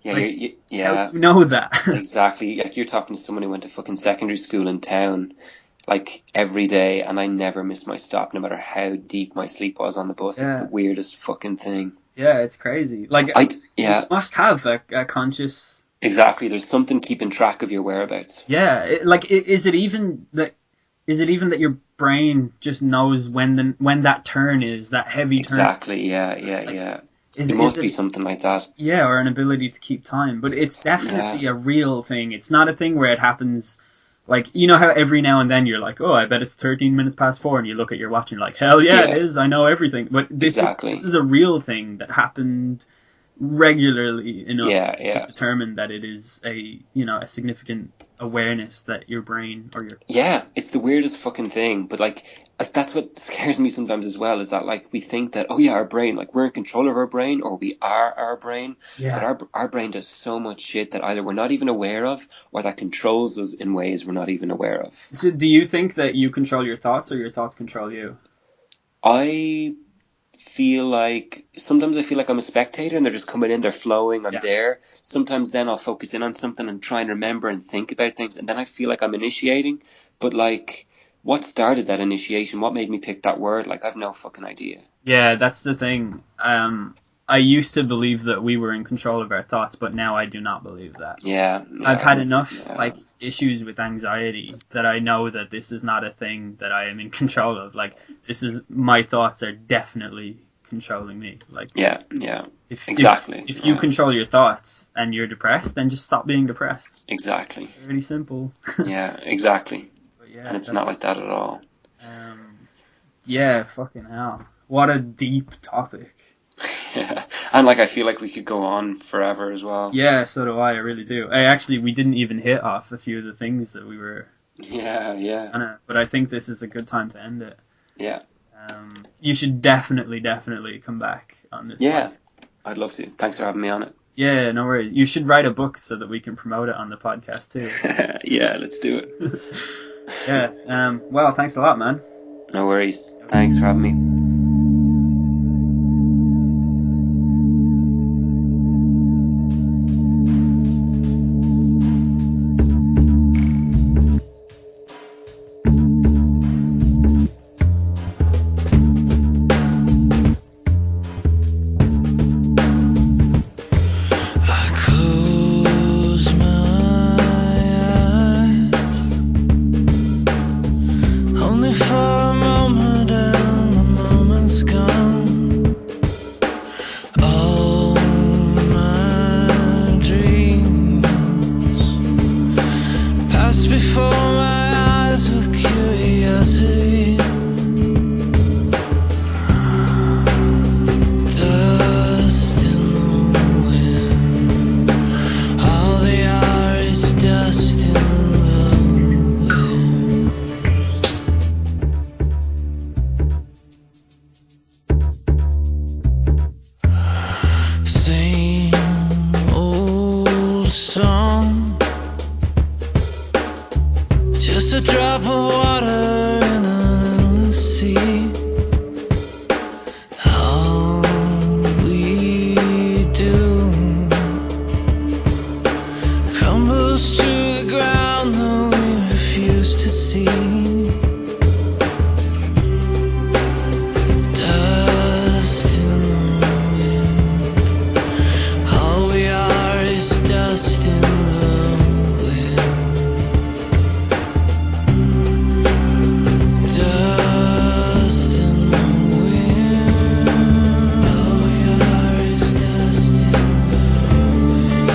Yeah, Like, yeah. How do you know that? Exactly. Like, you're talking to someone who went to fucking secondary school in town, like, every day, and I never missed my stop, no matter how deep my sleep was on the bus. It's the weirdest fucking thing. Yeah, it's crazy. Like, you must have a conscious. Exactly. There's something keeping track of your whereabouts. Yeah. Is it even that your brain just knows when that turn is, that heavy turn? Exactly. Yeah. It must be something like that. Yeah, or an ability to keep time. But it's definitely a real thing. It's not a thing where it happens. Like, you know how every now and then you're like, oh, I bet it's 13 minutes past 4, and you look at your watch and you're like, hell yeah, it is, I know everything. But this is a real thing that happened regularly enough to determine that it is a significant awareness that your brain or your... Yeah, it's the weirdest fucking thing. But like that's what scares me sometimes as well, is that like we think that, oh yeah, our brain, like we're in control of our brain, or we are our brain. Yeah. But our brain does so much shit that either we're not even aware of, or that controls us in ways we're not even aware of. So do you think that you control your thoughts, or your thoughts control you? I feel like sometimes I feel like I'm a spectator and they're just coming in, they're flowing, I'm there. Sometimes then I'll focus in on something and try and remember and think about things, and then I feel like I'm initiating. But like, what started that initiation? What made me pick that word? Like, I've no fucking idea. Yeah, that's the thing. I used to believe that we were in control of our thoughts, but now I do not believe that. Yeah. I've had enough like issues with anxiety that I know that this is not a thing that I am in control of. Like, my thoughts are definitely controlling me. Like, exactly. If you control your thoughts and you're depressed, then just stop being depressed. Exactly. Really simple. Yeah, exactly. Yeah, and it's not like that at all. Yeah, fucking hell. What a deep topic. Yeah, and like I feel like we could go on forever as well. Yeah, so do I really do. We didn't even hit off a few of the things that we were... Yeah. But I think this is a good time to end it. Yeah. You should definitely come back on this. Yeah, podcast. I'd love to. Thanks for having me on it. Yeah, no worries. You should write a book so that we can promote it on the podcast too. Yeah, let's do it. Yeah. Well, thanks a lot, man. No worries. Thanks for having me. Just a drop of water in an endless sea. All we do crumbles to the ground, though we refuse to see. Dust in the wind. All we are is dust in the wind. Dust in the wind. All we are is dust in the wind.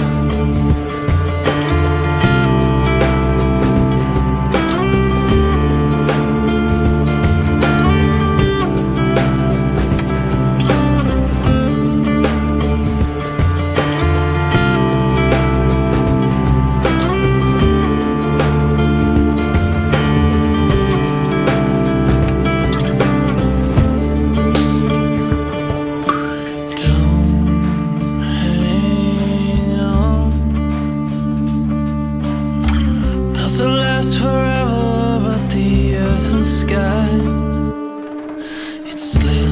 Don't hang on. Nothing lasts forever but the earth and sky. It slips